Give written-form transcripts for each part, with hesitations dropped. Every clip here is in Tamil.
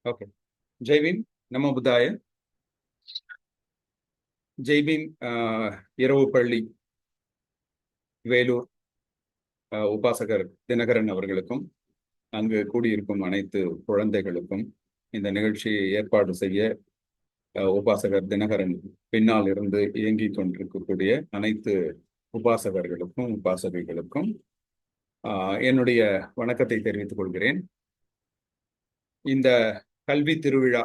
ஓகே. ஜெய்பீம், நமோ புத்தாய. ஜெய்பீம். இரவு பள்ளி வேலூர் உபாசகர் தினகரன் அவர்களுக்கும் அங்கு கூடியிருக்கும் அனைத்து குழந்தைகளுக்கும் இந்த நிகழ்ச்சியை ஏற்பாடு செய்ய உபாசகர் தினகரன் பின்னால் இருந்து இயங்கிக் கொண்டிருக்கக்கூடிய அனைத்து உபாசகர்களுக்கும் உபாசகைகளுக்கும் என்னுடைய வணக்கத்தை தெரிவித்துக் கொள்கிறேன். இந்த கல்வி திருவிழா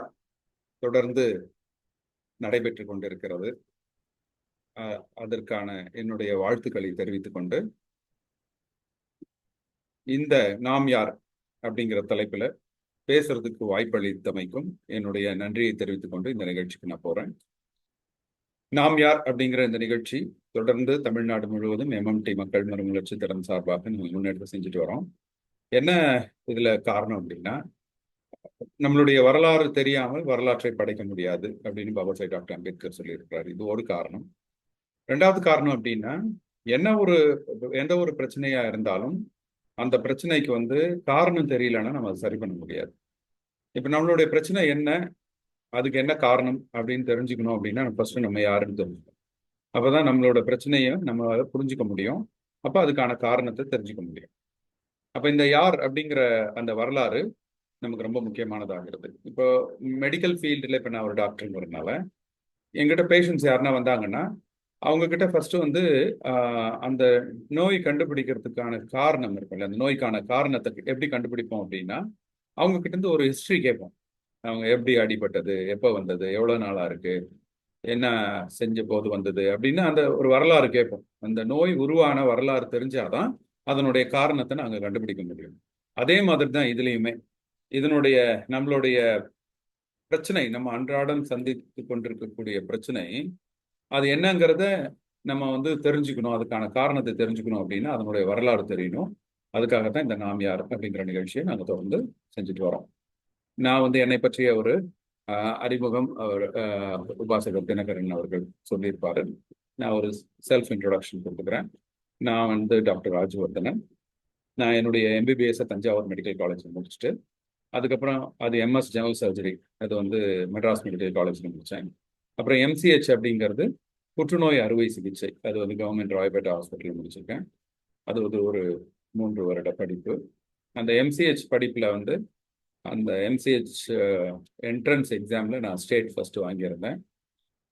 தொடர்ந்து நடைபெற்றுக் கொண்டிருக்கிறது. அதற்கான என்னுடைய வாழ்த்துக்களை தெரிவித்துக் கொண்டு இந்த நாம் யார் அப்படிங்கிற தலைப்புல பேசுறதுக்கு வாய்ப்பளித்தமைக்கும் என்னுடைய நன்றியை தெரிவித்துக் கொண்டு இந்த நிகழ்ச்சிக்கு நான் போறேன். நாம் யார் அப்படிங்கிற இந்த நிகழ்ச்சி தொடர்ந்து தமிழ்நாடு முழுவதும் MMT மக்கள் மறுமலர்ச்சி திட்டம் சார்பாக நம்ம முன்னெடுத்து செஞ்சுட்டு வரோம். என்ன இதுல காரணம் அப்படின்னா, நம்மளுடைய வரலாறு தெரியாமல் வரலாற்றை படைக்க முடியாது அப்படின்னு பாபா சாஹேப் டாக்டர் அம்பேத்கர் சொல்லியிருக்கிறார். இது ஒரு காரணம். ரெண்டாவது காரணம் அப்படின்னா, எந்த ஒரு பிரச்சனையா இருந்தாலும் அந்த பிரச்சனைக்கு காரணம் தெரியலன்னா நம்ம அதை சரி பண்ண முடியாது. இப்ப நம்மளுடைய பிரச்சனை என்ன, அதுக்கு என்ன காரணம் அப்படின்னு தெரிஞ்சுக்கணும் அப்படின்னா ஃபர்ஸ்ட் நம்ம யாருன்னு தெரிஞ்சுக்கணும். அப்பதான் நம்மளோட பிரச்சனையை நம்ம அதை புரிஞ்சுக்க முடியும். அப்ப அதுக்கான காரணத்தை தெரிஞ்சுக்க முடியும். அப்ப இந்த யார் அப்படிங்கிற அந்த வரலாறு நமக்கு ரொம்ப முக்கியமானதாகிறது. இப்போ மெடிக்கல் ஃபீல்டில் இப்போ நான் ஒரு டாக்டருங்கிறதுனால எங்கிட்ட பேஷண்ட்ஸ் யாருன்னா வந்தாங்கன்னா அவங்க கிட்ட ஃபர்ஸ்ட் அந்த நோய் கண்டுபிடிக்கிறதுக்கான காரணம் இருக்குல்ல, அந்த நோய்க்கான காரணத்தை எப்படி கண்டுபிடிப்போம் அப்படின்னா அவங்க கிட்ட இருந்து ஒரு ஹிஸ்டரி கேட்போம். அவங்க எப்படி அடிபட்டது, எப்போ வந்தது, எவ்வளோ நாளா இருக்கு, என்ன செஞ்ச போது வந்தது அப்படின்னு அந்த ஒரு வரலாறு கேட்போம். அந்த நோய் உருவான வரலாறு தெரிஞ்சாதான் அதனுடைய காரணத்தை நாங்கள் கண்டுபிடிக்க முடியும். அதே மாதிரி தான் இதுலேயுமே நம்மளுடைய பிரச்சனை, நம்ம அன்றாடம் சந்தித்து கொண்டிருக்கக்கூடிய பிரச்சனை அது என்னங்கிறத நம்ம தெரிஞ்சுக்கணும். அதுக்கான காரணத்தை தெரிஞ்சுக்கணும் அப்படின்னா அதனுடைய வரலாறு தெரியணும். அதுக்காகத்தான் இந்த நாம் யார் அப்படிங்கிற நிகழ்ச்சியை நாங்கள் தொடர்ந்து செஞ்சுட்டு வரோம். நான் என்னை பற்றிய ஒரு அறிமுகம் அவர் உபாசகர் தினகரன் அவர்கள் சொல்லியிருப்பாரு. நான் ஒரு செல்ஃப் இன்ட்ரோடக்ஷன் கொடுத்துக்கிறேன். நான் டாக்டர் ராஜவர்தனன். நான் என்னுடைய MBBS தஞ்சாவூர் மெடிக்கல் காலேஜில் முடிச்சுட்டு அதுக்கப்புறம் அது MS ஜெனரல் சர்ஜரி, அது மெட்ராஸ் மெடிக்கல் காலேஜில் முடித்தேன். அப்புறம் MCH அப்படிங்கிறது புற்றுநோய் அறுவை சிகிச்சை, அது கவர்மெண்ட் ராயப்பேட்டை ஹாஸ்பிட்டலில் முடிச்சிருக்கேன். அது ஒரு 3 வருட படிப்பு. அந்த MCH படிப்பில் அந்த MCH என்ட்ரன்ஸ் எக்ஸாமில் நான் ஸ்டேட் ஃபர்ஸ்ட் வாங்கியிருந்தேன்.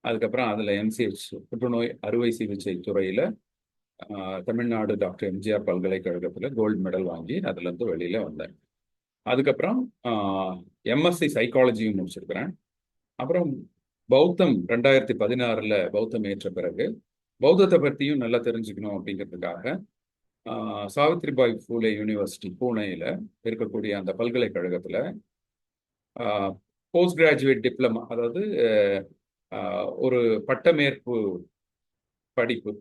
அதுக்கப்புறம் அதில் MCH புற்றுநோய் அறுவை சிகிச்சை துறையில் தமிழ்நாடு டாக்டர் MGR பல்கலைக்கழகத்தில் கோல்டு மெடல் வாங்கி அதுலேருந்து வெளியில் வந்தேன். அதுக்கப்புறம் MSc சைக்காலஜியும் முடிச்சிருக்கிறேன். அப்புறம் பௌத்தம் 2016 பௌத்தம் ஏற்ற பிறகு பௌத்தத்தை பற்றியும் நல்லா தெரிஞ்சுக்கணும் அப்படிங்கிறதுக்காக சாவித்ரிபாய் பூலே யூனிவர்சிட்டி பூனேயில் இருக்கக்கூடிய அந்த பல்கலைக்கழகத்தில் போஸ்ட் கிராஜுவேட் டிப்ளமா, அதாவது ஒரு பட்டமேற்பு படிப்பு,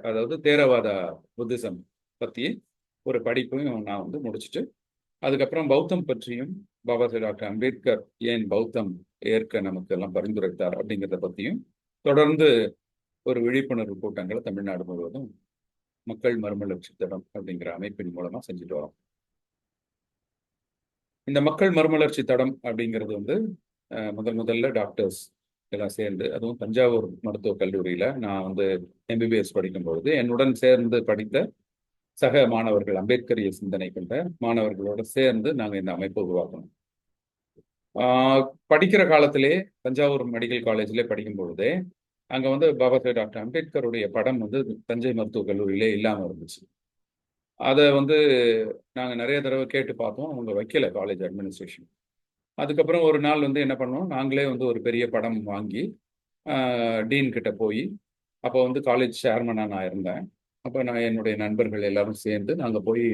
அதாவது தேரவாத புத்திசம் பற்றி ஒரு படிப்பையும் நான் முடிச்சுட்டு அதுக்கப்புறம் பௌத்தம் பற்றியும் பாபா சாஹேப் டாக்டர் அம்பேத்கர் ஏன் பௌத்தம் ஏற்க நமக்கு எல்லாம் பரிந்துரைத்தார் அப்படிங்கிறத பற்றியும் தொடர்ந்து ஒரு விழிப்புணர்வு கூட்டங்களை தமிழ்நாடு முழுவதும் மக்கள் மறுமலர்ச்சி திட்டம் அப்படிங்கிற அமைப்பின் மூலமா செஞ்சுட்டு வரோம். இந்த மக்கள் மறுமலர்ச்சி தடம் அப்படிங்கிறது முதல்ல டாக்டர்ஸ் எல்லாம் சேர்ந்து, அதுவும் தஞ்சாவூர் மருத்துவக் கல்லூரியில நான் MBBS படிக்கும் பொழுது என்னுடன் சேர்ந்து படித்த சக மாணவர்கள், அம்பேத்கரிய சிந்தனை கொண்ட மாணவர்களோட சேர்ந்து நாங்கள் இந்த அமைப்பை உருவாக்கணும். படிக்கிற காலத்திலே தஞ்சாவூர் மெடிக்கல் காலேஜ்ல படிக்கும் பொழுதே அங்க பாபா சாஹேப் டாக்டர் அம்பேத்கருடைய படம் தஞ்சை மருத்துவக் கல்லூரியிலே இல்லாம இருந்துச்சு. அதை நாங்கள் நிறைய தடவை கேட்டு பார்த்தோம், அவங்க வைக்கல காலேஜ் அட்மினிஸ்ட்ரேஷன். அதுக்கப்புறம் ஒரு நாள் என்ன பண்ணோம், நாங்களே ஒரு பெரிய படம் வாங்கி டீன் கிட்ட போய், அப்போ காலேஜ் சேர்மனாக நான் இருந்தேன். அப்போ நான் என்னுடைய நண்பர்கள் எல்லாரும் சேர்ந்து நாங்கள் போய்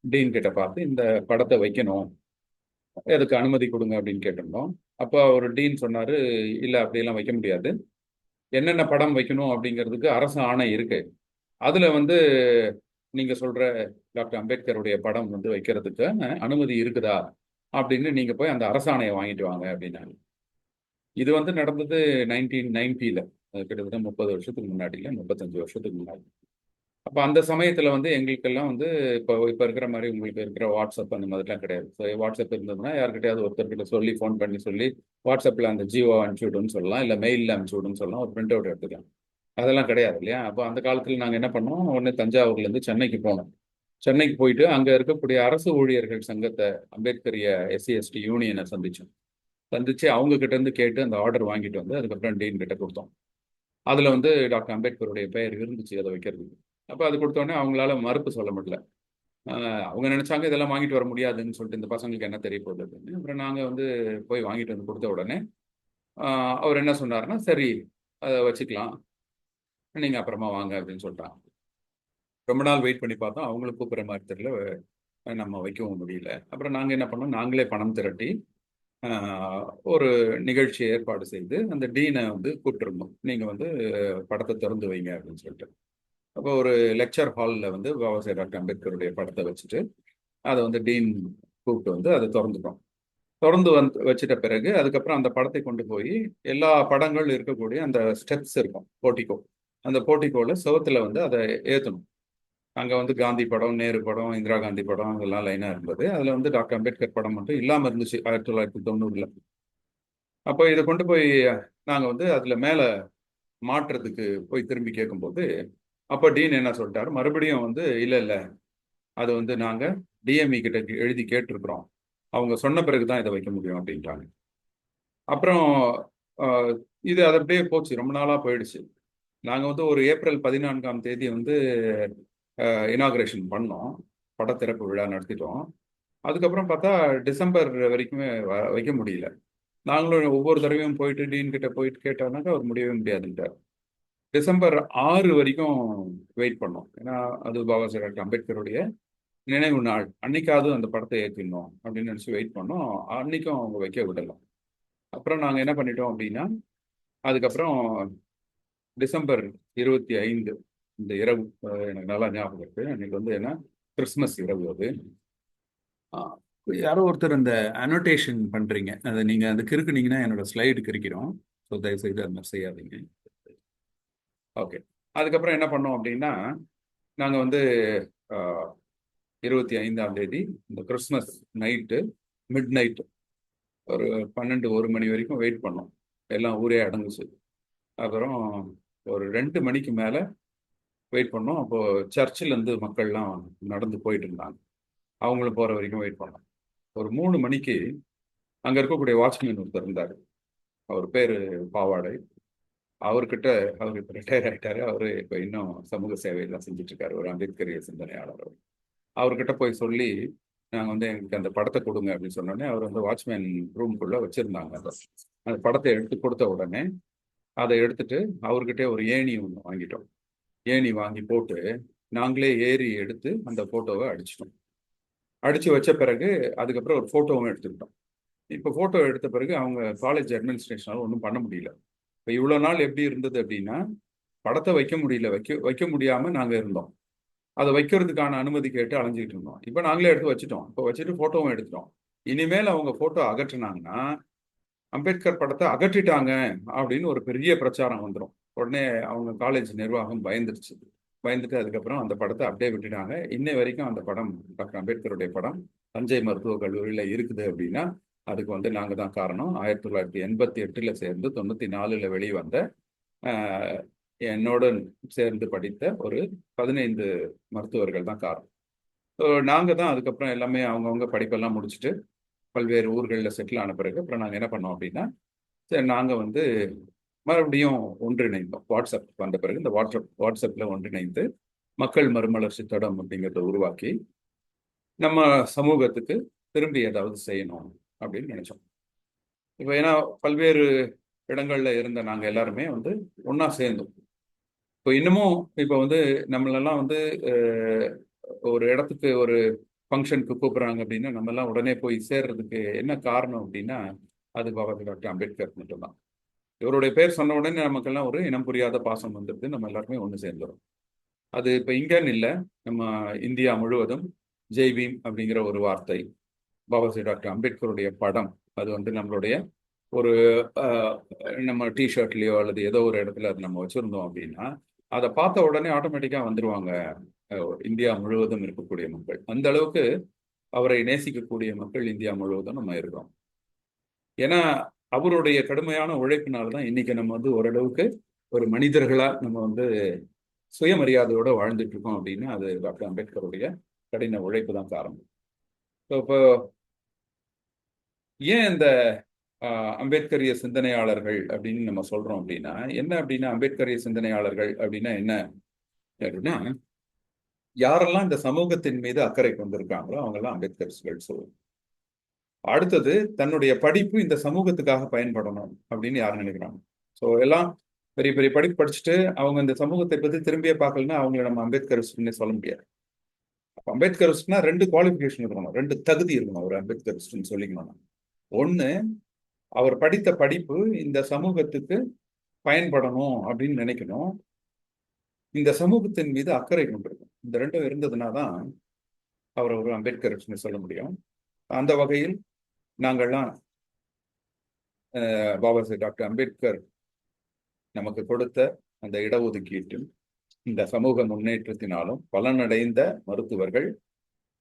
டீன் கிட்ட பார்த்து இந்த படத்தை வைக்கணும், அதுக்கு அனுமதி கொடுங்க அப்படின்னு கேட்டிருந்தோம். அப்போ ஒரு டீன் சொன்னார், இல்லை அப்படியெல்லாம் வைக்க முடியாது, என்னென்ன படம் வைக்கணும் அப்படிங்கிறதுக்கு அரசு ஆணை இருக்கு, அதில் நீங்கள் சொல்கிற டாக்டர் அம்பேத்கருடைய படம் வைக்கிறதுக்கு அனுமதி இருக்குதா அப்படின்னு நீங்கள் போய் அந்த அரசாணையை வாங்கிட்டு வாங்க அப்படின்னாங்க. இது நடந்தது 1990, கிட்டத்தட்ட 30 வருஷத்துக்கு முன்னாடி, இல்லை 35 வருஷத்துக்கு முன்னாடி. அப்போ அந்த சமயத்தில் வந்து எங்களுக்கெல்லாம் வந்து இப்போ இருக்கிற மாதிரி உங்களுக்கு இருக்கிற வாட்ஸ்அப் அந்த மாதிரிலாம் கிடையாது. ஸோ வாட்ஸ்அப் இருந்ததுன்னா யார்கிட்டயாவது ஒருத்தர்கிட்ட சொல்லி ஃபோன் பண்ணி சொல்லி வாட்ஸ்அப்பில் அந்த ஜியோ அனுப்பிச்சி விடுன்னு சொல்லலாம், இல்லை மெயிலில் அனுப்பிச்சி விடுன்னு சொல்லலாம், ஒரு பிரிண்ட் அவுட் எடுத்துக்கலாம். அதெல்லாம் கிடையாது இல்லையா? அப்போ அந்த காலத்தில் நாங்கள் என்ன பண்ணோம், உடனே தஞ்சாவூர்லேருந்து சென்னைக்கு போனோம். சென்னைக்கு போயிட்டு அங்கே இருக்கக்கூடிய அரசு ஊழியர்கள் சங்கத்தை, அம்பேத்கரிய எஸ்சி எஸ்டி யூனியனை சந்திச்சோம். சந்திச்சு அவங்க கிட்ட இருந்து கேட்டு அந்த ஆர்டர் வாங்கிட்டு வந்து அதுக்கப்புறம் டீன் கிட்ட கொடுத்தோம். அதில் வந்து டாக்டர் அம்பேத்கருடைய பெயர் இருந்துச்சு அதை வைக்கிறதுக்கு. அப்போ அது கொடுத்தோடனே அவங்களால மறுப்பு சொல்ல முடியல. அவங்க நினைச்சாங்க இதெல்லாம் வாங்கிட்டு வர முடியாதுன்னு சொல்லிட்டு இந்த பசங்களுக்கு என்ன தெரிய போகுது அப்படின்னு. அப்புறம் நாங்கள் வந்து போய் வாங்கிட்டு வந்து கொடுத்த உடனே அவர் என்ன சொன்னார்னா, சரி அதை வச்சுக்கலாம், நீங்கள் அப்புறமா வாங்க அப்படின்னு சொல்லிட்டாங்க. ரொம்ப நாள் வெயிட் பண்ணி பார்த்தோம், அவங்களுக்கு கூப்பிட்ற மாதிரி தெரியல, நம்ம வைக்கவும் முடியல. அப்புறம் நாங்கள் என்ன பண்ணோம், நாங்களே பணம் திரட்டி ஒரு நிகழ்ச்சி ஏற்பாடு செய்து அந்த டீனை வந்து கூப்பிட்டுருந்தோம். நீங்கள் வந்து படத்தை திறந்து வைங்க அப்படின்னு சொல்லிட்டு. அப்போ ஒரு லெக்சர் ஹாலில் வந்து பாபா சாஹேப் டாக்டர் அம்பேத்கருடைய படத்தை வச்சுட்டு அதை வந்து டீன் கூப்பிட்டு வந்து அதை திறந்துட்டோம். திறந்து வந்து வச்சிட்ட பிறகு அதுக்கப்புறம் அந்த படத்தை கொண்டு போய் எல்லா படங்கள் இருக்கக்கூடிய அந்த ஸ்டெப்ஸ் இருக்கும், போர்ட்டிகோ, அந்த போர்ட்டிகோவில் செவத்தில் வந்து அதை ஏற்றணும். அங்கே வந்து காந்தி படம், நேரு படம், இந்திரா காந்தி படம் இதெல்லாம் லைனாக இருந்தது. அதில் வந்து டாக்டர் அம்பேத்கர் படம் மட்டும் இல்லாமல் இருந்துச்சு 1990. அப்போ இதை கொண்டு போய் நாங்கள் வந்து அதில் மேலே மாற்றுறதுக்கு போய் திரும்பி கேட்கும்போது அப்போ டீன் என்ன சொல்லிட்டாரு, மறுபடியும் வந்து இல்லை இல்லை, அது வந்து நாங்கள் டிஎம்இ கிட்ட எழுதி கேட்டிருக்கிறோம், அவங்க சொன்ன பிறகு தான் இதை வைக்க முடியும் அப்படின்ட்டாங்க. அப்புறம் இது அது அப்படியே போச்சு, ரொம்ப நாளாக போயிடுச்சு. நாங்கள் வந்து ஒரு ஏப்ரல் 14ஆம் தேதி வந்து இனாகிரேஷன் பண்ணோம், படத்திறப்பு விழா நடத்திட்டோம். அதுக்கப்புறம் பார்த்தா டிசம்பர் வரைக்குமே வைக்க முடியல. நாங்களும் ஒவ்வொரு தடவையும் போயிட்டு டீன் கிட்ட போயிட்டு கேட்டோம்னாக்கா அவர் முடியவே முடியாதுன்ட்டார். டிசம்பர் 6 வரைக்கும் வெயிட் பண்ணோம். ஏன்னா அது பாபா சாஹேப் அம்பேத்கருடைய நினைவு நாள், அன்னைக்காவது அந்த படத்தை ஏற்றிடணும் அப்படின்னு நினச்சி வெயிட் பண்ணோம். அன்னைக்கும் அவங்க வைக்க விடலாம். அப்புறம் நாங்கள் என்ன பண்ணிட்டோம் அப்படின்னா, அதுக்கப்புறம் டிசம்பர் 25 இந்த இரவு எனக்கு நல்லா ஞாபகம் இருக்கு. அன்னைக்கு வந்து என்ன, கிறிஸ்மஸ் இரவு அது. யாரோ ஒருத்தர் அந்த அனோட்டேஷன் பண்றீங்க, அதை நீங்க அந்த கிறுக்குனீங்கன்னா என்னோட ஸ்லைடு கிறுக்கிறோம். ஸோ தயவுசெய்து அது மாதிரி செய்யாதீங்க. ஓகே. அதுக்கப்புறம் என்ன பண்ணோம் அப்படின்னா, நாங்கள் வந்து 25ஆம் தேதி இந்த கிறிஸ்மஸ் நைட்டு மிட் நைட்டு ஒரு 12-1 மணி வரைக்கும் வெயிட் பண்ணோம். எல்லாம் ஊரே அடங்குச்சு. அப்புறம் ஒரு 2 மணிக்கு மேலே வெயிட் பண்ணோம். அப்போது சர்ச்சிலேருந்து மக்கள்லாம் நடந்து போயிட்டு இருந்தாங்க, அவங்களும் போகிற வரைக்கும் வெயிட் பண்ணோம். ஒரு 3 மணிக்கு அங்கே இருக்கக்கூடிய வாட்ச்மேன் ஒருத்தர் இருந்தார், அவர் பேர் பாவாடை. அவர்கிட்ட, அவர் இப்போ ரிட்டையர் ஆகிட்டாரு, அவர் இப்போ இன்னும் சமூக சேவையெல்லாம் செஞ்சுட்டு இருக்காரு, ஒரு அம்பேத்கரிய சிந்தனையாளர். அவர்கிட்ட போய் சொல்லி நாங்கள் வந்து எங்களுக்கு அந்த படத்தை கொடுங்க அப்படின்னு சொன்னோடனே அவர் வந்து வாட்ச்மேன் ரூம்குள்ளே வச்சுருந்தாங்க. அந்த படத்தை எடுத்து கொடுத்த உடனே அதை எடுத்துட்டு அவர்கிட்டே ஒரு ஏணி ஒன்று வாங்கிட்டோம். ஏணி வாங்கி போட்டு நாங்களே ஏறி எடுத்து அந்த ஃபோட்டோவை அடிச்சிட்டோம். அடித்து வச்ச பிறகு அதுக்கப்புறம் ஒரு ஃபோட்டோவும் எடுத்துக்கிட்டோம். இப்போ ஃபோட்டோ எடுத்த பிறகு அவங்க காலேஜ் அட்மினிஸ்ட்ரேஷனால் ஒன்றும் பண்ண முடியல. இப்போ இவ்வளோ நாள் எப்படி இருந்தது அப்படின்னா, படத்தை வைக்க முடியல, வைக்க முடியாமல் நாங்கள் இருந்தோம். அதை வைக்கிறதுக்கான அனுமதி கேட்டு அலைஞ்சிக்கிட்டு இருந்தோம். இப்போ நாங்களே எடுத்து வச்சுட்டோம். இப்போ வச்சுட்டு ஃபோட்டோவும் எடுத்துட்டோம். இனிமேல் அவங்க ஃபோட்டோ அகற்றினாங்கன்னா அம்பேத்கர் படத்தை அகற்றிட்டாங்க அப்படின்னு ஒரு பெரிய பிரச்சாரம் வந்துடும். உடனே அவங்க காலேஜ் நிர்வாகம் பயந்துட்டு அதுக்கப்புறம் அந்த படத்தை அப்படியே விட்டுட்டாங்க. இன்னை வரைக்கும் அந்த படம், டாக்டர் அம்பேத்கருடைய படம் தஞ்சை மருத்துவக் கல்லூரியில் இருக்குது அப்படின்னா அதுக்கு வந்து நாங்கள் தான் காரணம். 1988 சேர்ந்து 94 வெளிவந்த என்னோட சேர்ந்து படித்த ஒரு 15 மருத்துவர்கள் தான் காரணம். ஸோ நாங்கள் தான் அதுக்கப்புறம் எல்லாமே அவங்கவுங்க படிப்பெல்லாம் முடிச்சுட்டு பல்வேறு ஊர்களில் செட்டில் ஆன பிறகு அப்புறம் நாங்கள் என்ன பண்ணோம் அப்படின்னா, சரி நாங்கள் வந்து மறுபடியும் ஒன்றிணைந்தோம். வாட்ஸ்அப் வந்த பிறகு இந்த வாட்ஸ்அப்பில் ஒன்றிணைந்து மக்கள் மறுமலர்ச்சி தடம் அப்படிங்கிறத உருவாக்கி நம்ம சமூகத்துக்கு திரும்பி ஏதாவது செய்யணும் அப்படின்னு நினைச்சோம். இப்போ ஏன்னா பல்வேறு இடங்கள்ல இருந்த நாங்கள் எல்லாருமே வந்து ஒன்றா சேர்ந்தோம். இப்போ இன்னமும் இப்போ வந்து நம்மளெல்லாம் வந்து ஒரு இடத்துக்கு ஒரு ஃபங்க்ஷனுக்கு கூப்பிட்றாங்க அப்படின்னா நம்மெல்லாம் உடனே போய் சேர்றதுக்கு என்ன காரணம் அப்படின்னா, அது பாபா டாக்டர் அம்பேத்கர் மட்டும்தான். இவருடைய பேர் சொன்ன உடனே நமக்கெல்லாம் ஒரு இனம் புரியாத பாசம் வந்துடுது, நம்ம எல்லாருமே ஒன்று சேர்ந்துடும். அது இப்போ இங்கேன்னு இல்லை, நம்ம இந்தியா முழுவதும் ஜெய் பீம் அப்படிங்கிற ஒரு வார்த்தை, பாபா டாக்டர் அம்பேத்கருடைய படம், அது வந்து நம்மளுடைய ஒரு நம்ம டிஷர்ட்லேயோ அல்லது ஏதோ ஒரு இடத்துல அது நம்ம வச்சுருந்தோம் அப்படின்னா அதை பார்த்த உடனே ஆட்டோமேட்டிக்கா வந்துருவாங்க. இந்தியா முழுவதும் இருக்கக்கூடிய மக்கள் அந்த அளவுக்கு அவரை நேசிக்கக்கூடிய மக்கள் இந்தியா முழுவதும் நம்ம இருக்கோம். ஏன்னா அவருடைய கடுமையான உழைப்பினால்தான் இன்னைக்கு நம்ம வந்து ஓரளவுக்கு ஒரு மனிதர்களா நம்ம வந்து சுயமரியாதையோட வாழ்ந்துட்டு இருக்கோம் அப்படின்னா அது டாக்டர் அம்பேத்கருடைய கடின உழைப்பு தான் காரணம். இப்போ ஏன் இந்த அம்பேத்கரிய சிந்தனையாளர்கள் அப்படின்னு நம்ம சொல்றோம் அப்படின்னா என்ன அப்படின்னா, அம்பேத்கரிய சிந்தனையாளர்கள் அப்படின்னா என்ன அப்படின்னா, யாரெல்லாம் இந்த சமூகத்தின் மீது அக்கறை கொண்டிருக்காங்களோ அவங்கெல்லாம் அம்பேத்கர்ஸ்கள் சொல்லுவோம். அடுத்தது தன்னுடைய படிப்பு இந்த சமூகத்துக்காக பயன்படணும் அப்படின்னு யார் நினைக்கிறாங்க. ஸோ எல்லாம் பெரிய பெரிய படிப்பு படிச்சுட்டு அவங்க இந்த சமூகத்தை பத்தி திரும்பியே பார்க்கலன்னா அவங்களை நம்ம அம்பேத்கரிஸ்ட்னு சொல்ல முடியாது. அம்பேத்கரிஸ்ட்னா 2 குவாலிஃபிகேஷன் இருக்கணும், 2 தகுதி இருக்கணும் ஒரு அம்பேத்கரிஸ்ட்னு சொல்லிக்கணும். ஒண்ணு, அவர் படித்த படிப்பு இந்த சமூகத்துக்கு பயன்படணும் அப்படின்னு நினைக்கணும், இந்த சமூகத்தின் மீது அக்கறை கொண்டிருக்கும். இந்த 2ம் இருந்ததுனா தான் அவரை ஒரு அம்பேத்கரிஸ்ட்னு சொல்ல முடியும். அந்த வகையில் நாங்கள்லாம் பாபா சாஹேப் டாக்டர் அம்பேத்கர் நமக்கு கொடுத்த அந்த இடஒதுக்கீட்டில் இந்த சமூக முன்னேற்றத்தினாலும் பலனடைந்த மருத்துவர்கள்,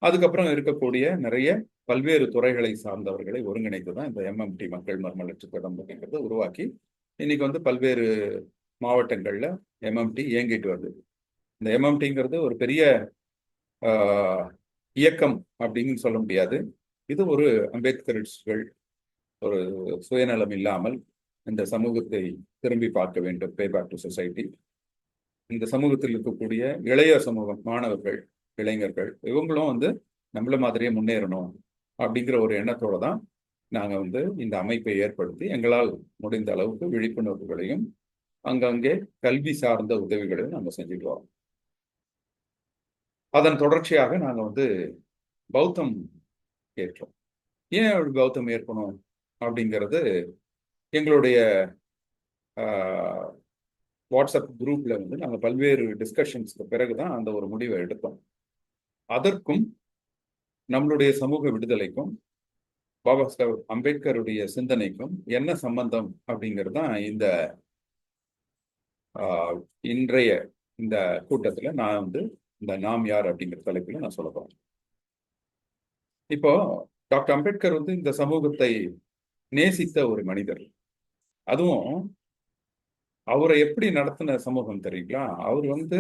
அதுக்கப்புறம் இருக்கக்கூடிய நிறைய பல்வேறு துறைகளை சார்ந்தவர்களை ஒருங்கிணைத்து தான் இந்த எம்எம்டி மக்கள் மர்மலற்ற திட்டம் அப்படிங்கிறத உருவாக்கி இன்னைக்கு வந்து பல்வேறு மாவட்டங்கள்ல எம்எம்டி இயங்கிட்டு வருது. இந்த எம்எம்டிங்கிறது ஒரு பெரிய இயக்கம் அப்படின்னு சொல்ல முடியாது. இது ஒரு அம்பேத்கரிஸ்ட்கள் ஒரு சுயநலம் இல்லாமல் இந்த சமூகத்தை திரும்பி பார்க்க வேண்டும், பே பேக் டு சொசைட்டி. இந்த சமூகத்தில் இருக்கக்கூடிய இளைய சமூகம், மாணவர்கள், இளைஞர்கள், இவங்களும் வந்து நம்மள மாதிரியே முன்னேறணும் அப்படிங்கிற ஒரு எண்ணத்தோட தான் நாங்க வந்து இந்த அமைப்பை ஏற்படுத்தி எங்களால் முடிந்த அளவுக்கு விழிப்புணர்வுகளையும் அங்கங்கே கல்வி சார்ந்த உதவிகளையும் நாங்கள் செஞ்சுட்டு வரோம். அதன் தொடர்ச்சியாக நாங்கள் வந்து பௌத்தம் ஏற்றோம். ஏன் பௌத்தம் ஏற்கணும் அப்படிங்கிறது எங்களுடைய வாட்ஸ்அப் குரூப்ல வந்து நாங்கள் பல்வேறு டிஸ்கஷன்ஸ்க்கு பிறகுதான் அந்த ஒரு முடிவை எடுத்தோம். அதற்கும் நம்மளுடைய சமூக விடுதலைக்கும் பாபா சாஹேப் அம்பேத்கருடைய சிந்தனைக்கும் என்ன சம்பந்தம் அப்படிங்கிறது தான் இந்த இன்றைய இந்த கூட்டத்தில் நான் வந்து இந்த நாம் யார் அப்படிங்கிற தலைப்பில் நான் சொல்ல போறேன். இப்போ டாக்டர் அம்பேத்கர் வந்து இந்த சமூகத்தை நேசித்த ஒரு மனிதர். அதுவும் அவரை எப்படி நடத்தின சமூகம் தெரியுங்களா? அவர் வந்து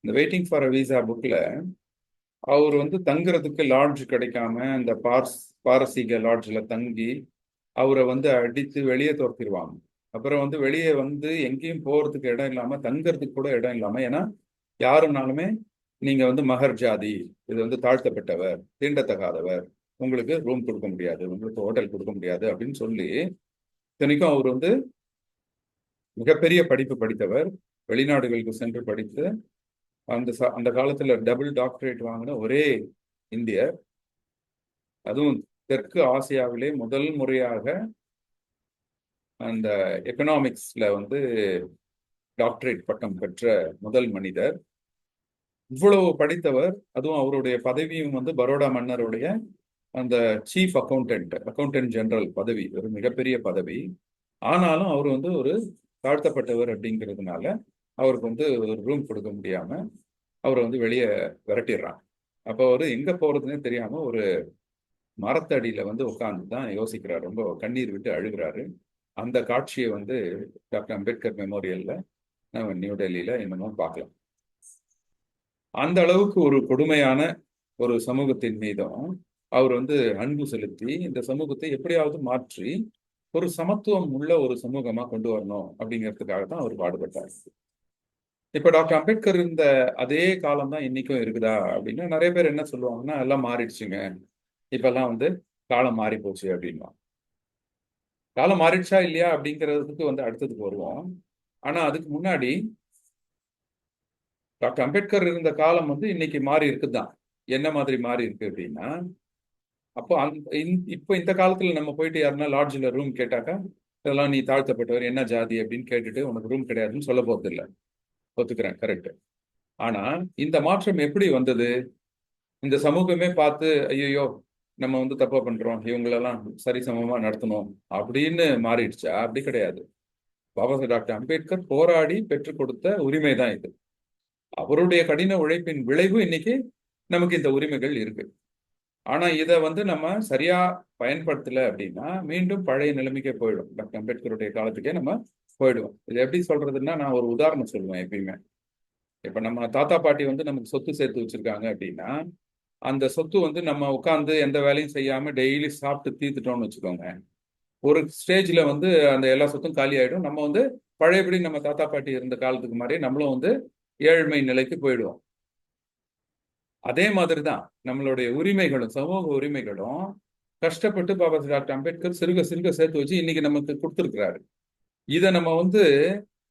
இந்த வெயிட்டிங் ஃபார் அ விசா புக்ல அவர் வந்து தங்குறதுக்கு லாட்ஜ் கிடைக்காம இந்த பாரசீக லாட்ஜில் தங்கி அவரை வந்து அடித்து வெளியே துரத்திடுவாங்க. அப்புறம் வந்து வெளியே வந்து எங்கேயும் போறதுக்கு இடம் இல்லாம தங்கறதுக்கு கூட இடம் இல்லாம, ஏன்னா யாருனாலுமே நீங்க வந்து மகர் ஜாதி, இது வந்து தாழ்த்தப்பட்டவர், தீண்டத்தகாதவர், உங்களுக்கு ரூம் கொடுக்க முடியாது, உங்களுக்கு ஹோட்டல் கொடுக்க முடியாது அப்படின்னு சொல்லி, இத்தனைக்கும் அவர் வந்து மிகப்பெரிய படிப்பு படித்தவர், வெளிநாடுகளுக்கு சென்று படித்து அந்த காலத்துல டபுள் டாக்டரேட் வாங்கின ஒரே இந்தியர். அதுவும் தெற்கு ஆசியாவிலே முதல் முறையாக அந்த எக்கனாமிக்ஸ்ல வந்து டாக்டரேட் பட்டம் பெற்ற முதல் மனிதர். இவ்வளவு படித்தவர், அதுவும் அவருடைய பதவியும் வந்து பரோடா மன்னருடைய அந்த சீஃப் அக்கௌண்டன்ட் ஜெனரல் பதவி, ஒரு மிகப்பெரிய பதவி. ஆனாலும் அவர் வந்து ஒரு தாழ்த்தப்பட்டவர் அப்படிங்கிறதுனால அவருக்கு வந்து ஒரு ரூம் கொடுக்க முடியாம அவரை வந்து வெளியே விரட்டிடுறாங்க. அப்போ அவரு எங்க போறதுன்னே தெரியாம ஒரு மரத்தடியில வந்து உட்கார்ந்து தான் யோசிக்கிறார், ரொம்ப கண்ணீர் விட்டு அழுகிறாரு. அந்த காட்சியை வந்து டாக்டர் அம்பேத்கர் மெமோரியல்ல நம்ம நியூ டெல்லியில இன்னமும் பார்க்கலாம். அந்த அளவுக்கு ஒரு கொடுமையான ஒரு சமூகத்தின் மீதும் அவர் வந்து அன்பு செலுத்தி இந்த சமூகத்தை எப்படியாவது மாற்றி ஒரு சமத்துவம் உள்ள ஒரு சமூகமா கொண்டு வரணும் அப்படிங்கிறதுக்காக தான் அவர் பாடுபட்டார். இப்ப டாக்டர் அம்பேத்கர் இந்த அதே காலம் தான் இன்னைக்கும் இருக்குதா அப்படின்னா, நிறைய பேர் என்ன சொல்லுவாங்கன்னா, எல்லாம் மாறிடுச்சுங்க, இப்பெல்லாம் வந்து காலம் மாறி போச்சு அப்படின்னா. காலம் மாறிடுச்சா இல்லையா அப்படிங்கிறதுக்கு வந்து அடுத்ததுக்கு வருவோம். ஆனா அதுக்கு முன்னாடி டாக்டர் அம்பேத்கர் இருந்த காலம் வந்து இன்னைக்கு மாறி இருக்குதான். என்ன மாதிரி மாறி இருக்கு அப்படின்னா, அப்போ இப்போ இந்த காலத்துல நம்ம போயிட்டு யாருன்னா லாட்ஜில் ரூம் கேட்டாக்கா, இதெல்லாம் நீ தாழ்த்தப்பட்டவர், என்ன ஜாதி அப்படின்னு கேட்டுட்டு உனக்கு ரூம் கிடையாதுன்னு சொல்ல போறது இல்லை. ஒத்துக்கிறேன், கரெக்ட். ஆனா இந்த மாற்றம் எப்படி வந்தது? இந்த சமூகமே பார்த்து ஐயோ நம்ம வந்து தப்பா பண்றோம், இவங்களெல்லாம் சரிசமமா நடத்தணும் அப்படின்னு மாறிடுச்சா? அப்படி கிடையாது. பாபா சாஹேப் டாக்டர் அம்பேத்கர் போராடி பெற்றுக் கொடுத்த உரிமை தான் இது. அவருடைய கடின உழைப்பின் விளைவு இன்னைக்கு நமக்கு இந்த உரிமைகள் இருக்கு. ஆனா இதை நம்ம சரியா பயன்படுத்தல அப்படின்னா மீண்டும் பழைய நிலைமைக்கே போயிடும். டாக்டர் அம்பேத்கருடைய காலத்துக்கே நம்ம போயிடுவோம். இது எப்படி சொல்றதுன்னா, நான் ஒரு உதாரணம் சொல்லுவேன் எப்பயுமே. இப்ப நம்ம தாத்தா பாட்டி நமக்கு சொத்து சேர்த்து வச்சிருக்காங்க அப்படின்னா, அந்த சொத்து நம்ம உட்காந்து எந்த வேலையும் செய்யாம டெய்லி சாப்பிட்டு தீர்த்துட்டோம்னு வச்சுக்கோங்க. ஒரு ஸ்டேஜ்ல அந்த எல்லா சொத்தும் காலி ஆயிடும். நம்ம பழையபடி நம்ம தாத்தா பாட்டி இருந்த காலத்துக்கு மாதிரி நம்மளும் ஏழ்மை நிலைக்கு போயிடுவோம். அதே மாதிரிதான் நம்மளுடைய உரிமைகளும், சமூக உரிமைகளும் கஷ்டப்பட்டு பாபா டாக்டர் அம்பேத்கர் சிறுக சிறுக சேர்த்து வச்சு இன்னைக்கு நமக்கு கொடுத்துருக்கிறாரு. இதை நம்ம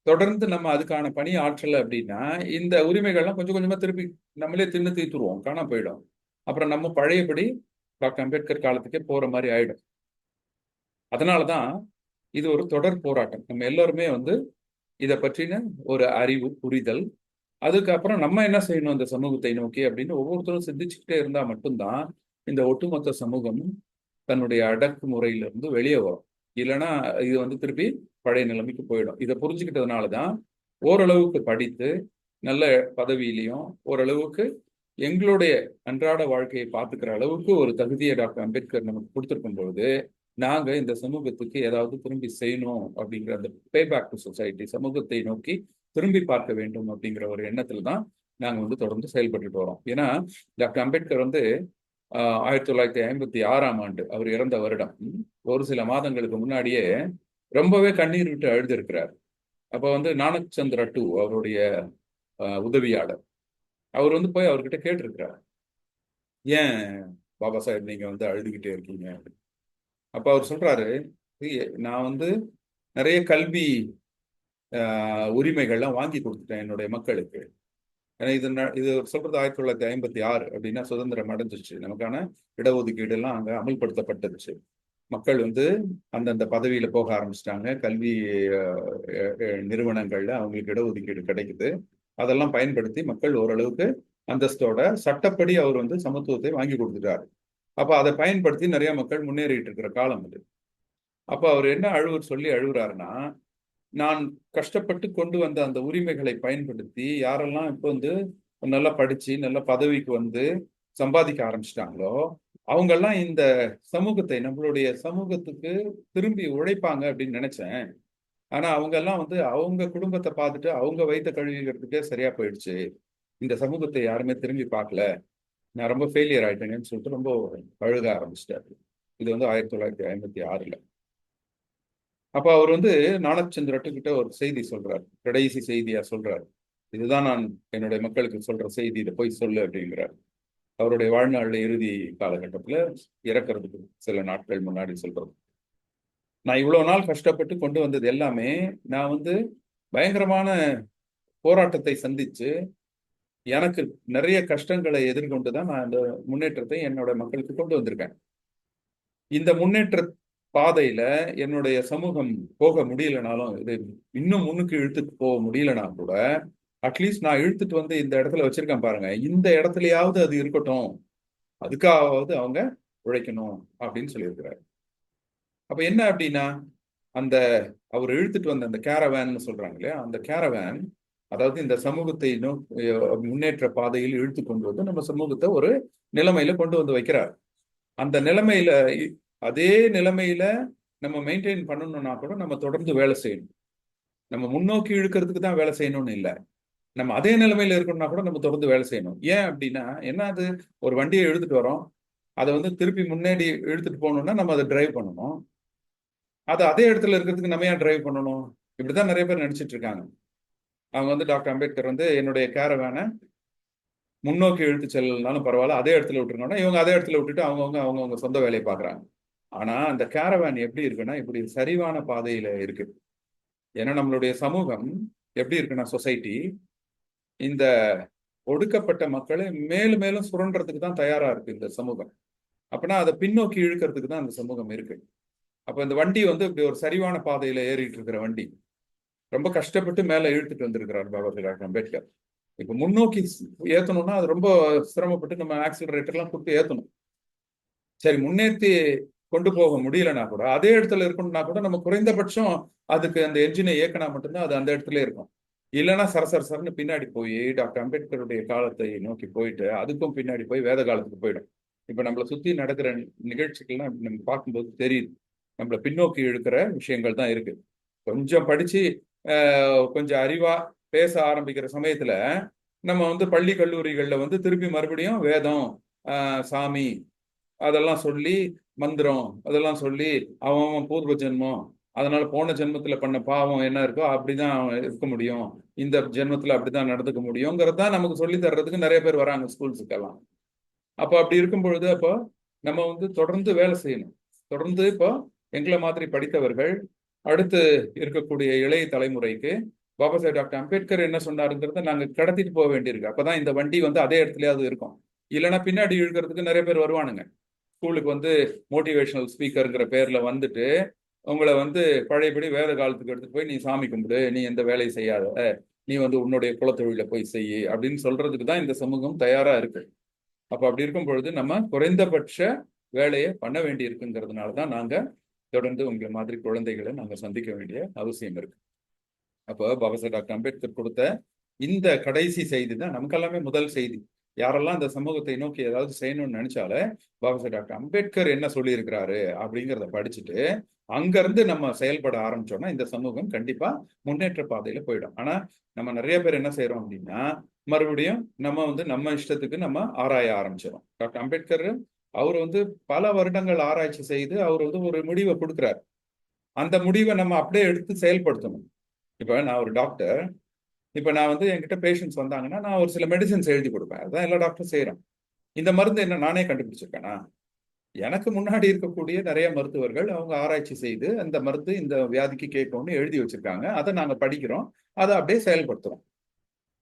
தொடர்ந்து நம்ம அதுக்கான பணி ஆற்றல அப்படின்னா இந்த உரிமைகள்லாம் கொஞ்சம் கொஞ்சமா திருப்பி நம்மளே தின்னு தீத்துருவோம், காண போயிடும். அப்புறம் நம்ம பழையபடி டாக்டர் அம்பேத்கர் காலத்துக்கே போற மாதிரி ஆயிடும். அதனாலதான் இது ஒரு தொடர் போராட்டம். நம்ம எல்லாருமே இதை பற்றின ஒரு அறிவு, புரிதல், அதுக்கப்புறம் நம்ம என்ன செய்யணும் இந்த சமூகத்தை நோக்கி அப்படின்னு ஒவ்வொருத்தரும் சிந்திச்சுக்கிட்டே இருந்தா மட்டும்தான் இந்த ஒட்டுமொத்த சமூகம் தன்னுடைய அடக்குமுறையிலிருந்து வெளியே வரும். இல்லைன்னா இது திருப்பி பழைய நிலைமைக்கு போயிடும். இதை புரிஞ்சுக்கிட்டதுனாலதான் ஓரளவுக்கு படித்து நல்ல பதவியிலையும் ஓரளவுக்கு எங்களுடைய அன்றாட வாழ்க்கையை பார்த்துக்கிற அளவுக்கு ஒரு தகுதியை டாக்டர் அம்பேத்கர் நமக்கு கொடுத்துருக்கும் பொழுது நாங்க இந்த சமூகத்துக்கு ஏதாவது திரும்பி செய்யணும் அப்படிங்கிற அந்த பே பேக் டு சொசைட்டி, சமூகத்தை நோக்கி திரும்பி பார்க்க வேண்டும் அப்படிங்கிற ஒரு எண்ணத்துல தான் நாங்க தொடர்ந்து செயல்பட்டுட்டு வரோம். ஏன்னா டாக்டர் அம்பேத்கர் 1956ஆம் ஆண்டு அவர் இறந்த வருடம் ஒரு சில மாதங்களுக்கு முன்னாடியே ரொம்பவே கண்ணீர் விட்டு அழுதிருக்கிறார். அப்ப நானக் சந்திர டூ அவருடைய உதவியாளர், அவர் போய் அவர்கிட்ட கேட்டிருக்கிறார், ஏன் பாபா சாஹேப் நீங்க அழுதுகிட்டே இருக்கீங்க? அப்ப அவர் சொல்றாரு, நான் நிறைய கல்வி உரிமைகள்லாம் வாங்கி கொடுத்துட்டேன் என்னுடைய மக்களுக்கு. ஏன்னா இது சொல்றது 1956 அப்படின்னா சுதந்திரம் அடைஞ்சிச்சு, நமக்கான இடஒதுக்கீடு எல்லாம் அங்க அமல்படுத்தப்பட்டுருச்சு. மக்கள் அந்தந்த பதவியில போக ஆரம்பிச்சிட்டாங்க. கல்வி நிறுவனங்கள்ல அவங்களுக்கு இடஒதுக்கீடு கிடைக்குது. அதெல்லாம் பயன்படுத்தி மக்கள் ஓரளவுக்கு அந்தஸ்தோட சட்டப்படி அவர் சமத்துவத்தை வாங்கி கொடுத்துட்டாரு. அப்ப அதை பயன்படுத்தி நிறைய மக்கள் முன்னேறிட்டு இருக்கிற காலம் அது. அப்ப அவர் என்ன அழுவுறாருன்னா, நான் கஷ்டப்பட்டு கொண்டு வந்த அந்த உரிமைகளை பயன்படுத்தி யாரெல்லாம் இப்போ நல்லா படிச்சு நல்ல பதவிக்கு சம்பாதிக்க ஆரம்பிச்சிட்டாங்களோ அவங்கெல்லாம் இந்த சமூகத்தை, நம்மளுடைய சமூகத்துக்கு திரும்பி உழைப்பாங்க அப்படின்னு நினைச்சேன். ஆனா அவங்க எல்லாம் அவங்க குடும்பத்தை பார்த்துட்டு அவங்க வயிற்ற கழுவிக்கிறதுக்கே சரியா போயிடுச்சு. இந்த சமூகத்தை யாருமே திரும்பி பார்க்கல, நான் ரொம்ப ஃபெயிலியர் ஆயிட்டேன்னு சொல்லிட்டு ரொம்ப அழுக ஆரம்பிச்சிட்டாரு. இது 1956. அப்ப அவர் நானக் சந்திர கிட்ட ஒரு செய்தி சொல்றாரு, கடைசி செய்தியா சொல்றாரு, இதுதான் நான் என்னுடைய மக்களுக்கு சொல்ற செய்தி, இதை போய் சொல்லு அப்படிங்கிறார். அவருடைய வாழ்நாள் இறுதி காலகட்டத்துல இறக்கிறதுக்கு சில நாட்கள் முன்னாடி சொல்றது, நான் இவ்வளவு நாள் கஷ்டப்பட்டு கொண்டு வந்தது எல்லாமே நான் பயங்கரமான போராட்டத்தை சந்திச்சு எனக்கு நிறைய கஷ்டங்களை எதிர்கொண்டுதான் நான் இந்த முன்னேற்றத்தை என்னோட மக்களுக்கு கொண்டு வந்திருக்கேன். இந்த முன்னேற்ற பாதையில என்னுடைய சமூகம் போக முடியலனாலும், இது இன்னும் முன்னுக்கு இழுத்துட்டு போக முடியலனா கூட அட்லீஸ்ட் நான் இழுத்துட்டு இந்த இடத்துல வச்சிருக்கேன் பாருங்க, இந்த இடத்துலயாவது அது இருக்கட்டும், அதுக்காவது அவங்க உழைக்கணும் அப்படின்னு சொல்லியிருக்கிறாரு. அப்ப என்ன அப்படின்னா, அந்த அவர் இழுத்துட்டு வந்த அந்த கேரவேன் சொல்றாங்க இல்லையா, அந்த கேரவேன் அதாவது இந்த சமூகத்தை முன்னேற்ற பாதையில் இழுத்து கொண்டு நம்ம சமூகத்தை ஒரு நிலைமையில கொண்டு வைக்கிறார். அந்த நிலைமையில அதே நிலைமையில நம்ம மெயின்டைன் பண்ணணும்னா கூட நம்ம தொடர்ந்து வேலை செய்யணும். நம்ம முன்னோக்கி இழுக்கிறதுக்கு தான் வேலை செய்யணும்னு இல்லை, நம்ம அதே நிலைமையில இருக்கணும்னா கூட நம்ம தொடர்ந்து வேலை செய்யணும். ஏன் அப்படின்னா, என்ன அது ஒரு வண்டியை இழுத்துட்டு வரோம், அதை திருப்பி முன்னாடி இழுத்துட்டு போகணும்னா நம்ம அதை டிரைவ் பண்ணணும். அது அதே இடத்துல இருக்கிறதுக்கு நம்ம ஏன் டிரைவ் பண்ணணும்? இப்படிதான் நிறைய பேர் நினைச்சிட்டு இருக்காங்க. அவங்க டாக்டர் அம்பேத்கர் என்னுடைய கேரவேனை முன்னோக்கி இழுத்து செல்லனாலும் பரவாயில்ல, அதே இடத்துல விட்டுருக்கோம்னா இவங்க அதே இடத்துல விட்டுட்டு அவங்கவுங்க சொந்த வேலையை பார்க்குறாங்க. ஆனா அந்த கேரவேன் எப்படி இருக்குன்னா, இப்படி சரிவான பாதையில இருக்கு. ஏன்னா நம்மளுடைய சமூகம் எப்படி இருக்குன்னா, சொசைட்டி இந்த ஒடுக்கப்பட்ட மக்களை மேலும் மேலும் சுரண்டுறதுக்கு தான் தயாரா இருக்கு இந்த சமூகம். அப்படின்னா அதை பின்னோக்கி இழுக்கிறதுக்கு தான் அந்த சமூகம் இருக்கு. அப்ப இந்த வண்டி இப்படி ஒரு சரிவான பாதையில ஏறிட்டு இருக்கிற வண்டி ரொம்ப கஷ்டப்பட்டு மேல இழுத்துட்டு வந்திருக்கிறார் பாபா சாஹேப் அம்பேத்கர். இப்ப முன்னோக்கி ஏத்தணும்னா அது ரொம்ப சிரமப்பட்டு நம்ம ஆக்சிலரேட்டர்லாம் கொடுத்து ஏத்தணும். சரி, முன்னேற்றி கொண்டு போக முடியலன்னா கூட அதே இடத்துல இருக்கணும்னா கூட நம்ம குறைந்தபட்சம் அதுக்கு அந்த என்ஜினை இயக்கினா மட்டும்தான் அது அந்த இடத்துல இருக்கும். இல்லைன்னா சரசரன்னு பின்னாடி போய் டாக்டர் அம்பேத்கருடைய காலத்தை நோக்கி போயிட்டு அதுக்கும் பின்னாடி போய் வேத காலத்துக்கு போயிடும். இப்ப நம்மளை சுத்தி நடக்கிற நிகழ்ச்சிகள்லாம் நம்ம பார்க்கும்போது தெரியுது, நம்மளை பின்னோக்கி இழுக்கிற விஷயங்கள் தான் இருக்கு. கொஞ்சம் படிச்சு கொஞ்சம் அறிவா பேச ஆரம்பிக்கிற சமயத்துல நம்ம வந்து பள்ளி கல்லூரிகள்ல வந்து திருப்பி மறுபடியும் வேதம், சாமி அதெல்லாம் சொல்லி, மந்திரம் அதெல்லாம் சொல்லி அவன் பூர்வ ஜென்மம், அதனால போன ஜென்மத்துல பண்ண பாவம் என்ன இருக்கோ அப்படிதான் இருக்க முடியும், இந்த ஜென்மத்துல அப்படிதான் நடந்துக்க முடியுங்கிறதா நமக்கு சொல்லி தர்றதுக்கு நிறைய பேர் வராங்க ஸ்கூல்ஸுக்கெல்லாம். அப்போ அப்படி இருக்கும் பொழுது அப்போ நம்ம வந்து தொடர்ந்து வேலை செய்யணும். தொடர்ந்து இப்போ எங்களை மாதிரி படித்தவர்கள் அடுத்து இருக்கக்கூடிய இளைய தலைமுறைக்கு பாபா சாஹேப் டாக்டர் அம்பேத்கர் என்ன சொன்னாருங்கிறத நாங்க கடத்திட்டு போக வேண்டியிருக்கு. அப்பதான் இந்த வண்டி வந்து அதே இடத்துலயாவது இருக்கும். இல்லைன்னா பின்னாடி இழுக்கிறதுக்கு நிறைய பேர் வருவானுங்க. ஸ்கூலுக்கு வந்து மோட்டிவேஷனல் ஸ்பீக்கருங்கிற பேர்ல வந்துட்டு உங்களை வந்து பழையபடி வேத காலத்துக்கு எடுத்துட்டு போய் நீ சாமி கும்பிடு, நீ எந்த வேலையை செய்யாத, நீ வந்து உன்னுடைய குலத்தொழில போய் செய்யு அப்படின்னு சொல்றதுக்கு தான் இந்த சமூகம் தயாரா இருக்கு. அப்ப அப்படி இருக்கும் பொழுது நம்ம குறைந்தபட்ச வேலையை பண்ண வேண்டி இருக்குங்கிறதுனால தான் நாங்க தொடர்ந்து உங்களை மாதிரி குழந்தைகளை நாங்க சந்திக்க வேண்டிய அவசியம் இருக்கு. அப்போ பாபா சாஹேப் டாக்டர் அம்பேத்கர் கொடுத்த இந்த கடைசி செய்தி தான் நமக்கு எல்லாமே முதல் செய்தி. யாரெல்லாம் இந்த சமூகத்தை நோக்கி ஏதாவது செய்யணும்னு நினைச்சாலே பாபா சாஹேப் டாக்டர் அம்பேத்கர் என்ன சொல்லி இருக்கிறாரு அப்படிங்கிறத படிச்சுட்டு அங்கிருந்து நம்ம செயல்பட ஆரம்பிச்சோம்னா இந்த சமூகம் கண்டிப்பா முன்னேற்ற பாதையில போயிடும். ஆனா நம்ம நிறைய பேர் என்ன செய்யறோம் அப்படின்னா மறுபடியும் நம்ம வந்து நம்ம இஷ்டத்துக்கு நம்ம ஆராய ஆரம்பிச்சிடும். டாக்டர் அம்பேத்கர் அவர் வந்து பல வருடங்கள் ஆராய்ச்சி செய்து அவர் வந்து ஒரு முடிவை கொடுக்குறாரு. அந்த முடிவை நம்ம அப்படியே எடுத்து செயல்படுத்தணும். இப்ப நான் ஒரு டாக்டர், இப்ப நான் வந்து என்கிட்ட பேஷண்ட்ஸ் வந்தாங்கன்னா நான் ஒரு சில மெடிசின்ஸ் எழுதி கொடுப்பேன். அதான் எல்லா டாக்டரும் செய்யறேன். இந்த மருந்து என்ன நானே கண்டுபிடிச்சிருக்கேனா? எனக்கு முன்னாடி இருக்கக்கூடிய நிறைய மருத்துவர்கள் அவங்க ஆராய்ச்சி செய்து அந்த மருந்து இந்த வியாதிக்கு கேட்கும்னு எழுதி வச்சிருக்காங்க. அதை நாங்க படிக்கிறோம், அதை அப்படியே செயல்படுத்துறோம்.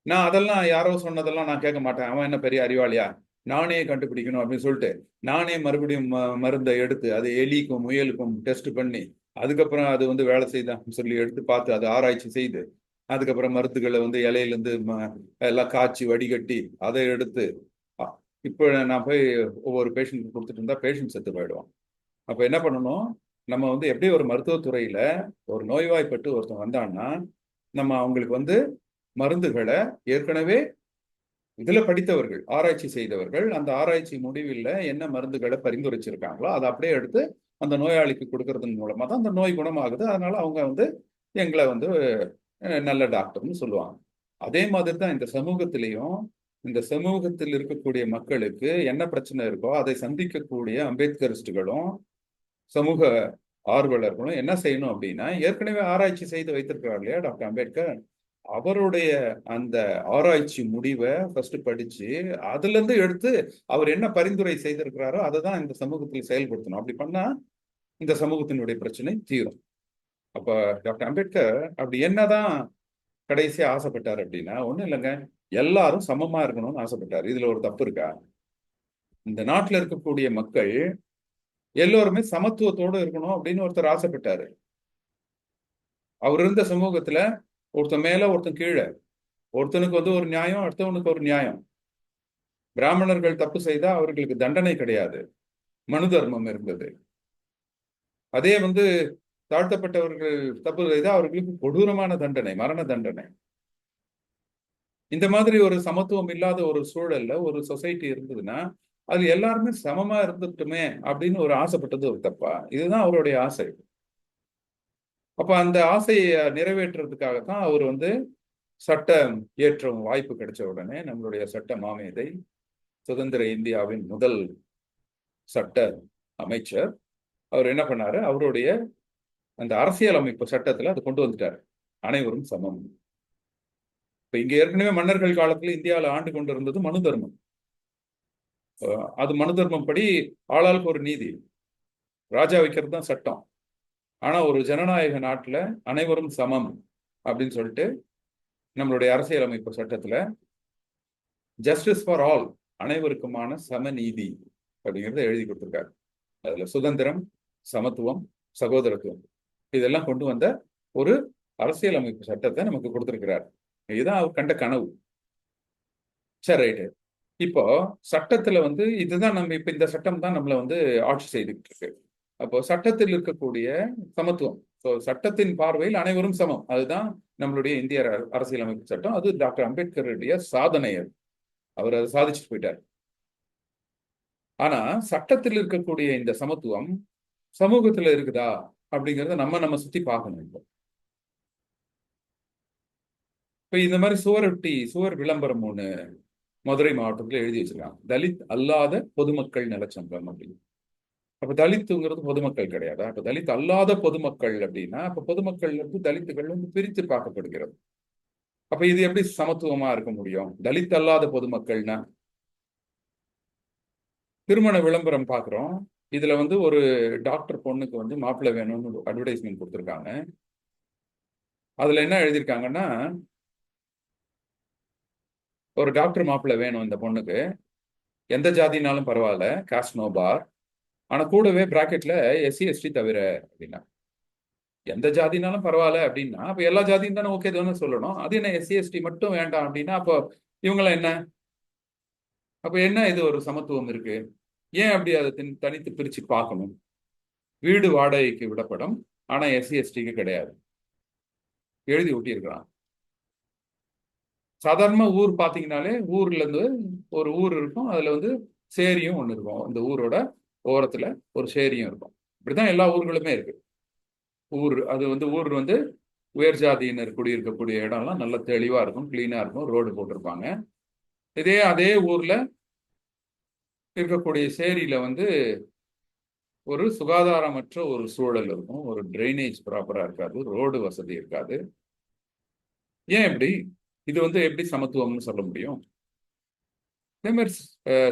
நான் அதெல்லாம் யாரோ சொன்னதெல்லாம் நான் கேட்க மாட்டேன். அவன் என்ன பெரிய அறிவாளியா, நானே கண்டுபிடிக்கணும் அப்படின்னு சொல்லிட்டு நானே மறுபடியும் மருந்தை எடுத்து அது எலிக்கும் முயலுக்கும் டெஸ்ட் பண்ணி அதுக்கப்புறம் அது வந்து வேலை செய்தான்னு சொல்லி எடுத்து பார்த்து அதை ஆராய்ச்சி செய்து அதுக்கப்புறம் மருந்துகளை வந்து இலையிலேருந்து எல்லாம் காய்ச்சி வடிகட்டி அதை எடுத்து இப்போ நான் போய் ஒவ்வொரு பேஷண்ட்டுக்கு கொடுத்துட்டு இருந்தா பேஷண்ட் செத்து போயிடுவான். அப்போ என்ன பண்ணணும், நம்ம வந்து எப்படி ஒரு மருத்துவத்துறையில ஒரு நோய்வாய்ப்பட்டு ஒருத்தன் வந்தான்னா நம்ம அவங்களுக்கு வந்து மருந்துகளை ஏற்கனவே இதுல படித்தவர்கள் ஆராய்ச்சி செய்தவர்கள் அந்த ஆராய்ச்சி முடிவில் என்ன மருந்துகளை பரிந்துரைச்சிருக்காங்களோ அதை அப்படியே எடுத்து அந்த நோயாளிக்கு கொடுக்கறதன் மூலமா தான் அந்த நோய் குணமாகுது. அதனால அவங்க வந்து எங்களை வந்து நல்ல டாக்டர்னு சொல்லுவாங்க. அதே மாதிரி தான் இந்த சமூகத்திலையும் இந்த சமூகத்தில் இருக்கக்கூடிய மக்களுக்கு என்ன பிரச்சனை இருக்கோ அதை சந்திக்கக்கூடிய அம்பேத்கரிஸ்டுகளும் சமூக ஆர்வலர்களும் என்ன செய்யணும் அப்படின்னா ஏற்கனவே ஆராய்ச்சி செய்து வைத்திருக்கிறார் இல்லையா டாக்டர் அம்பேத்கர், அவருடைய அந்த ஆராய்ச்சி முடிவை ஃபர்ஸ்ட் படிச்சு அதுல இருந்து எடுத்து அவர் என்ன பரிந்துரை செய்திருக்கிறாரோ அதை தான் இந்த சமூகத்தில் செயல்படுத்தணும். அப்படி பண்ணா இந்த சமூகத்தினுடைய பிரச்சனை தீரும். அப்ப டாக்டர் அம்பேத்கர் அப்படி என்னதான் கடைசியா ஆசைப்பட்டார் அப்படின்னா ஒண்ணும் இல்லைங்க, எல்லாரும் சமமா இருக்கணும்னு ஆசைப்பட்டார். இதுல ஒரு தப்பு இருக்கா? இந்த நாட்டுல இருக்கக்கூடிய மக்கள் எல்லோருமே சமத்துவத்தோடு இருக்கணும் அப்படின்னு ஒருத்தர் ஆசைப்பட்டாரு. அவர் இருந்த சமூகத்துல ஒருத்தன் மேல ஒருத்தன் கீழே, ஒருத்தனுக்கு வந்து ஒரு நியாயம் அடுத்தவனுக்கு ஒரு நியாயம். பிராமணர்கள் தப்பு செய்தா அவர்களுக்கு தண்டனை கிடையாது, மனு தர்மம் இருந்தது. அதே வந்து தாழ்த்தப்பட்டவர்கள் தப்பு செய்தா அவர்களுக்கு கொடூரமான தண்டனை, மரண தண்டனை. இந்த மாதிரி ஒரு சமத்துவம் இல்லாத ஒரு சூழல்ல ஒரு சொசைட்டி இருந்ததுன்னா அது எல்லாருமே சமமா இருந்துட்டுமே அப்படின்னு ஒரு ஆசைப்பட்டது ஒரு தப்பா? இதுதான் அவருடைய ஆசை. அப்ப அந்த ஆசையை நிறைவேற்றுறதுக்காகத்தான் அவர் வந்து சட்டம் இயற்றும் வாய்ப்பு கிடைச்ச உடனே நம்மளுடைய சட்ட மாமேதை, சுதந்திர இந்தியாவின் முதல் சட்ட அமைச்சர், அவர் என்ன பண்ணாரு, அவருடைய அந்த அரசியல் அமைப்பு சட்டத்துல அதை கொண்டு வந்துட்டாரு, அனைவரும் சமம். இப்ப இங்க ஏற்கனவே மன்னர்கள் காலத்துல இந்தியாவில் ஆண்டு கொண்டு இருந்தது மனு தர்மம். அது மனு தர்மம் படி ஆளாளுக்கு ஒரு நீதி, ராஜா வைக்கிறது தான் சட்டம். ஆனா ஒரு ஜனநாயக நாட்டுல அனைவரும் சமம் அப்படின்னு சொல்லிட்டு நம்மளுடைய அரசியலமைப்பு சட்டத்துல ஜஸ்டிஸ் ஃபார் ஆல், அனைவருக்குமான சமநீதி அப்படிங்கிறத எழுதி கொடுத்திருக்காரு. அதுல சுதந்திரம், சமத்துவம், சகோதரத்துவம் இதெல்லாம் கொண்டு வந்த ஒரு அரசியலமைப்பு சட்டத்தை நமக்கு கொடுத்திருக்கிறார். இதுதான் அவர் கண்ட கனவு. சரி, ரைட்டு. இப்போ சட்டத்துல வந்து இதுதான் நம்ம இப்ப இந்த சட்டம் தான் நம்மளை வந்து ஆட்சி செய்துட்டு இருக்கு. அப்போ சட்டத்தில் இருக்கக்கூடிய சமத்துவம். ஸோ சட்டத்தின் பார்வையில் அனைவரும் சமம். அதுதான் நம்மளுடைய இந்திய அரசியலமைப்பு சட்டம். அது டாக்டர் அம்பேத்கருடைய சாதனை. அவர் அதை சாதிச்சுட்டு போயிட்டார். ஆனா சட்டத்தில் இருக்கக்கூடிய இந்த சமத்துவம் சமூகத்துல இருக்குதா அப்படிங்கறத நம்ம சுத்தி பார்க்கணும். இப்ப இந்த மாதிரி சுவர் விளம்பரம் ஒண்ணு மதுரை மாவட்டத்துல எழுதி வச்சிருக்காங்க, தலித் அல்லாத பொதுமக்கள் நலச்சங்கம் அப்படின்னு. அப்ப தலித்துங்கிறது பொதுமக்கள் கிடையாது. அப்ப தலித் அல்லாத பொதுமக்கள் அப்படின்னா அப்ப பொதுமக்கள் தலித்துகள் பிரித்து பார்க்கப்படுகிறது. அப்ப இது எப்படி சமத்துவமா இருக்க முடியும்? தலித் அல்லாத பொதுமக்கள்னா திருமண விளம்பரம் பாக்குறோம். இதுல ஒரு டாக்டர் பொண்ணுக்கு மாப்பிள்ளை வேணும்னு அட்வர்டைஸ்மெண்ட் கொடுத்துருக்காங்க. அதுல என்ன எழுதியிருக்காங்கன்னா, ஒரு டாக்டர் மாப்பிள்ளை வேணும் இந்த பொண்ணுக்கு, எந்த ஜாதினாலும் பரவாயில்ல, காஸ்ட் நோ பார், ஆனா கூடவே பிராக்கெட்ல SC ST தவிர அப்படின்னா. எந்த ஜாதினாலும் பரவாயில்ல அப்படின்னா அப்ப எல்லா ஜாதியும் தானே ஓகே தானே சொல்லணும். அது என்ன SC ST மட்டும் வேண்டாம் அப்படின்னா அப்போ இவங்களாம் என்ன? அப்ப என்ன இது ஒரு சமத்துவம் இருக்கு? ஏன் அப்படி அதை தனித்து பிரிச்சு பார்க்கணும்? வீடு வாடகைக்கு விடப்படும், ஆனா SC STக்கு கிடையாது, எழுதி ஒட்டியிருக்கிறான். சாதாரண ஊர் பாத்தீங்கன்னாலே ஊர்ல இருந்து ஒரு ஊர் இருக்கும், அதுல சேரியும் ஒண்ணு இருக்கும். இந்த ஊரோட ஓரத்துல ஒரு சேரியும் இருக்கும். இப்படிதான் எல்லா ஊர்களுமே இருக்கு. ஊர் அது ஊர் உயர் ஜாதியினர் குடியிருக்கக்கூடிய இடம்லாம் நல்ல தெளிவா இருக்கும், கிளீனா இருக்கும், ரோடு போட்டிருப்பாங்க. அதே ஊர்ல இருக்கக்கூடிய சேரியில ஒரு சுகாதாரமற்ற ஒரு சூழல் இருக்கும், ஒரு டிரைனேஜ் ப்ராப்பரா இருக்காது, ரோடு வசதி இருக்காது. ஏன் இப்படி? இது எப்படி சமத்துவம்னு சொல்ல முடியும்? அதே மாதிரி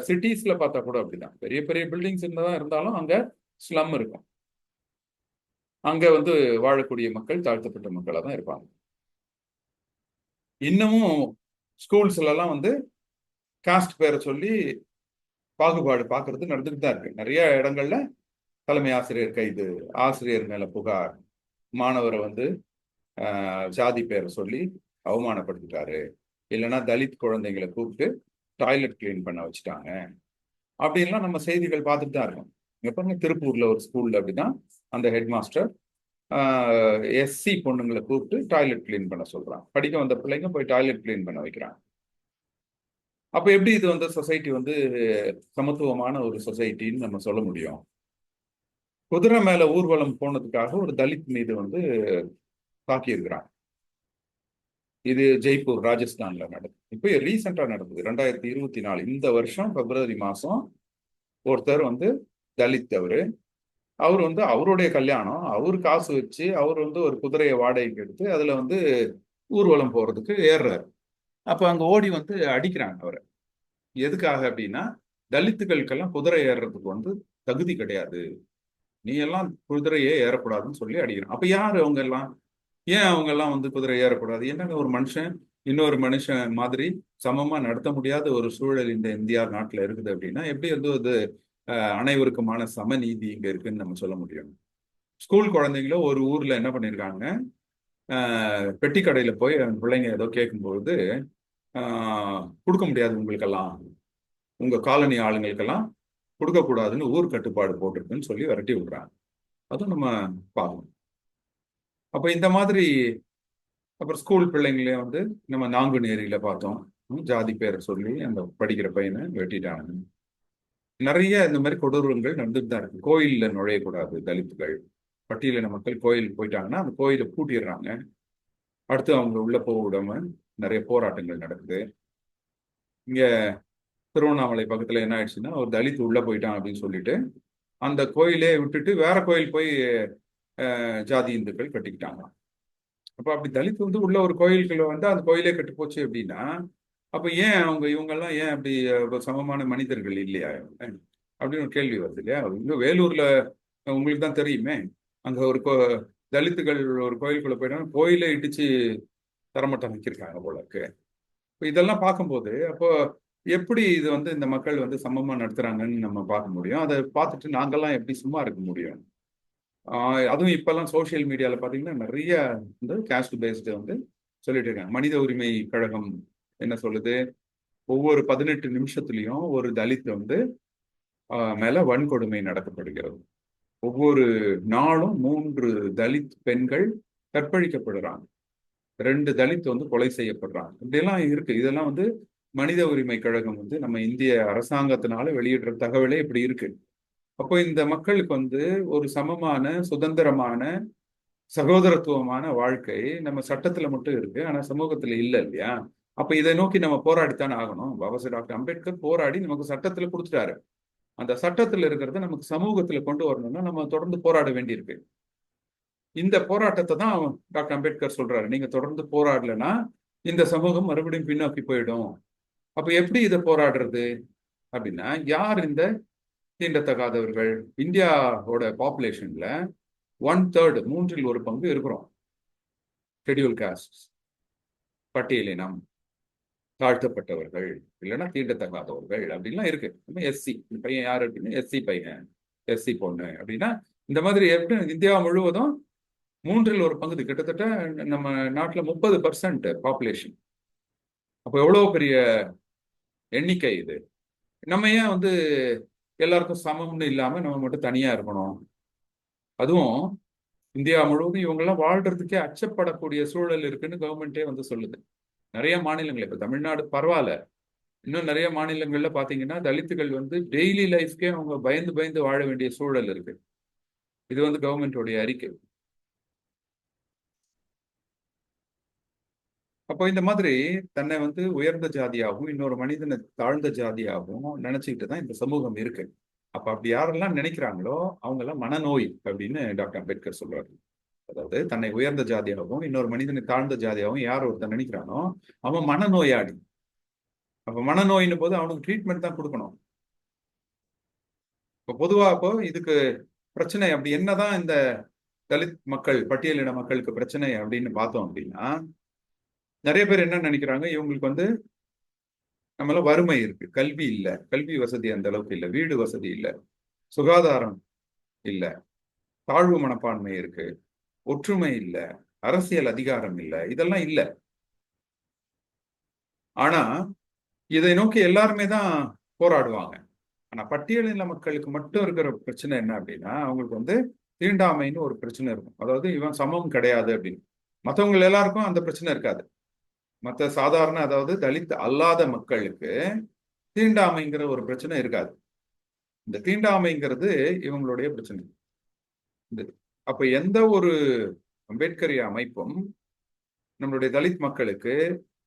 சிட்டிஸ்ல பார்த்தா கூட அப்படிதான். பெரிய பெரிய பில்டிங்ஸ் இருந்தாலும் அங்க ஸ்லம் இருக்கும். அங்க வாழக்கூடிய மக்கள் தாழ்த்தப்பட்ட மக்களா தான் இருப்பாங்க. இன்னமும் ஸ்கூல்ஸ்ல எல்லாம் காஸ்ட் பேரை சொல்லி பாகுபாடு பார்க்கறது நடந்துட்டு தான் இருக்கு. நிறைய இடங்கள்ல தலைமை ஆசிரியர் கைது, ஆசிரியர் மேல புகார், மாணவரை ஜாதி பேரை சொல்லி அவமானப்படுத்திட்டாரு, இல்லைன்னா தலித் குழந்தைங்களை கூப்பிட்டு டாய்லெட் கிளீன் பண்ண வச்சுட்டாங்க அப்படின்லாம் நம்ம செய்திகள் பார்த்துட்டு தான் இருக்கோம். எப்பவுமே திருப்பூர்ல ஒரு ஸ்கூல்ல அப்படிதான் அந்த ஹெட் மாஸ்டர் SC பொண்ணுங்களை கூப்பிட்டு டாய்லெட் கிளீன் பண்ண சொல்றான். படிக்க வந்த பிள்ளைங்க போய் டாய்லெட் கிளீன் பண்ண வைக்கிறாங்க. அப்ப எப்படி இது சொசைட்டி சமத்துவமான ஒரு சொசைட்டின்னு நம்ம சொல்ல முடியும்? குதிரை மேல ஊர்வலம் போனதுக்காக ஒரு தலித் மீது தாக்கி இருக்கிறாங்க. இது ஜெய்ப்பூர் ராஜஸ்தான்ல நடக்குது. இப்போ ரீசெண்டா நடக்குது 2024 இந்த வருஷம் பிப்ரவரி மாசம். ஒருத்தர் தலித், அவர் அவருடைய கல்யாணம், அவர் காசு வச்சு அவர் ஒரு குதிரையை வாடகைக்கு எடுத்து அதுல ஊர்வலம் போறதுக்கு ஏறுறாரு. அப்ப அங்க ஓடி அடிக்கிறாங்க அவரை. எதுக்காக அப்படின்னா, தலித்துகளுக்கெல்லாம் குதிரை ஏறுறதுக்கு தகுதி கிடையாது, நீ எல்லாம் குதிரையே ஏறக்கூடாதுன்னு சொல்லி அடிக்கிறான். அப்ப யாரு அவங்க எல்லாம்? ஏன் அவங்க எல்லாம் குதிரை ஏறக்கூடாது? என்னங்க, ஒரு மனுஷன் இன்னொரு மனுஷன் மாதிரி சமமா நடத்த முடியாத ஒரு சூழல் இந்த இந்தியா நாட்டுல இருக்குது அப்படின்னா எப்படி அது அனைவருக்குமான சமநீதி இங்க இருக்குன்னு நம்ம சொல்ல முடியும்? ஸ்கூல் குழந்தைங்கள ஒரு ஊர்ல என்ன பண்ணிருக்காங்க, பெட்டி கடையில போய் பிள்ளைங்க ஏதோ கேட்கும்பொழுது கொடுக்க முடியாது உங்களுக்கெல்லாம், உங்க காலனி ஆளுங்களுக்கெல்லாம் கொடுக்க கூடாதுன்னு ஊர் கட்டுப்பாடு போட்டிருக்குன்னு சொல்லி விரட்டி விடுறாங்க. அதுவும் நம்ம பார்க்கணும். அப்ப இந்த மாதிரி அப்புறம் ஸ்கூல் பிள்ளைங்களே நம்ம நாங்குநேரியில பார்த்தோம், ஜாதி பேரை சொல்லி அந்த படிக்கிற பையனை வெட்டிட்டாங்க. நிறைய இந்த மாதிரி கொடூரங்கள் நடந்துட்டு தான் இருக்கு. கோயில்ல நுழையக்கூடாது தலித்துகள், பட்டியலின மக்கள் கோயில் போயிட்டாங்கன்னா அந்த கோயிலை பூட்டிடுறாங்க. அடுத்து அவங்க உள்ள போக விடாம நிறைய போராட்டங்கள் நடக்குது. இங்க திருவண்ணாமலை பக்கத்துல என்ன ஆயிடுச்சுன்னா, ஒரு தலித் உள்ள போயிட்டான் அப்படின்னு சொல்லிட்டு அந்த கோயிலே விட்டுட்டு வேற கோயில் போய் ஜாதி இந்துக்கள் கட்டிக்கிட்டாங்க. அப்ப அப்படி தலித் உள்ள ஒரு கோயிலுக்குள்ள அந்த கோயிலே கெட்டு போச்சு அப்படின்னா அப்ப ஏன் இவங்கெல்லாம் ஏன் அப்படி சமமான மனிதர்கள் இல்லையா அப்படின்னு ஒரு கேள்வி வருது இல்லையா? இன்னும் வேலூர்ல உங்களுக்கு தான் தெரியுமே, அங்க ஒரு தலித்துகள் ஒரு கோயிலுக்குள்ள போயிட்டாங்க, கோயிலே இடிச்சு தரமட்டம் வைக்கிருக்காங்க போல இருக்கு. இப்போ இதெல்லாம் பார்க்கும்போது அப்போ எப்படி இது இந்த மக்கள் சமமா நடத்துறாங்கன்னு நம்ம பார்க்க முடியும்? அதை பார்த்துட்டு நாங்கெல்லாம் எப்படி சும்மா இருக்க முடியும்? அதுவும் இப்பெல்லாம் சோசியல் மீடியால பாத்தீங்கன்னா நிறைய கேஸ்ட் பேஸ்டு சொல்லிட்டு இருக்காங்க. மனித உரிமை கழகம் என்ன சொல்லுது, ஒவ்வொரு 18 நிமிஷத்துலயும் ஒரு தலித் மேல வன்கொடுமை நடத்தப்படுகிறது. ஒவ்வொரு நாளும் 3 தலித் பெண்கள் கற்பழிக்கப்படுறாங்க. 2 தலித் வந்து கொலை செய்யப்படுறாங்க. இப்படியெல்லாம் இருக்கு. இதெல்லாம் வந்து மனித உரிமை கழகம் வந்து நம்ம இந்திய அரசாங்கத்தினால வெளியிடுற தகவலே இப்படி இருக்கு. அப்போ இந்த மக்களுக்கு வந்து ஒரு சமமான, சுதந்திரமான, சகோதரத்துவமான வாழ்க்கை நம்ம சட்டத்துல மட்டும் இருக்கு, ஆனா சமூகத்துல இல்ல இல்லையா? அப்ப இதை நோக்கி நம்ம போராடித்தானே ஆகணும். பாபா சாஹேப் டாக்டர் அம்பேத்கர் போராடி நமக்கு சட்டத்துல கொடுத்துட்டாரு. அந்த சட்டத்துல இருக்கிறத நமக்கு சமூகத்துல கொண்டு வரணும்னா நம்ம தொடர்ந்து போராட வேண்டியிருக்கு. இந்த போராட்டத்தை தான் டாக்டர் அம்பேத்கர் சொல்றாரு, நீங்க தொடர்ந்து போராடலைன்னா இந்த சமூகம் மறுபடியும் பின்னோக்கி போயிடும். அப்ப எப்படி இதை போராடுறது அப்படின்னா, யார் இந்த தீண்டத்தகாதவர்கள்? இந்தியாவோட பாப்புலேஷன்ல 1/3, 1/3 இருக்கிறோம். ஷெட்யூல் காஸ்ட், பட்டியலினம், தாழ்த்தப்பட்டவர்கள், இல்லைன்னா தீண்டத்தகாதவர்கள் அப்படின்லாம் இருக்கு. எஸ்சி பையன் யாரு அப்படின்னா எஸ்சி பையன், எஸ்சி பொண்ணு அப்படின்னா இந்த மாதிரி எப்படி இந்தியா முழுவதும் 1/3 கிட்டத்தட்ட நம்ம நாட்டுல 30% பாப்புலேஷன். அப்போ எவ்வளவு பெரிய எண்ணிக்கை இது. நம்ம ஏன் வந்து எல்லாருக்கும் சமம்னு இல்லாம நம்ம மட்டும் தனியா இருக்கணும்? அதுவும் இந்தியா முழுவதும் இவங்கெல்லாம் வாழ்றதுக்கே அச்சப்படக்கூடிய சூழல் இருக்குன்னு கவர்மெண்டே வந்து சொல்லுது. நிறைய மாநிலங்கள், இப்ப தமிழ்நாடு பரவாயில்ல, இன்னும் நிறைய மாநிலங்கள்ல பாத்தீங்கன்னா தலித்துகள் வந்து டெய்லி லைஃப்கே அவங்க பயந்து பயந்து வாழ வேண்டிய சூழல் இருக்கு. இது வந்து கவர்மெண்டோடைய அறிக்கை. அப்போ இந்த மாதிரி தன்னை வந்து உயர்ந்த ஜாதியாகவும் இன்னொரு மனிதனை தாழ்ந்த ஜாதியாகவும் நினைச்சுக்கிட்டு தான் இந்த சமூகம் இருக்கு. அப்ப அப்படி யாரெல்லாம் நினைக்கிறாங்களோ அவங்க எல்லாம் மனநோய் அப்படின்னு டாக்டர் அம்பேத்கர் சொல்றாரு. அதாவது தன்னை உயர்ந்த ஜாதியாகவும் இன்னொரு மனிதனை தாழ்ந்த ஜாதியாகவும் யார் ஒருத்தன் நினைக்கிறானோ அவன் மனநோயாளி. அப்ப மனநோயின்னு போது அவனுக்கு ட்ரீட்மெண்ட் தான் கொடுக்கணும். இப்போ பொதுவா இப்போ இதுக்கு பிரச்சனை அப்படி என்னதான் இந்த தலித் மக்கள், பட்டியலின மக்களுக்கு பிரச்சனை அப்படின்னு பார்த்தோம் அப்படின்னா, நிறைய பேர் என்ன நினைக்கிறாங்க, இவங்களுக்கு வந்து நம்மள வறுமை இருக்கு, கல்வி இல்ல, கல்வி வசதி அந்த அளவுக்கு இல்லை, வீடு வசதி இல்லை, சுகாதாரம் இல்லை, தாழ்வு மனப்பான்மை இருக்கு, ஒற்றுமை இல்லை, அரசியல் அதிகாரம் இல்லை, இதெல்லாம் இல்லை. ஆனா இதை நோக்கி எல்லாருமே தான் போராடுவாங்க. ஆனா பட்டியலின மக்களுக்கு மட்டும் இருக்கிற பிரச்சனை என்ன அப்படின்னா, அவங்களுக்கு வந்து தீண்டாமைன்னு ஒரு பிரச்சனை இருக்கும். அதாவது இவன் சமம் கிடையாது அப்படின்னு. மற்றவங்க எல்லாருக்கும் அந்த பிரச்சனை இருக்காது. மற்ற சாதாரண, அதாவது தலித் அல்லாத மக்களுக்கு தீண்டாமைங்கிற ஒரு பிரச்சனை இருக்காது. இந்த தீண்டாமைங்கிறது இவங்களுடைய பிரச்சனை. அப்ப எந்த ஒரு அம்பேத்கரிய அமைப்பும் நம்மளுடைய தலித் மக்களுக்கு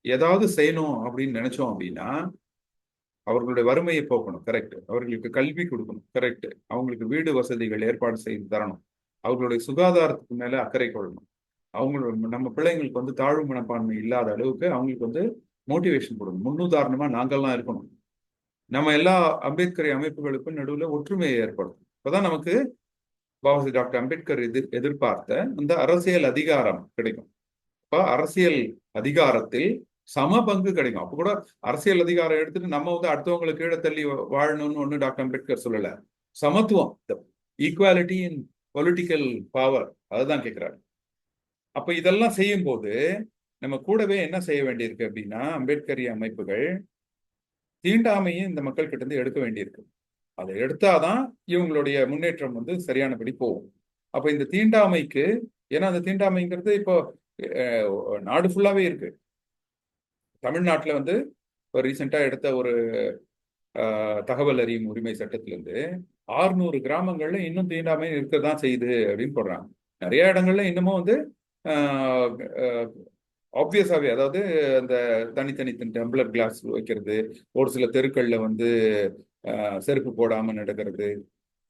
ஏதாவது செய்யணும் அப்படின்னு நினைச்சோம் அப்படின்னா, அவர்களுடைய வறுமையை போக்கணும், கரெக்ட். அவர்களுக்கு கல்வி கொடுக்கணும், கரெக்ட். அவங்களுக்கு வீடு வசதிகள் ஏற்பாடு செய்து தரணும். அவர்களுடைய சுகாதாரத்துக்கு மேல அக்கறை கொள்ளணும். அவங்களோட நம்ம பிள்ளைங்களுக்கு வந்து தாழ்வு மனப்பான்மை இல்லாத அளவுக்கு அவங்களுக்கு வந்து மோட்டிவேஷன் கொடுக்கணும். முன்னுதாரணமா நாங்கள்லாம் இருக்கணும். நம்ம எல்லா அம்பேத்கர் அமைப்புகளுக்கும் நடுவில் ஒற்றுமையை ஏற்படும். இப்பதான் நமக்கு பாபாசி டாக்டர் அம்பேத்கர் எதிர்பார்த்த அந்த அரசியல் அதிகாரம் கிடைக்கும். இப்ப அரசியல் அதிகாரத்தில் சம பங்கு கிடைக்கும். அப்ப கூட அரசியல் அதிகாரம் எடுத்துட்டு நம்ம வந்து அடுத்தவங்களுக்கு கீழே தள்ளி வாழணும்னு ஒண்ணு டாக்டர் அம்பேத்கர் சொல்லல. சமத்துவம், ஈக்குவாலிட்டி இன் பொலிட்டிக்கல் பவர், அதுதான் கேட்கிறாரு. அப்ப இதெல்லாம் செய்யும் போது நம்ம கூடவே என்ன செய்ய வேண்டியிருக்கு அப்படின்னா, அம்பேத்கரிய அமைப்புகள் தீண்டாமையும் இந்த மக்கள் கிட்ட இருந்து எடுக்க வேண்டியிருக்கு. அதை எடுத்தாதான் இவங்களுடைய முன்னேற்றம் வந்து சரியானபடி போகும். அப்ப இந்த தீண்டாமைக்கு, ஏன்னா அந்த தீண்டாமைங்கிறது இப்போ நாடு ஃபுல்லாவே இருக்கு. தமிழ்நாட்டுல வந்து இப்போ ரீசெண்டா எடுத்த ஒரு தகவல் அறியும் உரிமை சட்டத்திலிருந்து 600 கிராமங்கள்ல இன்னும் தீண்டாமை இருக்கதான் செய்யுது அப்படின்னு போடுறாங்க. நிறைய இடங்கள்ல இன்னமும் வந்து ஆப்வியஸாவே, அதாவது அந்த தனித்தனி டம்ளர் கிளாஸ் வைக்கிறது, ஒரு சில தெருக்கள்ல வந்து செருப்பு போடாம நடக்கிறது,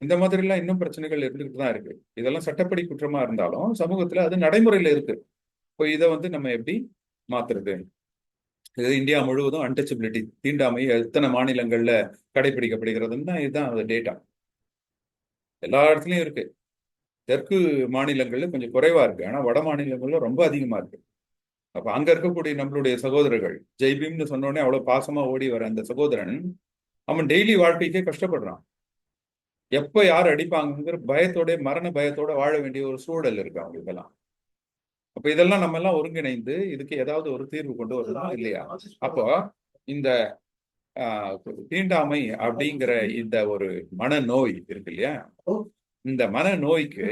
இந்த மாதிரி எல்லாம் இன்னும் பிரச்சனைகள் இருந்துகிட்டு தான் இருக்கு. இதெல்லாம் சட்டப்படி குற்றமா இருந்தாலும் சமூகத்துல அது நடைமுறையில இருக்கு. இப்போ இதை வந்து நம்ம எப்படி மாத்துறது? இது இந்தியா முழுவதும் அன்டச்சபிலிட்டி, தீண்டாமை எத்தனை மாநிலங்கள்ல கடைபிடிக்கப்படுகிறதுன்னு தான் இதுதான் அது டேட்டா. எல்லா இடத்துலயும் இருக்கு. தெற்கு மாநிலங்கள்ல கொஞ்சம் குறைவா இருக்கு, ஆனா வட மாநிலங்கள்ல ரொம்ப அதிகமா இருக்கு. அப்ப அங்க இருக்கக்கூடிய நம்மளுடைய சகோதரர்கள், ஜெய்பீம்னு சொன்னோடனே அவ்வளவு பாசமா ஓடி வர அந்த சகோதரன், அவன் டெய்லி வாழ்க்கைக்கே கஷ்டப்படுறான். எப்ப யார் அடிப்பாங்கிற பயத்தோட, மரண பயத்தோட வாழ வேண்டிய ஒரு சூழல் இருக்கு அவங்களுக்கெல்லாம். அப்ப இதெல்லாம் நம்ம எல்லாம் ஒருங்கிணைந்து இதுக்கு ஏதாவது ஒரு தீர்வு கொண்டு வரணும் இல்லையா? அப்போ இந்த தீண்டாமை அப்படிங்கிற இந்த ஒரு மனநோய் இருக்கு இல்லையா, இந்த மனநோய்க்கு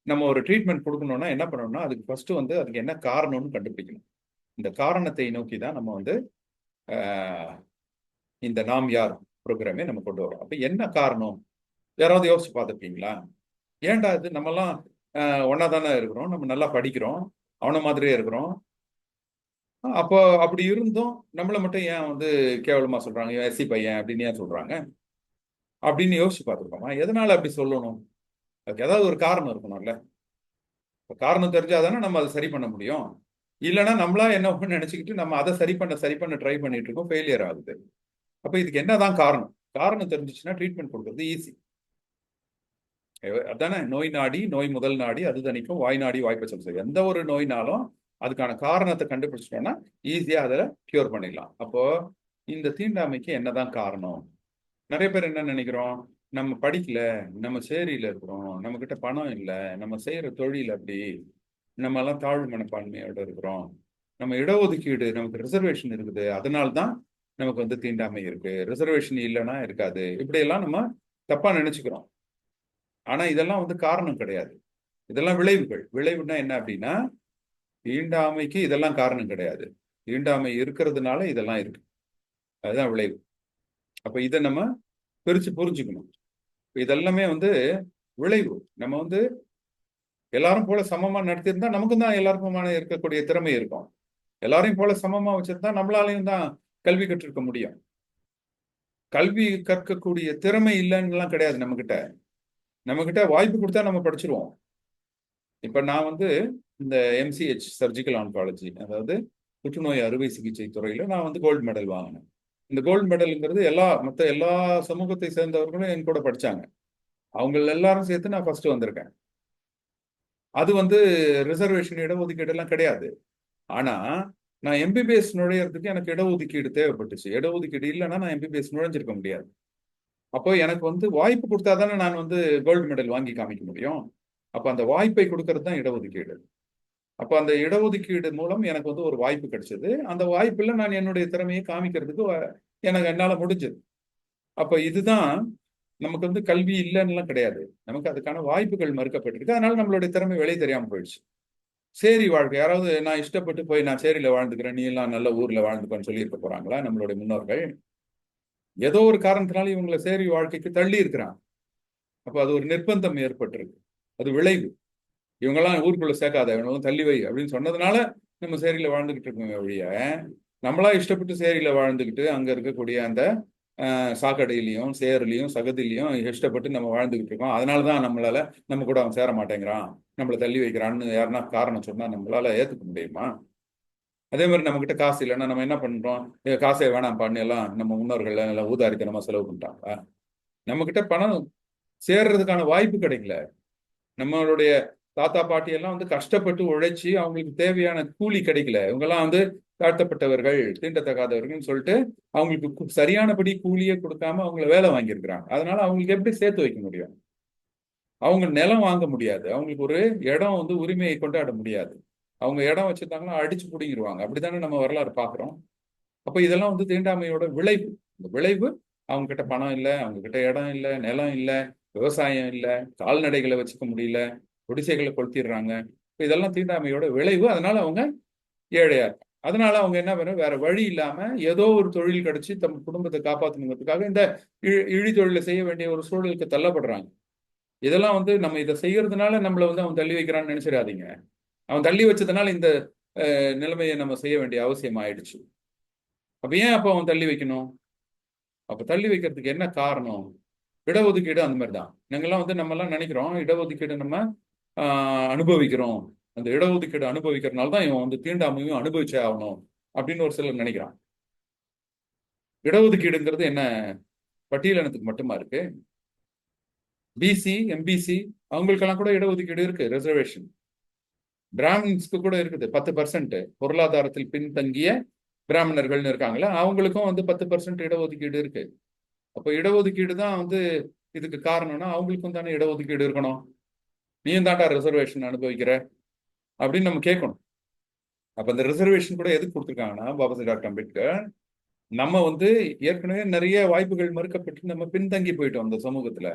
நம்ம ஒரு ட்ரீட்மெண்ட் கொடுக்கணும்னா என்ன பண்ணணும்னா அதுக்கு ஃபர்ஸ்ட் வந்து அதுக்கு என்ன காரணம்னு கண்டுபிடிக்கணும். இந்த காரணத்தை நோக்கி தான் நம்ம வந்து இந்த நாம் யார் ப்ரோக்ராமே நம்ம கொண்டு வரோம். அப்ப என்ன காரணம் யாராவது யோசிச்சு பார்த்துருக்கீங்களா? ஏன்டா இது நம்மலாம் ஒன்னா தானே இருக்கிறோம், நம்ம நல்லா படிக்கிறோம், அவனை மாதிரியே இருக்கிறோம். அப்போ அப்படி இருந்தும் நம்மளை மட்டும் ஏன் வந்து கேவலமா சொல்றாங்க, எஸ்சி பையன் அப்படின்னு ஏன் சொல்றாங்க அப்படின்னு யோசிச்சு பார்த்துருக்கோமா? எதனால அப்படி சொல்லணும்? அதுக்கு ஏதாவது ஒரு காரணம் இருக்கணும்ல. காரணம் தெரிஞ்சாதானே நம்ம அதை சரி பண்ண முடியும். இல்லைன்னா நம்மளா என்ன நினைச்சுக்கிட்டு நம்ம அதை சரி பண்ண ட்ரை பண்ணிட்டு இருக்கோம், ஃபெயிலியர் ஆகுது. அப்ப இதுக்கு என்னதான் காரணம்? காரணம் தெரிஞ்சிச்சுன்னா ட்ரீட்மெண்ட் கொடுக்கறது ஈஸி. அதானே நோய் நாடி, நோய் முதல் நாடி அது தணிக்கும், வாய் நாடி வாய்ப்பச்சம் செய்யும். எந்த ஒரு நோய்னாலும் அதுக்கான காரணத்தை கண்டுபிடிச்சிட்டோம்னா ஈஸியா அதை கியூர் பண்ணிடலாம். அப்போ இந்த தீண்டாமைக்கு என்னதான் காரணம்? நிறைய பேர் என்ன நினைக்கிறோம், நம்ம படிக்கல, நம்ம சேரியில இருக்கிறோம், நம்ம கிட்ட பணம் இல்லை, நம்ம செய்யற தொழில் அப்படி, நம்ம எல்லாம் தாழ்வு மனப்பான்மையோட இருக்கிறோம், நம்ம இடஒதுக்கீடு நமக்கு ரிசர்வேஷன் இருக்குது, அதனால்தான் நமக்கு வந்து தீண்டாமை இருக்கு, ரிசர்வேஷன் இல்லைன்னா இருக்காது, இப்படி எல்லாம் நம்ம தப்பா நினைச்சுக்கிறோம். ஆனா இதெல்லாம் வந்து காரணம் கிடையாது, இதெல்லாம் விளைவுகள். விளைவுனா என்ன அப்படின்னா, தீண்டாமைக்கு இதெல்லாம் காரணம் கிடையாது, தீண்டாமை இருக்கிறதுனால இதெல்லாம் இருக்கு, அதுதான் விளைவு. அப்ப இதை நம்ம பிரிச்சு புரிஞ்சுக்கணும். இதெல்லாமே வந்து விளைவு. நம்ம வந்து எல்லாரும் போல சமமா நடத்தியிருந்தா நமக்கும் தான் எல்லாருக்குமான இருக்கக்கூடிய திறமை இருக்கும். எல்லாரையும் போல சமமா வச்சிருந்தா நம்மளாலையும் தான் கல்வி கற்றிருக்க முடியும். கல்வி கற்கக்கூடிய திறமை இல்லைன்னுலாம் கிடையாது நம்ம கிட்ட வாய்ப்பு கொடுத்தா நம்ம படிச்சிருவோம். இப்ப நான் வந்து இந்த MCH சர்ஜிக்கல் ஆன்காலஜி, அதாவது புற்றுநோய் அறுவை சிகிச்சை துறையில நான் வந்து கோல்டு மெடல் வாங்கினேன். இந்த கோல்டு மெடல்ங்கிறது மற்ற எல்லா சமூகத்தை சேர்ந்தவர்களும் என் கூட படிச்சாங்க. அவங்க எல்லாரும் சேர்த்து நான் ஃபர்ஸ்ட் வந்திருக்கேன். அது வந்து ரிசர்வேஷன் இடஒதுக்கீடு எல்லாம் கிடையாது. ஆனா நான் MBBS நுழையறதுக்கு எனக்கு இடஒதுக்கீடு தேவைப்பட்டுச்சு. இடஒதுக்கீடு இல்லைன்னா நான் MBBS நுழைஞ்சிருக்க முடியாது. அப்போ எனக்கு வந்து வாய்ப்பு கொடுத்தாதானே நான் வந்து கோல்டு மெடல் வாங்கி காமிக்க முடியும். அப்ப அந்த வாய்ப்பை கொடுக்கறது தான் இடஒதுக்கீடு. அப்ப அந்த இடஒதுக்கீடு மூலம் எனக்கு வந்து ஒரு வாய்ப்பு கிடைச்சது. அந்த வாய்ப்புல நான் என்னுடைய திறமையை காமிக்கிறதுக்கு என்னால முடிஞ்சது. அப்ப இதுதான் நமக்கு வந்து கல்வி இல்லைன்னுலாம் கிடையாது, நமக்கு அதுக்கான வாய்ப்புகள் மறுக்கப்பட்டிருக்கு. அதனால நம்மளுடைய திறமை வெளியே தெரியாம போயிடுச்சு. சேரி வாழ்க்கை, யாராவது நான் இஷ்டப்பட்டு போய் நான் சேரியில வாழ்ந்துக்கிறேன், நீ எல்லாம் நல்ல ஊர்ல வாழ்ந்துக்கோன்னு சொல்லி இருக்க போறாங்களா? நம்மளுடைய முன்னோர்கள் ஏதோ ஒரு காரணத்தினால இவங்களை சேரி வாழ்க்கைக்கு தள்ளி இருக்கிறான். அப்ப அது ஒரு நிர்பந்தம் ஏற்பட்டிருக்கு, அது விளைவு. இவங்கெல்லாம் ஊருக்குள்ள சேர்க்காத, இவங்கெல்லாம் தள்ளி வை அப்படின்னு சொன்னதுனால நம்ம சேரியில வாழ்ந்துகிட்டு இருக்கோங்க ஒழிய, நம்மளா இஷ்டப்பட்டு சேரியில வாழ்ந்துக்கிட்டு அங்க இருக்கக்கூடிய அந்த சாக்கடையிலையும் சேருலையும் சகதிலையும் இஷ்டப்பட்டு நம்ம வாழ்ந்துகிட்டு இருக்கோம். அதனாலதான் நம்ம கூட அவன் சேர மாட்டேங்கிறான், நம்மளை தள்ளி வைக்கிறான்னு யாருன்னா காரணம் சொன்னா நம்மளால ஏத்துக்க முடியுமா? அதே மாதிரி நம்ம கிட்ட காசு இல்லைன்னா நம்ம என்ன பண்றோம், காசே வேணாம் பண்ணி எல்லாம் நம்ம முன்னோர்கள் எல்லாம் ஊதாரித்தனமா செலவு பண்ணிட்டாங்க. நம்ம கிட்ட பணம் சேர்றதுக்கான வாய்ப்பு கிடைக்கல. நம்மளுடைய தாத்தா பாட்டி எல்லாம் வந்து கஷ்டப்பட்டு உழைச்சி அவங்களுக்கு தேவையான கூலி கிடைக்கல. இவங்கெல்லாம் வந்து தாழ்த்தப்பட்டவர்கள், தீண்டத்தகாதவர்கள்னு சொல்லிட்டு அவங்களுக்கு சரியானபடி கூலியே கொடுக்காம அவங்கள வேலை வாங்கியிருக்கிறாங்க. அதனால அவங்களுக்கு எப்படி சேர்த்து வைக்க முடியும்? அவங்க நிலம் வாங்க முடியாது, அவங்களுக்கு ஒரு இடம் வந்து உரிமையை கொண்டாட முடியாது. அவங்க இடம் வச்சிருந்தாங்கன்னா அடிச்சு பிடிங்கிருவாங்க. அப்படித்தானே நம்ம வரலாறு பார்க்குறோம். அப்ப இதெல்லாம் வந்து தீண்டாமையோட விளைவு. இந்த விளைவு, அவங்க கிட்ட பணம் இல்லை, அவங்க கிட்ட இடம் இல்லை, நிலம் இல்லை, விவசாயம் இல்லை, கால்நடைகளை வச்சுக்க முடியல, குடிசைகளை கொளுத்திடுறாங்க. இதெல்லாம் தீண்டாமையோட விளைவு. அதனால அவங்க ஏழையா இருக்காங்க. அதனால அவங்க என்ன பண்ணும், வேற வழி இல்லாம ஏதோ ஒரு தொழில் கிடைச்சி தம் குடும்பத்தை காப்பாற்றணுங்கிறதுக்காக இந்த இழி தொழிலை செய்ய வேண்டிய ஒரு சூழலுக்கு தள்ளப்படுறாங்க. இதெல்லாம் வந்து நம்ம இதை செய்யறதுனால நம்மளை வந்து அவன் தள்ளி வைக்கிறான்னு நினைச்சிடாதீங்க. அவன் தள்ளி வச்சதுனால இந்த நிலைமையை நம்ம செய்ய வேண்டிய அவசியம் ஆயிடுச்சு. அப்ப ஏன் அப்ப அவன் தள்ளி வைக்கணும்? அப்ப தள்ளி வைக்கிறதுக்கு என்ன காரணம்? இடஒதுக்கீடு அந்த மாதிரி தான். நாங்கெல்லாம் வந்து நம்ம எல்லாம் நினைக்கிறோம் இடஒதுக்கீடு நம்ம அனுபவிக்கிறோம், அந்த இடஒதுக்கீடு அனுபவிக்கிறதுனால தான் இவன் வந்து தீண்டாமையும் அனுபவிச்சே ஆகணும் அப்படின்னு ஒரு சிலர் நினைக்கிறான். இடஒதுக்கீடுங்கிறது என்ன பட்டியலினத்துக்கு மட்டுமா இருக்கு? பிசி, எம்பிசி அவங்களுக்கெல்லாம் கூட இடஒதுக்கீடு இருக்கு, ரிசர்வேஷன். பிராமின்ஸ்க்கு கூட இருக்குது 10%. பொருளாதாரத்தில் பின்தங்கிய பிராமணர்கள்னு இருக்காங்களா, அவங்களுக்கும் வந்து 10% இடஒதுக்கீடு இருக்கு. அப்ப இடஒதுக்கீடு தான் வந்து இதுக்கு காரணம்னா அவங்களுக்கும் தானே இடஒதுக்கீடு இருக்கணும். நீயும் தாண்டா ரிசர்வேஷன் அனுபவிக்கிற அப்படின்னு நம்ம கேட்கணும். அப்ப இந்த ரிசர்வேஷன் கூட எதுக்கு கொடுத்துருக்காங்கன்னா, பாபா சாஹேப் டாக்டர் அம்பேத்கர், நம்ம வந்து ஏற்கனவே நிறைய வாய்ப்புகள் மறுக்கப்பட்டு நம்ம பின்தங்கி போயிட்டோம் அந்த சமூகத்துல.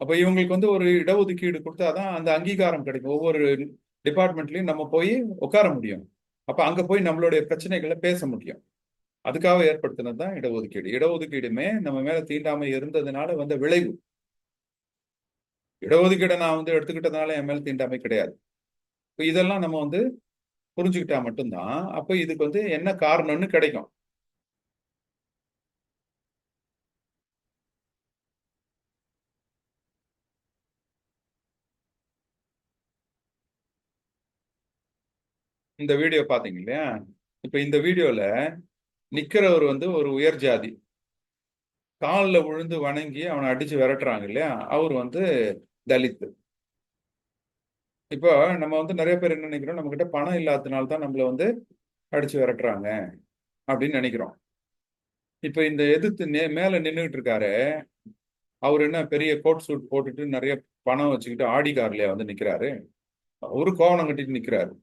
அப்ப இவங்களுக்கு வந்து ஒரு இடஒதுக்கீடு கொடுத்தாதான் அந்த அங்கீகாரம் கிடைக்கும். ஒவ்வொரு டிபார்ட்மெண்ட்லயும் நம்ம போய் உட்கார முடியும். அப்ப அங்க போய் நம்மளுடைய பிரச்சனைகளை பேச முடியும். அதுக்காக ஏற்படுத்தினது தான் இடஒதுக்கீடு. இடஒதுக்கீடுமே நம்ம மேல தீண்டாமை இருந்ததுனால வந்த விளைவு. இடஒதுக்கீடை நான் வந்து எடுத்துக்கிட்டதுனால என் மேல தீண்டாமை கிடையாது. இப்ப இதெல்லாம் நம்ம வந்து புரிஞ்சுக்கிட்டா மட்டும்தான் அப்ப இதுக்கு வந்து என்ன காரணம்னு கிடைக்கும். இந்த வீடியோ பாத்தீங்க இல்லையா? இப்ப இந்த வீடியோல நிக்கிறவர் வந்து ஒரு உயர் ஜாதி, காலில் விழுந்து வணங்கி அவனை அடிச்சு விரட்டுறாங்க இல்லையா, அவர் வந்து தலித். இப்போ நம்ம வந்து நிறைய பேர் என்ன நினைக்கிறோம், நம்ம கிட்ட பணம் இல்லாததுனால தான் நம்மள வந்து அடிச்சு விரட்டுறாங்க அப்படின்னு நினைக்கிறோம். இப்ப இந்த எதிர்த்து மேல நின்றுட்டு இருக்காரு, அவர் என்ன பெரிய கோட் சூட் போட்டுட்டு நிறைய பணம் வச்சுக்கிட்டு ஆடி கார்லயா வந்து நிக்கிறாரு, ஒரு கோவணம் கட்டிட்டு நிக்கிறாரு.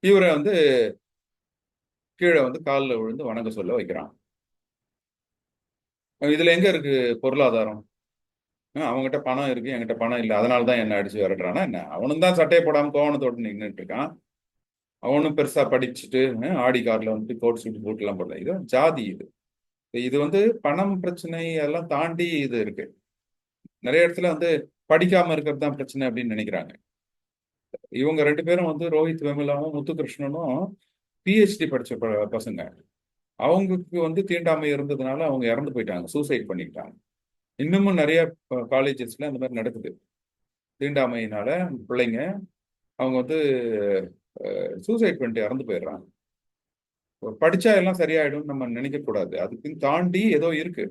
இவரை வந்து கீழே வந்து காலில் விழுந்து வணங்க சொல்ல வைக்கிறான். இதுல எங்க இருக்கு பொருளாதாரம்? அவங்ககிட்ட பணம் இருக்கு, என்கிட்ட பணம் இல்லை, அதனால தான் என்ன அடிச்சு விரட்டுறானா என்ன? அவனும் தான் சட்டையை போடாம கோவணத்தோடு நின்றுட்டு இருக்கான். அவனும் பெருசா படிச்சுட்டு ஆடி கார்ல வந்து கோட் சூட் போட்டு எல்லாம் போடல. இது ஜாதி. இது இது வந்து பணம் பிரச்சனை எல்லாம் தாண்டி இது இருக்கு. நிறைய இடத்துல வந்து படிக்காம இருக்கிறது தான் பிரச்சனை அப்படின்னு நினைக்கிறாங்க. இவங்க ரெண்டு பேரும் வந்து ரோஹித் வெமுலாவும் முத்துகிருஷ்ணனும் பிஹெச்டி படிச்ச பசங்க. அவங்களுக்கு வந்து தீண்டாமை இருந்ததுனால அவங்க இறந்து போயிட்டாங்க, சூசைட் பண்ணிக்கிட்டாங்க. இன்னமும் நிறைய காலேஜஸ்ல அந்த மாதிரி நடக்குது. தீண்டாமையினால பிள்ளைங்க அவங்க வந்து சூசைட் பண்ணிட்டு இறந்து போயிடுறாங்க. படிச்சா எல்லாம் சரியாயிடும் நம்ம நினைக்க கூடாது. அதுக்குன்னு தாண்டி ஏதோ இருக்கு.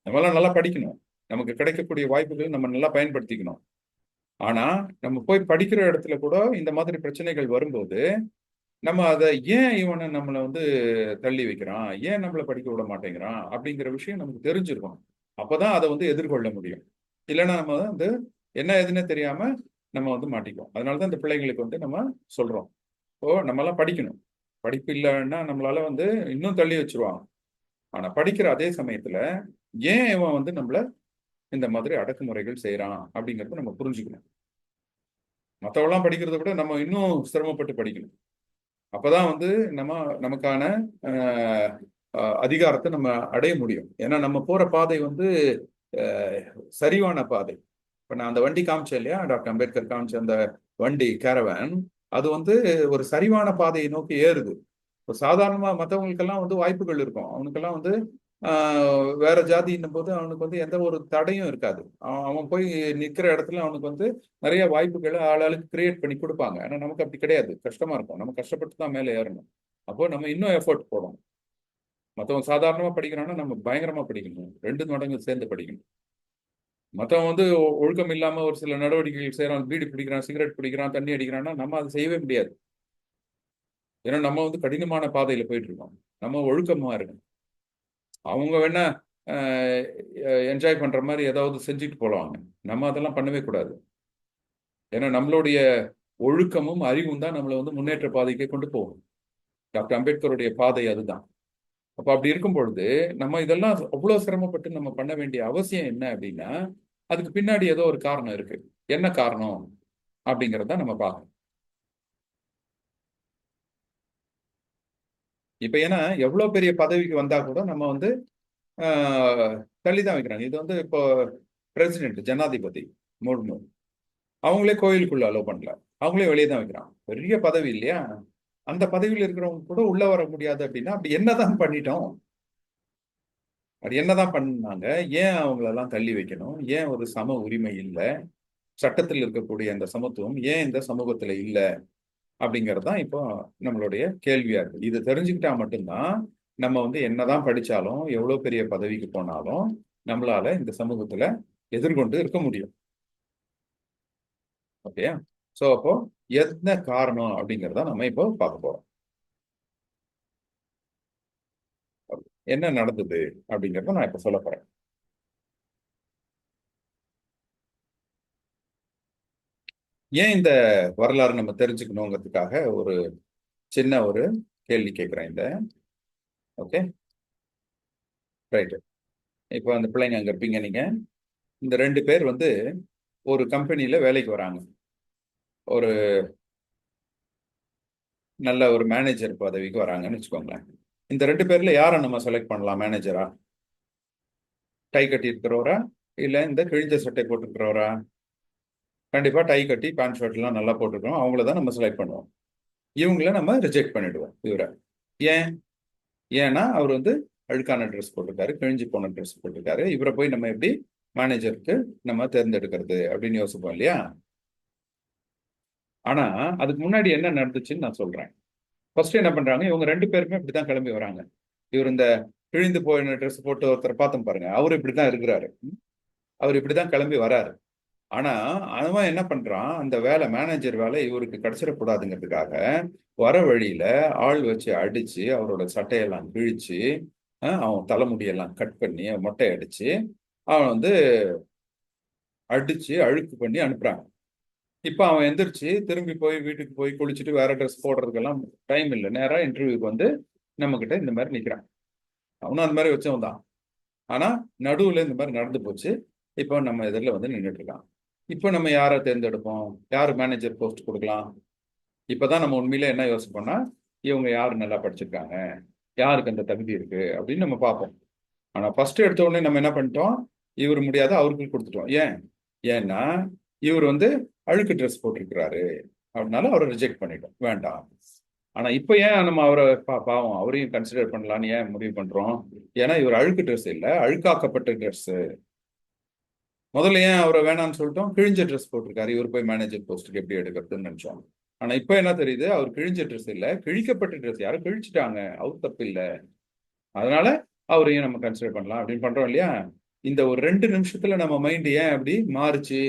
நம்மளாம் நல்லா படிக்கணும், நமக்கு கிடைக்கக்கூடிய வாய்ப்புகள் நம்ம நல்லா பயன்படுத்திக்கணும். ஆனா நம்ம போய் படிக்கிற இடத்துல கூட இந்த மாதிரி பிரச்சனைகள் வரும்போது நம்ம அதை ஏன் இவனை நம்மளை வந்து தள்ளி வைக்கிறான், ஏன் நம்மளை படிக்க விட மாட்டேங்கிறான் அப்படிங்கிற விஷயம் நமக்கு தெரிஞ்சிருக்கணும். அப்பதான் அதை வந்து எதிர்கொள்ள முடியும். இல்லைன்னா நம்ம வந்து என்ன எதுன்னே தெரியாம நம்ம வந்து மாட்டிக்குவோம். அதனாலதான் இந்த பிள்ளைங்களுக்கு வந்து நம்ம சொல்றோம், ஓ நம்மளாம் படிக்கணும். படிப்பு இல்லைன்னா நம்மளால வந்து இன்னும் தள்ளி வச்சிருவாங்க. ஆனா படிக்கிற அதே சமயத்துல ஏன் இவன் வந்து நம்மள இந்த மாதிரி அடக்குமுறைகள் செய்யறான் அப்படிங்கறத நம்ம புரிஞ்சுக்கணும். மற்றவெல்லாம் படிக்கிறத விட நம்ம இன்னும் சிரமப்பட்டு படிக்கணும். அப்பதான் வந்து நம்ம நமக்கான அஹ், அதிகாரத்தை நம்ம அடைய முடியும். ஏன்னா நம்ம போற பாதை வந்து அஹ், சரிவான பாதை. இப்ப நான் அந்த வண்டி காமிச்சேன் இல்லையா, டாக்டர் அம்பேத்கர் காமிச்ச அந்த வண்டி கேரவன், அது வந்து ஒரு சரிவான பாதையை நோக்கி ஏறுது. இப்போ சாதாரணமா மற்றவங்களுக்கெல்லாம் வந்து வாய்ப்புகள் இருக்கும். அவனுக்கெல்லாம் வந்து வேற ஜாதின்னும் போது அவனுக்கு வந்து எந்த ஒரு தடையும் இருக்காது. அவன் போய் நிற்கிற இடத்துல அவனுக்கு வந்து நிறைய வாய்ப்புகளை ஆளாளுக்கு கிரியேட் பண்ணி கொடுப்பாங்க. ஆனா நமக்கு அப்படி கிடையாது, கஷ்டமா இருக்கும். நம்ம கஷ்டப்பட்டு தான் மேலே ஏறணும். அப்போ நம்ம இன்னும் எஃபோர்ட் போடணும். மற்றவங்க சாதாரணமா படிக்கிறான்னா நம்ம பயங்கரமா படிக்கணும், 2 மடங்கு சேர்ந்து படிக்கணும். மற்றவன் வந்து ஒழுக்கம் இல்லாம ஒரு சில நடவடிக்கைகள் செய்யறான், பீடி பிடிக்கிறான், சிகரெட் பிடிக்கிறான், தண்ணி அடிக்கிறான்னா நம்ம அதை செய்யவே முடியாது. ஏன்னா நம்ம வந்து கடினமான பாதையில போயிட்டு இருக்கோம். நம்ம ஒழுக்கமா இருக்கணும். அவங்க வேணா என்ஜாய் பண்ற மாதிரி ஏதாவது செஞ்சுட்டு போவாங்க, நம்ம அதெல்லாம் பண்ணவே கூடாது. ஏன்னா நம்மளுடைய ஒழுக்கமும் அறிவும் தான் நம்மளை வந்து முன்னேற்ற பாதைக்கு கொண்டு போகும். டாக்டர் அம்பேத்கருடைய பாதை அதுதான். அப்ப அப்படி இருக்கும் பொழுது நம்ம இதெல்லாம் அவ்வளவு சிரமப்பட்டு நம்ம பண்ண வேண்டிய அவசியம் என்ன அப்படின்னா, அதுக்கு பின்னாடி ஏதோ ஒரு காரணம் இருக்கு. என்ன காரணம் அப்படிங்கறத நம்ம பார்க்கணும். இப்ப ஏன்னா எவ்வளவு பெரிய பதவிக்கு வந்தா கூட நம்ம வந்து தள்ளி தான் வைக்கிறாங்க. இது வந்து இப்போ பிரசிடென்ட், ஜனாதிபதி முர்மு, அவங்களே கோயிலுக்குள்ள அலோவ் பண்ணல, அவங்களே வெளியே தான் வைக்கிறாங்க. பெரிய பதவி இல்லையா? அந்த பதவியில் இருக்கிறவங்க கூட உள்ள வர முடியாது அப்படின்னா அப்படி என்னதான் பண்ணிட்டோம்? அது என்னதான் பண்ணாங்க? ஏன் அவங்களெல்லாம் தள்ளி வைக்கணும்? ஏன் ஒரு சம உரிமை இல்லை? சட்டத்தில் இருக்கக்கூடிய அந்த சமத்துவம் ஏன் இந்த சமூகத்துல இல்லை? அப்படிங்கிறது தான் இப்போ நம்மளுடைய கேள்வியா இருக்கு. இது தெரிஞ்சுக்கிட்டா மட்டும்தான் நம்ம வந்து என்னதான் படிச்சாலும் எவ்வளவு பெரிய பதவிக்கு போனாலும் நம்மளால இந்த சமூகத்துல எதிர்கொண்டு இருக்க முடியும். ஓகே. சோ அப்போ என்ன காரணம் அப்படிங்கிறத நம்ம இப்போ பார்க்க போறோம். என்ன நடந்தது அப்படிங்கிறத நான் இப்ப சொல்ல போறேன். ஏன் இந்த வரலாறு நம்ம தெரிஞ்சுக்கணுங்கிறதுக்காக ஒரு சின்ன ஒரு கேள்வி கேட்கிறேன். இந்த ஓகே, ரைட். இப்போ அந்த பிள்ளைங்க அங்க இருப்பீங்க நீங்க. இந்த 2 பேர் வந்து ஒரு கம்பெனியில வேலைக்கு வராங்க. ஒரு நல்ல ஒரு மேனேஜர் பதவிக்கு வராங்கன்னு வச்சுக்கோங்களேன். இந்த 2 பேர்ல யாரை நம்ம செலக்ட் பண்ணலாம் மேனேஜரா? டை கட்டி இருக்கிறவரா இல்ல இந்த கிழிஞ்ச சட்டை போட்டுருக்கிறவரா? கண்டிப்பா டை கட்டி பேண்ட் ஷர்ட் எல்லாம் நல்லா போட்டுருக்கோம், அவங்கள தான் நம்ம செலக்ட் பண்ணுவோம். இவங்கள நம்ம ரிஜெக்ட் பண்ணிடுவோம் இவரை. ஏன்? ஏன்னா அவர் வந்து அழுக்கான ட்ரெஸ் போட்டிருக்காரு, கிழிஞ்சு போன ட்ரெஸ் போட்டிருக்காரு. இவரை போய் நம்ம எப்படி மேனேஜருக்கு நம்ம தேர்ந்தெடுக்கிறது அப்படின்னு யோசிப்போம் இல்லையா? ஆனா அதுக்கு முன்னாடி என்ன நடந்துச்சுன்னு நான் சொல்றேன். ஃபர்ஸ்ட் என்ன பண்றாங்க, இவங்க 2 பேருமே இப்படித்தான் கிளம்பி வராங்க. இவர் இந்த கிழிந்து போயின ட்ரெஸ் போட்டு ஒருத்தர் பார்த்தோம் பாருங்க, அவரு இப்படித்தான் இருக்கிறாரு. அவர் இப்படித்தான் கிளம்பி வராரு. ஆனா அவன் என்ன பண்றான், அந்த வேலை மேனேஜர் வேலை இவருக்கு கிடைச்சிடக்கூடாதுங்கிறதுக்காக வர வழியில ஆள் வச்சு அடிச்சு அவரோட சட்டையெல்லாம் கிழிச்சு அவன் தலைமுடியெல்லாம் கட் பண்ணி மொட்டை அடிச்சு அவன் வந்து அடிச்சு அழுக்கு பண்ணி அனுப்புறாங்க. இப்ப அவன் எந்திரிச்சு திரும்பி போய் வீட்டுக்கு போய் குளிச்சுட்டு வேற ட்ரெஸ் போடுறதுக்கெல்லாம் டைம் இல்லை. நேரா இன்டர்வியூக்கு வந்து நம்ம கிட்ட இந்த மாதிரி நிக்கிறான். அவனும் அந்த மாதிரி வச்சவன் தான். ஆனா நடுவுல இந்த மாதிரி நடந்து போச்சு. இப்போ நம்ம எதிரில் வந்து நின்றுட்டு இருக்கான். இப்போ நம்ம யாரை தேர்ந்தெடுப்போம்? யார் மேனேஜர் போஸ்ட் கொடுக்கலாம்? இப்பதான் நம்ம உண்மையில என்ன யோசிப்போம்னா, இவங்க யாரு நல்லா படிச்சிருக்காங்க, யாருக்கு அந்த தகுதி இருக்கு அப்படின்னு நம்ம பார்ப்போம். ஆனா ஃபர்ஸ்ட் எடுத்த உடனே நம்ம என்ன பண்ணிட்டோம், இவர் முடியாத அவருக்கு கொடுத்துட்டோம். ஏன்? ஏன்னா இவர் வந்து அழுக்கு ட்ரெஸ் போட்டிருக்கிறாரு, அதனால அவரை ரிஜெக்ட் பண்ணிட்டோம், வேண்டாம். ஆனா இப்ப ஏன் நம்ம அவரை பாவம் அவரையும் கன்சிடர் பண்ணலான்னு ஏன் முடிவு பண்றோம்? ஏன்னா இவர் அழுக்கு ட்ரெஸ் இல்ல, அழுக்காக்கப்பட்ட ட்ரெஸ். முதல்ல ஏன் அவரை வேணாம்னு சொல்லிட்டோம்? கிழிஞ்ச ட்ரெஸ் போட்டிருக்காரு, இவர் போய் மேனேஜர் போஸ்ட்டுக்கு எப்படி எடுக்கிறதுன்னு நினைச்சோம். ஆனா இப்ப என்ன தெரியுது, அவர் கிழிஞ்ச ட்ரெஸ் இல்ல, கிழிக்கப்பட்ட ட்ரெஸ். யாரும் கிழிச்சிட்டாங்க, அவர் தப்பு இல்ல, அதனால அவரையும் நம்ம கன்சிடர் பண்ணலாம் அப்படின்னு பண்றோம் இல்லையா? இந்த ஒரு 2 நிமிஷத்துல நம்ம மைண்ட் ஏன் அப்படி மாறுச்சு?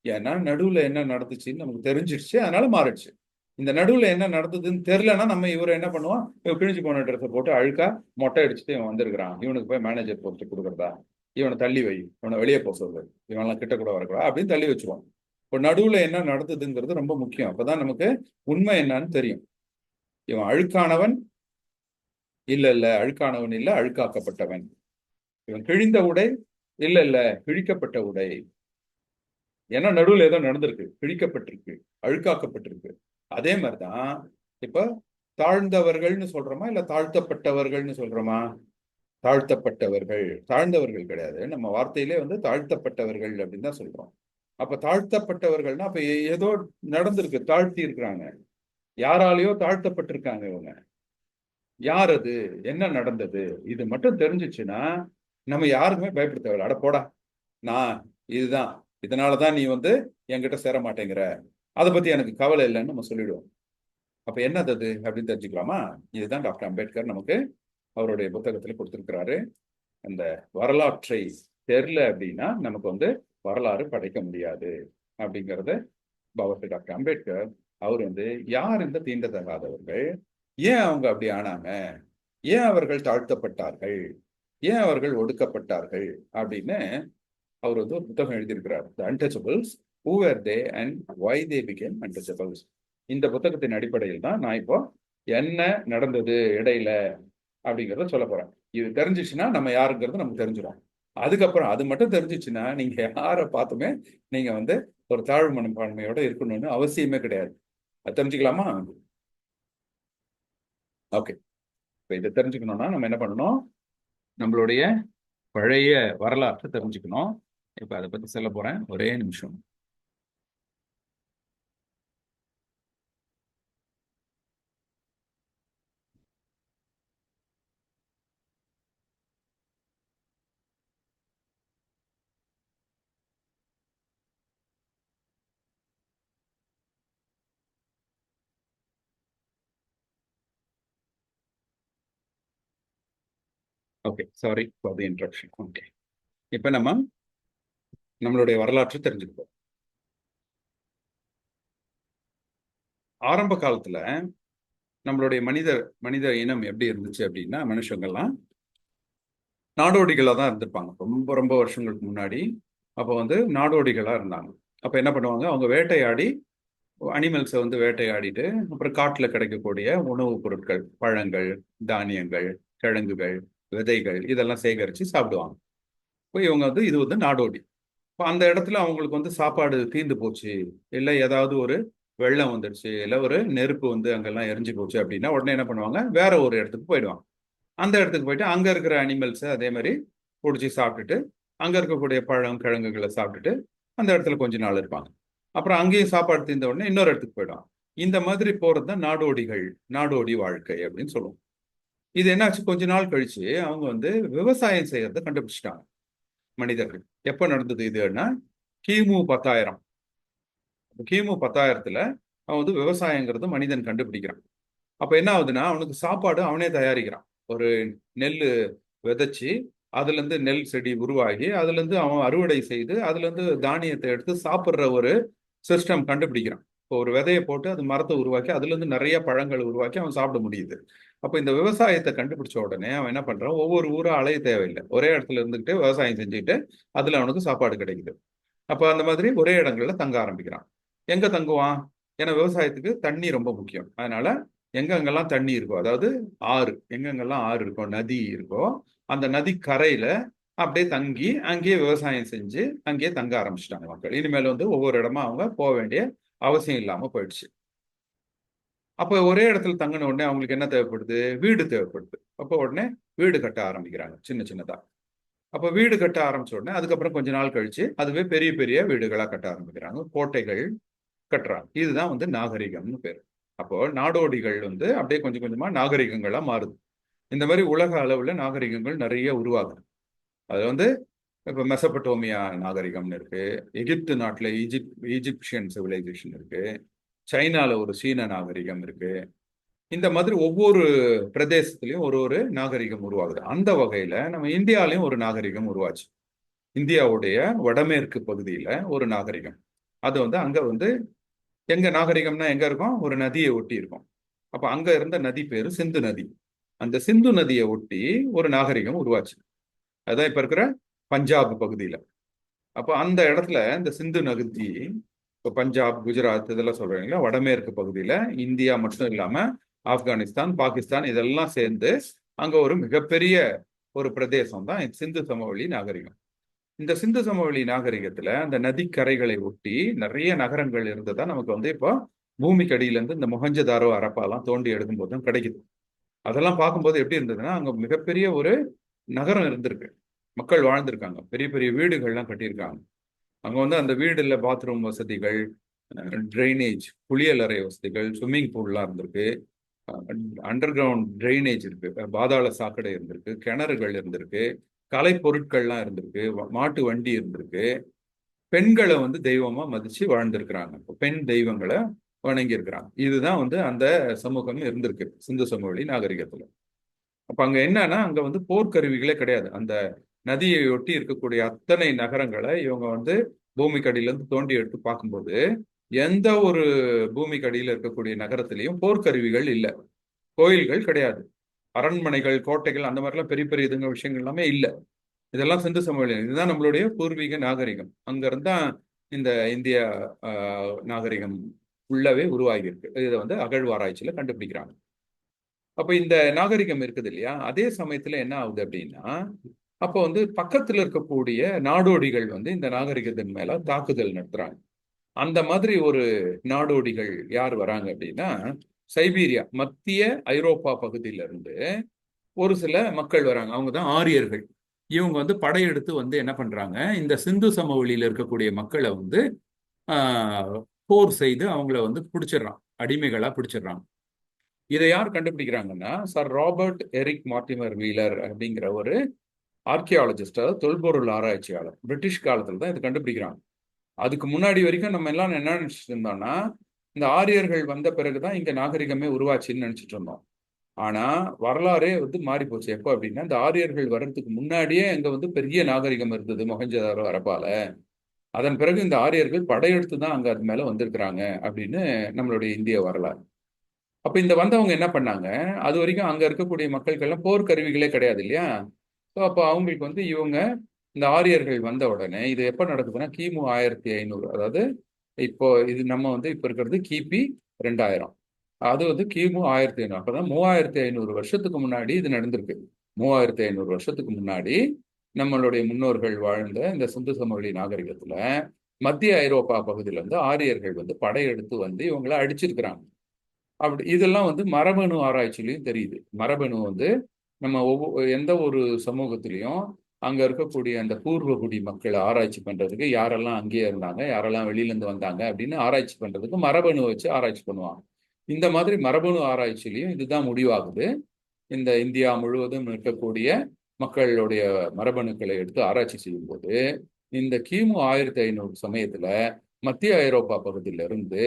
ஏன்னா நடுவுல என்ன நடந்துச்சுன்னு நமக்கு தெரிஞ்சிடுச்சு, அதனால மாறிடுச்சு. இந்த நடுவுல என்ன நடந்ததுன்னு தெரியலன்னா நம்ம இவரை என்ன பண்ணுவோம், இவன் கிழிஞ்சு போன ட்ரெஸ்ஸை போட்டு அழுக்கா மொட்டை அடிச்சுட்டு இவன் வந்திருக்கிறான், இவனுக்கு போய் மேனேஜர் போஸ்ட் கொடுக்குறதா, இவனை தள்ளி வை, இவனை வெளியே போக சொல்லு, இவனெல்லாம் கிட்ட கூட வரக்கூடாது அப்படின்னு தள்ளி வச்சுருவோம். இப்போ நடுவுல என்ன நடந்ததுங்கிறது ரொம்ப முக்கியம். அப்பதான் நமக்கு உண்மை என்னன்னு தெரியும். இவன் அழுக்கானவன் இல்ல இல்ல, அழுக்கானவன் இல்ல, அழுக்காக்கப்பட்டவன். இவன் கிழிந்த உடை இல்ல இல்ல, கிழிக்கப்பட்ட உடை. ஏன்னா நடுவுல ஏதோ நடந்திருக்கு, கிழிக்கப்பட்டிருக்கு, அழுக்காக்கப்பட்டிருக்கு. அதே மாதிரிதான் இப்ப தாழ்ந்தவர்கள்னு சொல்றோமா இல்ல தாழ்த்தப்பட்டவர்கள்னு சொல்றோமா? தாழ்த்தப்பட்டவர்கள். தாழ்ந்தவர்கள் கிடையாது, நம்ம வார்த்தையிலே வந்து தாழ்த்தப்பட்டவர்கள் அப்படின்னு தான் சொல்றோம். அப்ப தாழ்த்தப்பட்டவர்கள்னா அப்ப ஏதோ நடந்திருக்கு, தாழ்த்தி இருக்கிறாங்க, யாராலேயோ தாழ்த்தப்பட்டிருக்காங்க இவங்க. யார் அது, என்ன நடந்தது, இது மட்டும் தெரிஞ்சிச்சுன்னா நம்ம யாருக்குமே பயப்பட தேவையில்ல. அட போடா, நான் இதுதான், இதனாலதான் நீ வந்து என்கிட்ட சேர மாட்டேங்கிற, அதை பத்தி எனக்கு கவலை இல்லைன்னு நம்ம சொல்லிடுவோம். அப்ப என்னது அது அப்படின்னு தெரிஞ்சுக்கலாமா? இதுதான் டாக்டர் அம்பேத்கர் நமக்கு அவருடைய புத்தகத்துல கொடுத்திருக்கிறாரு. அந்த வரலாற்றை தெரியல அப்படின்னா நமக்கு வந்து வரலாறு படைக்க முடியாது அப்படிங்கறத பாபா டாக்டர் அம்பேத்கர் அவர் வந்து, யார் இந்த தீண்டத்தகாதவர்கள், ஏன் அவங்க அப்படி ஆனாங்க, ஏன் அவர்கள் தாழ்த்தப்பட்டார்கள், ஏன் அவர்கள் ஒடுக்கப்பட்டார்கள் அப்படின்னு அவர் வந்து ஒரு புத்தகம் எழுதியிருக்கிறார். The untouchables, who were they and why they became untouchables. இந்த புத்தகத்தின் அடிப்படையில் தான் நான் இப்போ என்ன நடந்தது இடையில அப்படிங்கிறத சொல்ல போறேன். இது தெரிஞ்சிச்சுன்னா நம்ம யாருங்கிறது நமக்கு தெரிஞ்சிடும். அதுக்கப்புறம் அது மட்டும் தெரிஞ்சிச்சுன்னா நீங்க யாரை பார்த்துமே நீங்க வந்து ஒரு தாழ்வு மனப்பான்மையோட இருக்கணும்னு அவசியமே கிடையாது. அது தெரிஞ்சுக்கலாமா? ஓகே. இப்போ இதை தெரிஞ்சுக்கணும்னா நம்ம என்ன பண்ணணும், நம்மளுடைய பழைய வரலாற்றை தெரிஞ்சுக்கணும். இப்ப அதை பத்தி சொல்ல போறேன், ஒரே நிமிஷம். Okay, sorry for the interruption. Okay, இப்ப நம்ம நம்மளுடைய வரலாற்றை தெரிஞ்சுக்கிட்டோம். ஆரம்ப காலத்துல நம்மளுடைய மனித மனித இனம் எப்படி இருந்துச்சு அப்படின்னா, மனுஷங்கள்லாம் நாடோடிகளா தான் இருந்திருப்பாங்க ரொம்ப ரொம்ப வருஷங்களுக்கு முன்னாடி. அப்போ வந்து நாடோடிகளா இருந்தாங்க. அப்ப என்ன பண்ணுவாங்க, அவங்க வேட்டையாடி அனிமல்ஸை வந்து வேட்டையாடிட்டு அப்புறம் காட்டுல கிடைக்கக்கூடிய உணவுப் பொருட்கள், பழங்கள், தானியங்கள், கிழங்குகள், விதைகள் இதெல்லாம் சேகரித்து சாப்பிடுவாங்க. இப்போ இவங்க வந்து இது வந்து நாடோடி. இப்போ அந்த இடத்துல அவங்களுக்கு வந்து சாப்பாடு தீர்ந்து போச்சு, இல்லை ஏதாவது ஒரு வெள்ளம் வந்துடுச்சு, இல்லை ஒரு நெருப்பு வந்து அங்கெல்லாம் எரிஞ்சு போச்சு அப்படின்னா உடனே என்ன பண்ணுவாங்க, வேற ஒரு இடத்துக்கு போயிடுவாங்க. அந்த இடத்துக்கு போயிட்டு அங்கே இருக்கிற அனிமல்ஸை அதே மாதிரி பிடிச்சி சாப்பிட்டுட்டு, அங்கே இருக்கக்கூடிய பழம் கிழங்குகளை சாப்பிட்டுட்டு அந்த இடத்துல கொஞ்ச நாள் இருப்பாங்க. அப்புறம் அங்கேயும் சாப்பாடு தீர்ந்த உடனே இன்னொரு இடத்துக்கு போயிடுவாங்க. இந்த மாதிரி போகிறது தான் நாடோடிகள், நாடோடி வாழ்க்கை அப்படின்னு சொல்லுவோம். இது என்னாச்சு, கொஞ்ச நாள் கழிச்சு அவங்க வந்து விவசாயம் செய்யறதை கண்டுபிடிச்சிட்டாங்க மனிதர்கள். எப்போ நடந்தது இதுன்னா, கிமு 10,000. கிமு 10,000த்துல அவன் வந்து விவசாயங்கிறது மனிதன் கண்டுபிடிக்கிறான். அப்ப என்ன ஆகுதுன்னா, அவனுக்கு சாப்பாடு அவனே தயாரிக்கிறான். ஒரு நெல் விதைச்சி, அதுல இருந்து நெல் செடி உருவாகி, அதுல இருந்து அவன் அறுவடை செய்து, அதுல இருந்து தானியத்தை எடுத்து சாப்பிடுற ஒரு சிஸ்டம் கண்டுபிடிக்கிறான். இப்போ ஒரு விதையை போட்டு அது மரத்தை உருவாக்கி, அதுல இருந்து நிறைய பழங்கள் உருவாக்கி அவன் சாப்பிட முடியுது. அப்ப இந்த விவசாயத்தை கண்டுபிடிச்ச உடனே அவன் என்ன பண்றான், ஒவ்வொரு ஊரா அலைய தேவையில்லை, ஒரே இடத்துல இருந்துகிட்டு விவசாயம் செஞ்சுக்கிட்டு அதுல அவனுக்கு சாப்பாடு கிடைக்குது. அப்ப அந்த மாதிரி ஒரே இடங்கள்ல தங்க ஆரம்பிக்கிறான். எங்க தங்குவான்? ஏன்னா விவசாயத்துக்கு தண்ணி ரொம்ப முக்கியம். அதனால எங்கெங்கெல்லாம் தண்ணி இருக்கோ, அதாவது ஆறு, எங்கெங்கெல்லாம் ஆறு இருக்கோ, நதி இருக்கோ, அந்த நதி கரையில அப்படியே தங்கி அங்கேயே விவசாயம் செஞ்சு அங்கேயே தங்க ஆரம்பிச்சிட்டாங்க மக்கள். இனிமேல் வந்து ஒவ்வொரு இடமா அவங்க போக வேண்டிய அவசியம் இல்லாம போயிடுச்சு. அப்போ ஒரே இடத்துல தங்கின உடனே அவங்களுக்கு என்ன தேவைப்படுது? வீடு தேவைப்படுது. அப்போ உடனே வீடு கட்ட ஆரம்பிக்கிறாங்க சின்ன சின்னதா. அப்போ வீடு கட்ட ஆரம்பிச்ச உடனே அதுக்கப்புறம் கொஞ்ச நாள் கழிச்சு அதுவே பெரிய பெரிய வீடுகளா கட்ட ஆரம்பிக்கிறாங்க, கோட்டைகள் கட்டுறாங்க. இதுதான் வந்து நாகரிகம்னு பேர். அப்போ நாடோடிகள் வந்து அப்படியே கொஞ்சம் கொஞ்சமா நாகரிகங்களா மாறுது. இந்த மாதிரி உலக அளவுல நாகரிகங்கள் நிறைய உருவாகுது. அது வந்து இப்ப மெசபடோமியா நாகரிகம்னு இருக்கு, எகிப்து நாட்டுல ஈஜிப்சியன் சிவிலைசேஷன் இருக்கு, சைனால ஒரு சீன நாகரிகம் இருக்கு. இந்த மாதிரி ஒவ்வொரு பிரதேசத்திலையும் ஒரு ஒரு நாகரிகம் உருவாகுது. அந்த வகையில நம்ம இந்தியாலையும் ஒரு நாகரிகம் உருவாச்சு. இந்தியாவுடைய வடமேற்கு பகுதியில ஒரு நாகரிகம். அது வந்து அங்க வந்து, எங்க நாகரிகம்னா எங்க இருக்கும்? ஒரு நதியை ஒட்டி இருக்கும். அப்ப அங்க இருந்த நதி பேரு சிந்து நதி. அந்த சிந்து நதியை ஒட்டி ஒரு நாகரிகம் உருவாச்சு. அதான் இப்ப இருக்கிற பஞ்சாப் பகுதியில. அப்ப அந்த இடத்துல இந்த சிந்து நதி, இப்போ பஞ்சாப், குஜராத் இதெல்லாம் சொல்றீங்களா, வடமேற்கு பகுதியில இந்தியா மட்டும் இல்லாம ஆப்கானிஸ்தான், பாகிஸ்தான் இதெல்லாம் சேர்ந்து அங்க ஒரு மிகப்பெரிய ஒரு பிரதேசம் தான் சிந்து சமவெளி நாகரிகம். இந்த சிந்து சமவெளி நாகரிகத்துல அந்த நதிக்கரைகளை ஒட்டி நிறைய நகரங்கள் இருந்ததா நமக்கு வந்து இப்போ பூமிக்கு அடியில இருந்து இந்த மொஹஞ்சதாரோ அரப்பாலாம் தோண்டி எடுக்கும் போதும் கிடைக்குது. அதெல்லாம் பார்க்கும்போது எப்படி இருந்ததுன்னா, அங்க மிகப்பெரிய ஒரு நகரம் இருந்திருக்கு, மக்கள் வாழ்ந்திருக்காங்க, பெரிய பெரிய வீடுகள்லாம் கட்டியிருக்காங்க. அங்க வந்து அந்த வீடுல பாத்ரூம் வசதிகள், ட்ரைனேஜ், குளியலறை வசதிகள், ஸ்விம்மிங் பூல்லாம் இருந்திருக்கு, அண்டர் கிரவுண்ட் ட்ரைனேஜ் இருக்கு, பாதாள சாக்கடை இருந்திருக்கு, கிணறுகள் இருந்திருக்கு, கலை பொருட்கள்லாம் இருந்திருக்கு, மாட்டு வண்டி இருந்திருக்கு. பெண்களை வந்து தெய்வமா மதிச்சு வாழ்ந்திருக்கிறாங்க, பெண் தெய்வங்களை வணங்கி இருக்கிறாங்க. இதுதான் வந்து அந்த சமூகம் இருந்திருக்கு சிந்து சமவெளி நாகரிகத்துல. அப்ப அங்க என்னன்னா, அங்க வந்து போர்க்கருவிகளே கிடையாது. அந்த நதியை ஒட்டி இருக்கக்கூடிய அத்தனை நகரங்களை இவங்க வந்து பூமிக்கு அடியில இருந்து தோண்டி எடுத்து பார்க்கும்போது, எந்த ஒரு பூமிக்கு அடியில இருக்கக்கூடிய நகரத்திலையும் போர்க்கருவிகள் இல்லை, கோயில்கள் கிடையாது, அரண்மனைகள், கோட்டைகள் அந்த மாதிரிலாம் பெரிய பெரிய இதுங்க விஷயங்கள் எல்லாமே இல்லை. இதெல்லாம் சிந்து சமவெளி, இதுதான் நம்மளுடைய பூர்வீக நாகரிகம். அங்க இருந்தா இந்த இந்திய நாகரிகம் உள்ளவே உருவாகி இருக்கு. இதை வந்து அகழ்வாராய்ச்சியில கண்டுபிடிக்கிறாங்க. அப்ப இந்த நாகரிகம் இருக்குது இல்லையா, அதே சமயத்துல என்ன ஆகுது அப்படின்னா, அப்போ வந்து பக்கத்துல இருக்கக்கூடிய நாடோடிகள் வந்து இந்த நாகரிகத்தின் மேல தாக்குதல் நடத்துறாங்க. அந்த மாதிரி ஒரு நாடோடிகள் யார் வராங்க அப்படின்னா, சைபீரியா, மத்திய ஐரோப்பா பகுதியில இருந்து ஒரு சில மக்கள் வராங்க. அவங்க தான் ஆரியர்கள். இவங்க வந்து படையெடுத்து வந்து என்ன பண்றாங்க, இந்த சிந்து சமவெளியில இருக்கக்கூடிய மக்களை வந்து போர் செய்து அவங்கள வந்து பிடிச்சிடுறான், அடிமைகளா பிடிச்சிடுறாங்க. இதை யார் கண்டுபிடிக்கிறாங்கன்னா, sir Robert Eric Mortimer Wheeler அப்படிங்கிற ஒரு ஆர்கியாலஜிஸ்ட், அதாவது தொல்பொருள் ஆராய்ச்சியாளர். பிரிட்டிஷ் காலத்துல தான் இது கண்டுபிடிக்கிறாங்க. அதுக்கு முன்னாடி வரைக்கும் நம்ம எல்லாம் என்ன நினைச்சிட்டு இருந்தோம்னா, இந்த ஆரியர்கள் வந்த பிறகுதான் இங்க நாகரிகமே உருவாச்சுன்னு நினைச்சிட்டு இருந்தோம். ஆனா வரலாறே வந்து மாறி போச்சு. எப்போ அப்படின்னா, இந்த ஆரியர்கள் வர்றதுக்கு முன்னாடியே அங்க வந்து பெரிய நாகரிகம் இருந்தது மொஹஞ்சதாரோ அரப்பால. அதன் பிறகு இந்த ஆரியர்கள் படையெடுத்து தான் அங்க அது மேல வந்திருக்கிறாங்க அப்படின்னு நம்மளுடைய இந்திய வரலாறு. அப்ப இந்த வந்தவங்க என்ன பண்ணாங்க, அது வரைக்கும் அங்க இருக்கக்கூடிய மக்களுக்கெல்லாம் போர்க்கருவிகளே கிடையாது இல்லையா. ஸோ அப்போ அவங்களுக்கு வந்து இவங்க, இந்த ஆரியர்கள் வந்த உடனே இது எப்போ நடக்குதுன்னா, கிமு 1500, அதாவது இப்போ இது நம்ம வந்து இப்போ இருக்கிறது கிபி 2000, அது வந்து கிமு 1500. அப்பதான் 3500 வருஷத்துக்கு முன்னாடி இது நடந்திருக்கு. 3500 வருஷத்துக்கு முன்னாடி நம்மளுடைய முன்னோர்கள் வாழ்ந்த இந்த சிந்து சமவெளி நாகரிகத்துல மத்திய ஐரோப்பா பகுதியில இருந்து ஆரியர்கள் வந்து படையெடுத்து வந்து இவங்களை அடிச்சிருக்கிறாங்க. அப்படி இதெல்லாம் வந்து மரபணு ஆராய்ச்சியிலையும் தெரியுது. மரபணு வந்து நம்ம எந்த ஒரு சமூகத்திலையும் அங்க இருக்கக்கூடிய அந்த பூர்வகுடி மக்களை ஆராய்ச்சி பண்றதுக்கு யாரெல்லாம் அங்கேயே இருந்தாங்க, யாரெல்லாம் வெளியில இருந்து வந்தாங்க அப்படின்னு ஆராய்ச்சி பண்றதுக்கு மரபணு வச்சு ஆராய்ச்சி பண்ணுவாங்க. இந்த மாதிரி மரபணு ஆராய்ச்சியிலையும் இதுதான் முடிவாகுது. இந்த இந்தியா முழுவதும் இருக்கக்கூடிய மக்களுடைய மரபணுக்களை எடுத்து ஆராய்ச்சி செய்யும் போது இந்த கிமு 1500 சமயத்துல மத்திய ஐரோப்பா பகுதியிலிருந்து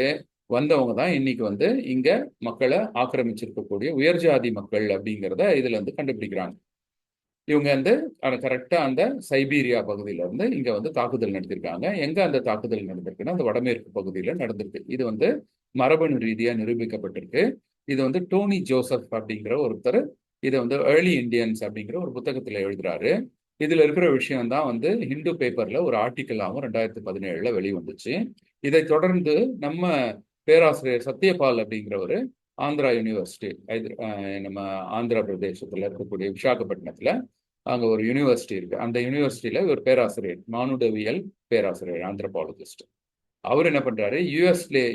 வந்தவங்க தான் இன்னைக்கு வந்து இங்க மக்களை ஆக்கிரமிச்சிருக்கக்கூடிய உயர்ஜாதி மக்கள் அப்படிங்கிறத இதுல இருந்து கண்டுபிடிக்கிறாங்க. இவங்க வந்து கரெக்டா அந்த சைபீரியா பகுதியில இருந்து இங்க வந்து தாக்குதல் நடத்திருக்காங்க. எங்க அந்த தாக்குதல் நடந்திருக்குன்னா அந்த வடமேற்கு பகுதியில நடந்திருக்கு. இது வந்து மரபணு ரீதியா நிரூபிக்கப்பட்டிருக்கு. இது வந்து டோனி ஜோசப் அப்படிங்கிற ஒருத்தர் இதை வந்து ஏர்லி இண்டியன்ஸ் அப்படிங்கிற ஒரு புத்தகத்துல எழுதுறாரு. இதுல இருக்கிற விஷயம் தான் வந்து ஹிந்து பேப்பர்ல ஒரு ஆர்டிக்கலாகவும் 2017 வெளிவந்துச்சு. இதை தொடர்ந்து நம்ம பேராசிரியர் சத்யபால் அப்படிங்கிறவர் ஆந்திரா யூனிவர்சிட்டி நம்ம ஆந்திர பிரதேசத்துல இருக்கக்கூடிய விசாகப்பட்டினத்துல அங்க ஒரு யூனிவர்சிட்டி இருக்கு. அந்த யூனிவர்சிட்டியில ஒரு பேராசிரியர், மானுடவியல் பேராசிரியர், ஆந்த்ரோபாலஜிஸ்ட். அவர் என்ன பண்றாரு,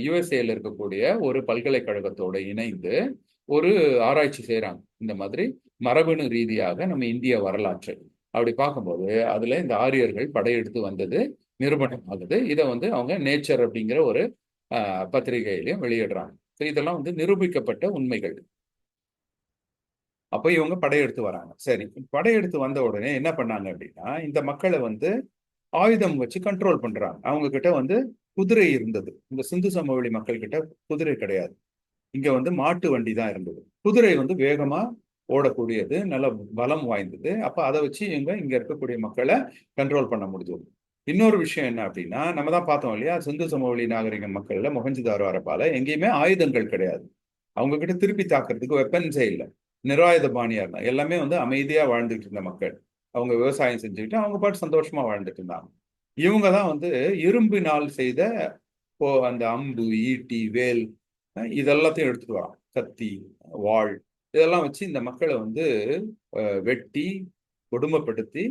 யுஎஸ்ஏல இருக்கக்கூடிய ஒரு பல்கலைக்கழகத்தோட இணைந்து ஒரு ஆராய்ச்சி செய்யறாங்க. இந்த மாதிரி மரபணு ரீதியாக நம்ம இந்திய வரலாற்றை அப்படி பார்க்கும்போது அதுல இந்த ஆரியர்கள் படையெடுத்து வந்தது நிரூபணம் ஆகுது. இதை வந்து அவங்க நேச்சர் அப்படிங்கிற ஒரு பத்திரிகையிலையும் வெளியிடுறாங்க. இதெல்லாம் வந்து நிரூபிக்கப்பட்ட உண்மைகள். அப்ப இவங்க படையெடுத்து வராங்க. சரி, படையெடுத்து வந்த உடனே என்ன பண்ணாங்க அப்படின்னா இந்த மக்களை வந்து ஆயுதம் வச்சு கண்ட்ரோல் பண்றாங்க. அவங்க கிட்ட வந்து குதிரை இருந்தது. இந்த சிந்து சமவெளி மக்கள் கிட்ட குதிரை கிடையாது. இங்க வந்து மாட்டு வண்டி தான் இருந்தது. குதிரை வந்து வேகமா ஓடக்கூடியது, நல்ல பலம் வாய்ந்தது. அப்ப அதை வச்சு இங்க இருக்கக்கூடிய மக்களை கண்ட்ரோல் பண்ண முடிஞ்சது. இன்னொரு விஷயம் என்ன அப்படின்னா, நம்ம தான் பார்த்தோம் இல்லையா, சிந்து சமவெளி நாகரிக மக்கள்ல மொஹஞ்சதாரோ ஹரப்பால எங்கேயுமே ஆயுதங்கள் கிடையாது. அவங்க கிட்ட திருப்பி தாக்குறதுக்கு வெப்பன்ஸே இல்லை. நிராயுத பாணியா இருந்தாங்க. எல்லாமே வந்து அமைதியா வாழ்ந்துட்டு இருந்த மக்கள். அவங்க விவசாயம் செஞ்சுக்கிட்டு அவங்க பாட்டு சந்தோஷமா வாழ்ந்துட்டு இருந்தாங்க. இவங்க தான் வந்து இரும்பினால் செய்த அந்த அம்பு, ஈட்டி, வேல் இதெல்லாத்தையும் எடுத்துட்டு வரான். கத்தி, வாள் இதெல்லாம் வச்சு இந்த மக்களை வந்து வெட்டி கொடுமைப்படுத்தி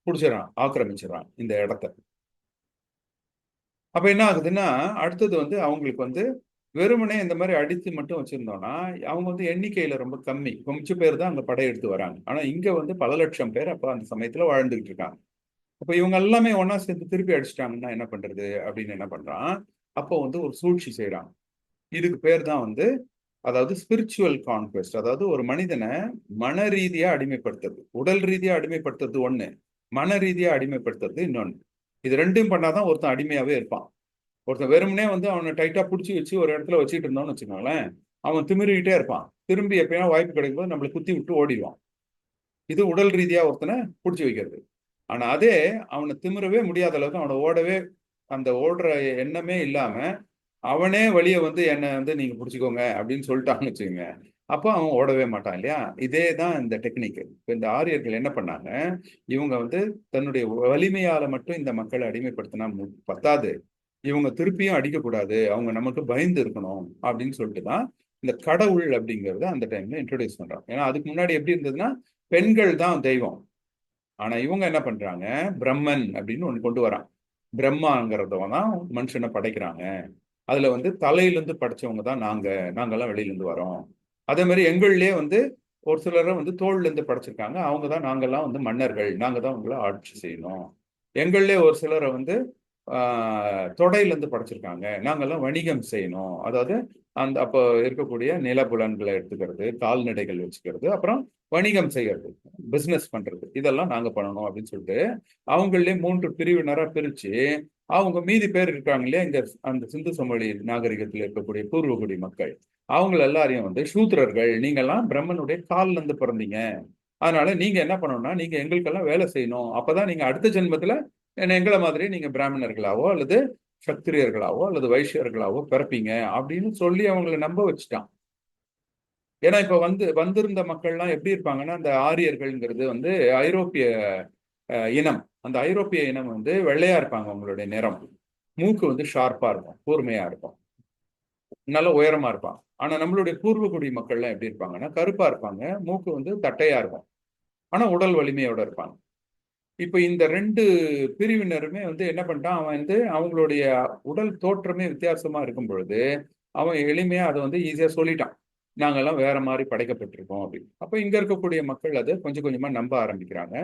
பிடிச்சிடறான், ஆக்கிரமிச்சிடறான் இந்த இடத்த. அப்ப என்ன ஆகுதுன்னா அடுத்தது வந்து அவங்களுக்கு வந்து வெறுமனே இந்த மாதிரி அடித்து மட்டும் வச்சிருந்தோம்னா அவங்க வந்து எண்ணிக்கையில ரொம்ப கம்மி, கொஞ்சம் பேர் தான் அங்க படையெடுத்து வராங்க. ஆனா இங்க வந்து பல லட்சம் பேர் அப்ப அந்த சமயத்துல வாழ்ந்துகிட்டு இருக்காங்க. அப்ப இவங்க எல்லாமே ஒன்னா சேர்ந்து திருப்பி அடிச்சிட்டாங்கன்னா என்ன பண்றது அப்படின்னு என்ன பண்றான், அப்போ வந்து ஒரு சூழ்ச்சி செய்யறாங்க. இதுக்கு பேர் தான் வந்து அதாவது ஸ்பிரிச்சுவல் கான்குவெஸ்ட். அதாவது ஒரு மனிதனை மன ரீதியா அடிமைப்படுத்துறது. உடல் ரீதியா அடிமைப்படுத்துறது ஒண்ணு, மன ரீதியா அடிமைப்படுத்துறது இன்னொன்னு. இது ரெண்டும் பண்ணாதான் ஒருத்தன் அடிமையாவே இருப்பான். ஒருத்தன் வெறுமனே வந்து அவனை டைட்டா பிடிச்சி வச்சு ஒரு இடத்துல வச்சுட்டு இருந்தோம்னு வச்சுக்கோங்களேன், அவன் திமிரிக்கிட்டே இருப்பான். திரும்பி எப்பயா வாய்ப்பு கிடைக்கும் போது நம்மளை குத்தி விட்டு ஓடிடுவான். இது உடல் ரீதியா ஒருத்தனை பிடிச்சி வைக்கிறது. ஆனா அதே அவனை திமிரவே முடியாத அளவுக்கு அவனை ஓடவே அந்த ஓடுற எண்ணமே இல்லாம அவனே வழியை வந்து என்னை வந்து நீங்க பிடிச்சிக்கோங்க அப்படின்னு சொல்லிட்டான்னு வச்சுக்கோங்க, அப்போ அவன் ஓடவே மாட்டான் இல்லையா. இதே தான் இந்த டெக்னிக். இப்போ இந்த ஆரியர்கள் என்ன பண்ணாங்க, இவங்க வந்து தன்னுடைய வலிமையால மட்டும் இந்த மக்களை அடிமைப்படுத்தினா பத்தாது, இவங்க திருப்பியும் அடிக்கக்கூடாது, அவங்க நமக்கு பயந்து இருக்கணும் அப்படின்னு சொல்லிட்டு தான் இந்த கடவுள் அப்படிங்கிறத அந்த டைம்ல இன்ட்ரோடியூஸ் பண்றாங்க. ஏன்னா அதுக்கு முன்னாடி எப்படி இருந்ததுன்னா பெண்கள் தான் தெய்வம். ஆனா இவங்க என்ன பண்றாங்க, பிரம்மன் அப்படின்னு ஒண்ணு கொண்டு வரான். பிரம்மாங்கிறதவங்க தான் மனுஷனை படைக்கிறாங்க. அதுல வந்து தலையிலிருந்து படைச்சவங்க தான் நாங்கெல்லாம் வெளியில இருந்து வரோம். அதே மாதிரி எங்கள்லயே வந்து ஒரு சிலரை வந்து தோல்ல இருந்து படைச்சிருக்காங்க. அவங்க தான் நாங்கெல்லாம் வந்து மன்னர்கள், நாங்க தான் உங்களை ஆட்சி செய்யணும். எங்கள்லயே ஒரு சிலரை வந்து தொடையில இருந்து படைச்சிருக்காங்க, நாங்கெல்லாம் வணிகம் செய்யணும். அதாவது அந்த அப்போ இருக்கக்கூடிய நிலப்புலன்களை எடுத்துக்கிறது, கால்நடைகள் வச்சுக்கிறது, அப்புறம் வணிகம் செய்யறது, பிசினஸ் பண்றது, இதெல்லாம் நாங்க பண்ணணும் அப்படின்னு சொல்லிட்டு அவங்களே 3 பிரிவினரா பிரிச்சு அவங்க மீதி பேர் இருக்காங்க இல்லையா, இந்த அந்த சிந்து சமவெளி நாகரிகத்தில் இருக்கக்கூடிய பூர்வகுடி மக்கள், அவங்க எல்லாரையும் வந்து சூத்திரர்கள், நீங்கெல்லாம் பிரம்மனுடைய கால்ல இருந்து பிறந்தீங்க, அதனால நீங்க என்ன பண்ணணும்னா நீங்க எங்களுக்கெல்லாம் வேலை செய்யணும். அப்பதான் நீங்க அடுத்த ஜென்மத்துல எங்களை மாதிரி நீங்க பிராமணர்களாவோ அல்லது சத்திரியர்களாவோ அல்லது வைசியர்களாவோ பிறப்பீங்க அப்படின்னு சொல்லி அவங்களை நம்ப வச்சுட்டான். ஏன்னா இப்ப வந்திருந்த மக்கள்லாம் எப்படி இருப்பாங்கன்னா, அந்த ஆரியர்கள்ங்கிறது வந்து ஐரோப்பிய இனம். அந்த ஐரோப்பிய இனம் வந்து வெள்ளையா இருப்பாங்க, அவங்களுடைய நிறம். மூக்கு வந்து ஷார்ப்பா இருக்கும், கூர்மையா இருக்கும், நல்ல உயரமா இருப்பாங்க. ஆனா நம்மளுடைய பூர்வகுடி மக்கள்லாம் எப்படி இருப்பாங்கன்னா கருப்பா இருப்பாங்க, மூக்கு வந்து தட்டையா இருக்கும், ஆனா உடல் வலிமையோட இருப்பாங்க. இப்ப இந்த ரெண்டு பிரிவினருமே வந்து என்ன பண்ணிட்டான், அவன் வந்து அவங்களுடைய உடல் தோற்றமே வித்தியாசமா இருக்கும் பொழுது அவன் எளிமையா அதை வந்து ஈஸியா சொல்லிட்டான், நாங்கெல்லாம் வேற மாதிரி படைக்கப்பட்டிருக்கோம் அப்படின்னு. அப்ப இங்க இருக்கக்கூடிய மக்கள் அதை கொஞ்சம் கொஞ்சமா நம்ப ஆரம்பிக்கிறாங்க.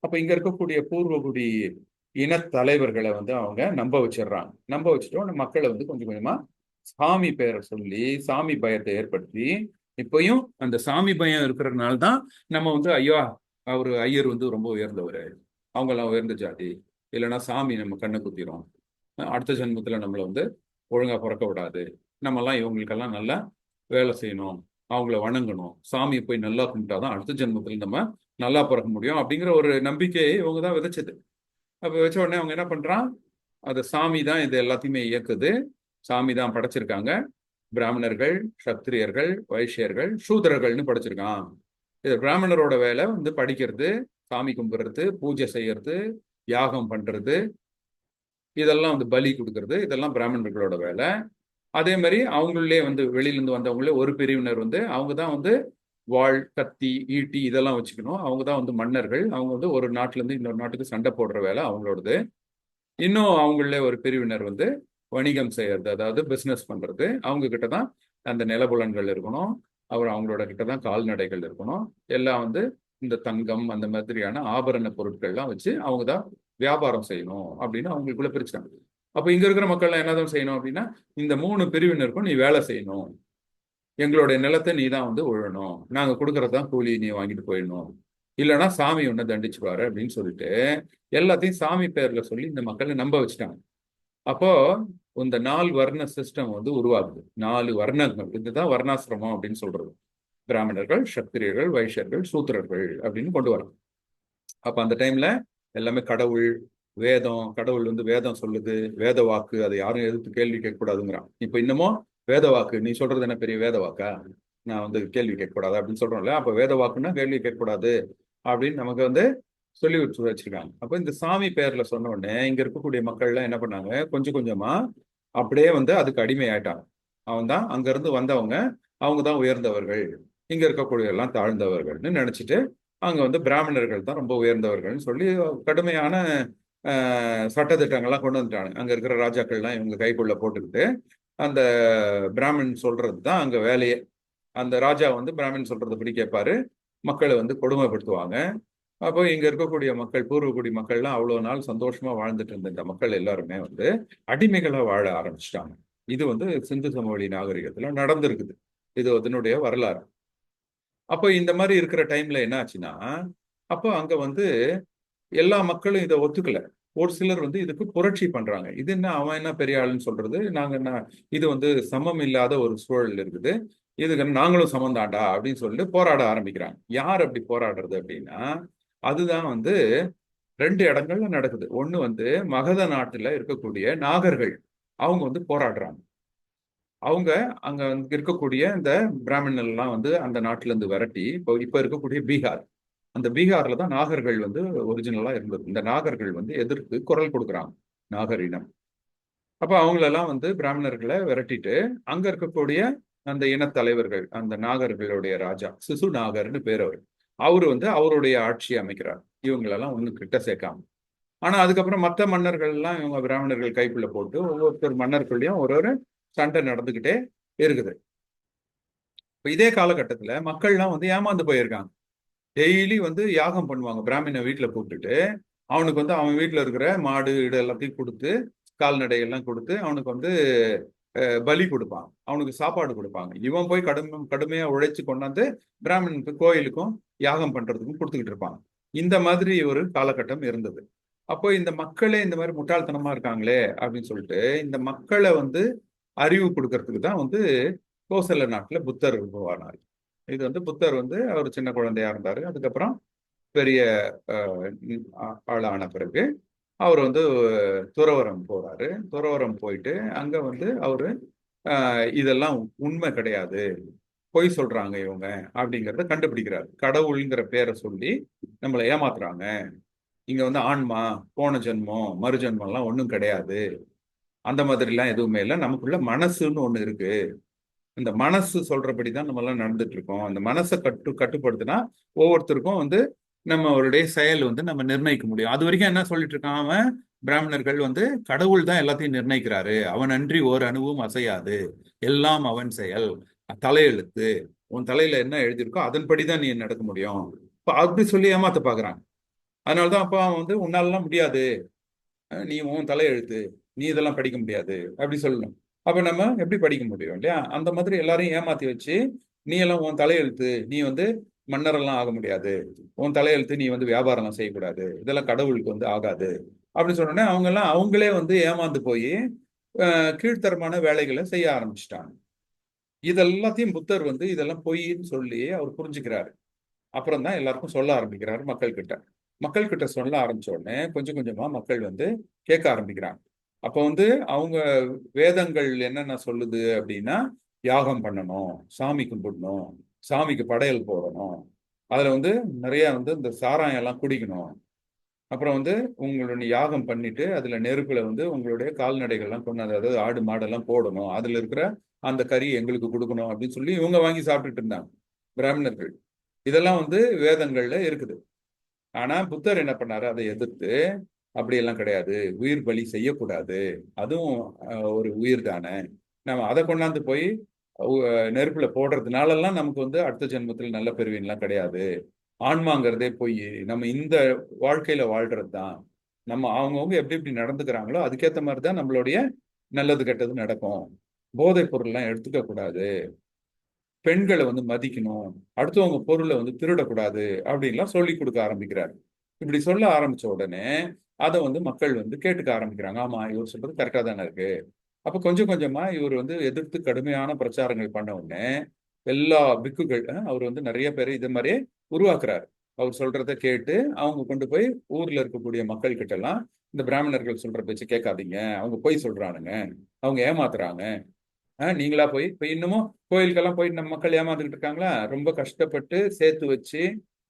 அப்ப இங்க இருக்கக்கூடிய பூர்வகுடி இனத்தலைவர்களை வந்து அவங்க நம்ப வச்சிடுறாங்க. நம்ப வச்சுட்டோம் மக்களை வந்து கொஞ்சம் கொஞ்சமா சாமி பேரை சொல்லி சாமி பயத்தை ஏற்படுத்தி, இப்பயும் அந்த சாமி பயம் இருக்கிறதுனால தான் நம்ம வந்து ஐயா அவரு ஐயர் வந்து ரொம்ப உயர்ந்தவர், அவங்கெல்லாம் உயர்ந்த ஜாதி, இல்லைன்னா சாமி நம்ம கண்ணை குத்திரும், அடுத்த ஜென்மத்துல நம்மளை வந்து ஒழுங்கா பிறக்க விடாது, நம்மெல்லாம் இவங்களுக்கெல்லாம் நல்லா வேலை செய்யணும், அவங்கள வணங்கணும், சாமியை போய் நல்லா கும்பிட்டாதான் அடுத்த ஜென்மத்துல நம்ம நல்லா பிறக்க முடியும் அப்படிங்கிற ஒரு நம்பிக்கையை இவங்க தான் விதைச்சது. அப்ப வச்ச உடனே அவங்க என்ன பண்றான், அது சாமி தான் இது எல்லாத்தையுமே இயக்குது, சாமி தான் படைச்சிருக்காங்க, பிராமணர்கள், சத்திரியர்கள், வைசியர்கள், சூத்திரர்கள்னு படைச்சிருக்கான். இது பிராமணரோட வேலை வந்து படிக்கிறது, சாமி கும்பிடுறது, பூஜை செய்யறது, யாகம் பண்றது, இதெல்லாம் வந்து பலி கொடுக்கறது, இதெல்லாம் பிராமணர்களோட வேலை. அதே மாதிரி அவங்களே வந்து வெளியிலேருந்து வந்தவங்களே ஒரு பிரிவினர் வந்து அவங்க தான் வந்து வாள், கத்தி, ஈட்டி இதெல்லாம் வச்சுக்கணும், அவங்க தான் வந்து மன்னர்கள், அவங்க வந்து ஒரு நாட்டுல இருந்து இன்னொரு நாட்டுக்கு சண்டை போடுற வேலை அவங்களோடது. இன்னும் அவங்களே ஒரு பிரிவினர் வந்து வணிகம் செய்யறது, அதாவது பிசினஸ் பண்றது, அவங்க கிட்ட தான் அந்த நிலபுலன்கள் இருக்கணும், அப்புறம் அவங்களோட கிட்ட தான் கால்நடைகள் இருக்கணும், எல்லாம் வந்து இந்த தங்கம் அந்த மாதிரியான ஆபரண பொருட்கள்லாம் வச்சு அவங்க தான் வியாபாரம் செய்யணும் அப்படின்னு அவங்களுக்குள்ள பிரிச்சாங்க. அப்ப இங்க இருக்கிற மக்கள்லாம் என்னதான் செய்யணும் அப்படின்னா, இந்த 3 பிரிவினருக்கும் நீ வேலை செய்யணும், எங்களுடைய நிலத்தை நீ தான் வந்து உழணும், நாங்க கொடுக்கறதான் கூலி, நீ வாங்கிட்டு போயிடணும், இல்லைன்னா சாமி ஒன்ன தண்டிச்சுப்பாரு அப்படின்னு சொல்லிட்டு எல்லாத்தையும் சாமி பேர்ல சொல்லி இந்த மக்களை நம்ப வச்சுட்டாங்க. அப்போ இந்த 4 வர்ண சிஸ்டம் வந்து உருவாகுது, 4 வர்ணங்கள், இதுதான் வர்ணாசிரமம் அப்படின்னு சொல்றது. பிராமணர்கள், சத்திரியர்கள், வைசியர்கள், சூத்திரர்கள் அப்படின்னு கொண்டு வரோம். அப்ப அந்த டைம்ல எல்லாமே கடவுள், வேதம், கடவுள் வந்து வேதம் சொல்லுது, வேத வாக்கு, அதை யாரும் எதிர்த்து கேள்வி கேட்க கூடாதுங்கிறான். இப்ப இன்னமும் வேத வாக்கு, நீ சொல்றது என்ன பெரிய வேத வாக்கா, நான் வந்து கேள்வி கேட்கக்கூடாது அப்படின்னு சொல்றோம்ல, அப்ப வேத வாக்குன்னா கேள்வி கேட்கக்கூடாது அப்படின்னு நமக்கு வந்து சொல்லி வச்சிருக்காங்க. அப்ப இந்த சாமி பேர்ல சொன்ன உடனே இங்க இருக்கக்கூடிய மக்கள் எல்லாம் என்ன பண்ணாங்க, கொஞ்சம் கொஞ்சமா அப்படியே வந்து அதுக்கு அடிமை ஆயிட்டாங்க. அவன் தான் அங்க இருந்து வந்தவங்க, அவங்க தான் உயர்ந்தவர்கள், இங்க இருக்கக்கூடிய எல்லாம் தாழ்ந்தவர்கள்னு நினைச்சிட்டு அங்க வந்து பிராமணர்கள் தான் ரொம்ப உயர்ந்தவர்கள்னு சொல்லி கடுமையான சட்டத்திட்டங்கள்லாம் கொண்டு வந்துட்டாங்க. அங்க இருக்கிற ராஜாக்கள்லாம் இவங்க கைக்குள்ள போட்டுக்கிட்டு அந்த பிராமணன் சொல்றது தான் அங்க வேலையே. அந்த ராஜா வந்து பிராமணன் சொல்றதை கேட்பாரு, மக்களை வந்து கொடுமைப்படுத்துவாங்க. அப்போ இங்க இருக்கக்கூடிய மக்கள், பூர்வகுடி மக்கள்லாம் அவ்வளவு நாள் சந்தோஷமா வாழ்ந்துட்டு இருந்த இந்த மக்கள் எல்லாருமே வந்து அடிமைகளா வாழ ஆரம்பிச்சிட்டாங்க. இது வந்து சிந்து சமவெளி நாகரிகத்துல நடந்திருக்குது, இது அதனுடைய வரலாறு. அப்போ இந்த மாதிரி இருக்கிற டைம்ல என்ன ஆச்சுன்னா, அப்போ அங்க வந்து எல்லா மக்களும் இதை ஒத்துக்கல. ஒரு சிலர் வந்து இதுக்கு புரட்சி பண்றாங்க, இது என்ன அவன் என்ன பெரிய ஆளுன்னு சொல்றது, நாங்க என்ன, இது வந்து சமம் இல்லாத ஒரு சூழல் இருக்குது, இதுக்கு நாங்களும் சமந்தாண்டா அப்படின்னு சொல்லிட்டு போராட ஆரம்பிக்கிறாங்க. யார் அப்படி போராடுறது அப்படின்னா, அதுதான் வந்து 2 இடங்கள்ல நடக்குது. ஒண்ணு வந்து மகத நாட்டுல இருக்கக்கூடிய நாகர்கள், அவங்க வந்து போராடுறாங்க. அவங்க அங்க இருக்கக்கூடிய இந்த பிராமணர்கள் எல்லாம் வந்து அந்த நாட்டுல இருந்து விரட்டி இப்ப இருக்கக்கூடிய பீகார், அந்த பீகார்ல தான் நாகர்கள் வந்து ஒரிஜினலா இருந்தது. இந்த நாகர்கள் வந்து எதிர்த்து குரல் கொடுக்குறாங்க, நாகர் இனம். அப்ப அவங்களெல்லாம் வந்து பிராமணர்களை விரட்டிட்டு அங்க இருக்கக்கூடிய அந்த இனத்தலைவர்கள், அந்த நாகர்களுடைய ராஜா சிசு நாகர்னு பேர் அவர், அவரு வந்து அவருடைய ஆட்சியை அமைக்கிறார், இவங்களெல்லாம் ஒண்ணு கிட்ட சேர்க்காம. ஆனா அதுக்கப்புறம் மற்ற மன்னர்கள் எல்லாம் இவங்க பிராமணர்கள் கைக்குள்ள போட்டு ஒவ்வொருத்தர் மன்னர்களையும் ஒரு ஒரு சண்டை நடந்துகிட்டே இருக்குது. இப்ப இதே காலகட்டத்துல மக்கள்லாம் வந்து ஏமாந்து போயிருக்காங்க. டெய்லி வந்து யாகம் பண்ணுவாங்க, பிராமண வீட்டுல கூப்பிட்டுட்டு அவனுக்கு வந்து அவன் வீட்டுல இருக்கிற மாடு ஈடு எல்லாத்தையும் கொடுத்து, கால்நடை எல்லாம் கொடுத்து அவனுக்கு வந்து பலி கொடுப்பாங்க, அவனுக்கு சாப்பாடு கொடுப்பாங்க. இவன் போய் கடுமையா உழைச்சு கொண்டாந்து பிராமணனுக்கு கோயிலுக்கும் யாகம் பண்றதுக்கும் கொடுத்துக்கிட்டு இருப்பாங்க. இந்த மாதிரி ஒரு காலகட்டம் இருந்தது. அப்போ இந்த மக்களே இந்த மாதிரி முட்டாள்தனமா இருக்காங்களே அப்படின்னு சொல்லிட்டு இந்த மக்களை வந்து அறிவு கொடுக்கறதுக்கு தான் வந்து கோசல நாட்டுல புத்தர் உருவானார். இது வந்து புத்தர் வந்து அவர் சின்ன குழந்தையா இருந்தாரு, அதுக்கப்புறம் பெரிய ஆளான பிறகு அவர் வந்து துறவரம் போறாரு. துறவரம் போயிட்டு அங்க வந்து அவரு இதெல்லாம் உண்மை கிடையாது, பொய் சொல்றாங்க இவங்க அப்படிங்கிறத கண்டுபிடிக்கிறாரு. கடவுளுங்கிற பேரை சொல்லி நம்மளை ஏமாத்துறாங்க, இங்க வந்து ஆன்மா, போன ஜென்மம், மறுஜென்மம் எல்லாம் ஒன்றும் கிடையாது, அந்த மாதிரிலாம் எதுவுமே இல்லை, நமக்குள்ள மனசுன்னு ஒண்ணு இருக்கு, இந்த மனசு சொல்றபடிதான் நம்ம எல்லாம் நடந்துட்டு இருக்கோம், அந்த மனசை கட்டுப்படுத்தினா ஒவ்வொருத்தருக்கும் வந்து நம்மளுடைய செயல் வந்து நம்ம நிர்ணயிக்க முடியும். அது வரைக்கும் என்ன சொல்லிட்டு இருக்கான் அவன்? பிராமணர்கள் வந்து கடவுள் தான் எல்லாத்தையும் நிர்ணயிக்கிறாரு, அவன் அன்றி ஓர் அணுவும் அசையாது, எல்லாம் அவன் செயல், தலையெழுத்து, உன் தலையில என்ன எழுதியிருக்கோ அதன்படிதான் நீ நடக்க முடியும். இப்ப அப்படி சொல்லி ஏமாத்த பாக்குறான். அதனாலதான் அப்ப அவன் வந்து உன்னாலலாம் முடியாது, நீ உன் தலையெழுத்து, நீ இதெல்லாம் படிக்க முடியாது அப்படி சொல்லணும். அப்ப நம்ம எப்படி படிக்க முடியும் இல்லையா? அந்த மாதிரி எல்லாரையும் ஏமாத்தி வச்சு, நீ எல்லாம் உன் தலையெழுத்து, நீ வந்து மன்னரெல்லாம் ஆக முடியாது, உன் தலையெழுத்து, நீ வந்து வியாபாரம்லாம் செய்யக்கூடாது, இதெல்லாம் கடவுளுக்கு வந்து ஆகாது அப்படின்னு சொன்னோடனே அவங்க எல்லாம் அவங்களே வந்து ஏமாந்து போய் கீழ்த்தரமான வேலைகளை செய்ய ஆரம்பிச்சிட்டாங்க. இதெல்லாத்தையும் புத்தர் வந்து இதெல்லாம் பொய்ன்னு சொல்லி அவர் புரிஞ்சுக்கிறாரு. அப்புறம் தான் எல்லாருக்கும் சொல்ல ஆரம்பிக்கிறாரு மக்கள் கிட்ட. மக்கள் கிட்ட சொல்ல ஆரம்பிச்ச உடனே கொஞ்சம் கொஞ்சமா மக்கள் வந்து கேட்க ஆரம்பிக்கிறாங்க. அப்ப வந்து அவங்க வேதங்கள் என்னென்ன சொல்லுது அப்படின்னா, யாகம் பண்ணணும், சாமி கும்பிடணும், சாமிக்கு படையல் போடணும், அதுல வந்து நிறைய வந்து இந்த சாராயம் எல்லாம் குடிக்கணும், அப்புறம் வந்து உங்களுடைய யாகம் பண்ணிட்டு அதுல நெருப்புல வந்து உங்களுடைய கால்நடைகள்லாம் கொண்டு, அதாவது ஆடு மாடெல்லாம் போடணும், அதுல இருக்கிற அந்த கறி எங்களுக்கு கொடுக்கணும் அப்படின்னு சொல்லி இவங்க வாங்கி சாப்பிட்டுட்டு இருந்தாங்க பிராமணர்கள். இதெல்லாம் வந்து வேதங்கள்ல இருக்குது. ஆனா புத்தர் என்ன பண்ணாரு? அதை எதிர்த்து, அப்படியெல்லாம் கிடையாது, உயிர் பலி செய்யக்கூடாது, அதுவும் ஒரு உயிர் தானே, நம்ம அதை கொண்டாந்து போய் நெருப்புல போடுறதுனாலலாம் நமக்கு வந்து அடுத்த ஜென்மத்தில் நல்ல பெறுவீன்லாம் கிடையாது, ஆன்மாங்கிறதே போய் நம்ம இந்த வாழ்க்கையில வாழ்றது தான், நம்ம அவங்கவுங்க எப்படி எப்படி நடந்துக்கிறாங்களோ அதுக்கேற்ற மாதிரி தான் நம்மளுடைய நல்லது கெட்டது நடக்கும், போதைப் பொருள்லாம் எடுத்துக்க கூடாது, பெண்களை வந்து மதிக்கணும், அடுத்தவங்க பொருளை வந்து திருடக்கூடாது அப்படின்லாம் சொல்லி கொடுக்க ஆரம்பிக்கிறார். இப்படி சொல்ல ஆரம்பிச்ச உடனே அதை வந்து மக்கள் வந்து கேட்டுக்க ஆரம்பிக்கிறாங்க. ஆமா, இவர் சொல்றது கரெக்டா தானே இருக்கு. அப்ப கொஞ்சம் கொஞ்சமா இவர் வந்து எதிர்த்து கடுமையான பிரச்சாரங்கள் பண்ண உடனே எல்லா பிக்குகள், அவர் வந்து நிறைய பேர் இது மாதிரியே உருவாக்குறாரு. அவர் சொல்றதை கேட்டு அவங்க கொண்டு போய் ஊர்ல இருக்கக்கூடிய மக்கள் கிட்ட எல்லாம், இந்த பிராமணர்கள் சொல்ற பேச்சு கேட்காதீங்க, அவங்க பொய் சொல்றானுங்க, அவங்க ஏமாத்துறாங்க, நீங்களா போய் இப்ப இன்னமும் கோயிலுக்கெல்லாம் போயிட்டு நம்ம மக்கள் ஏமாந்துக்கிட்டு இருக்காங்களா? ரொம்ப கஷ்டப்பட்டு சேர்த்து வச்சு,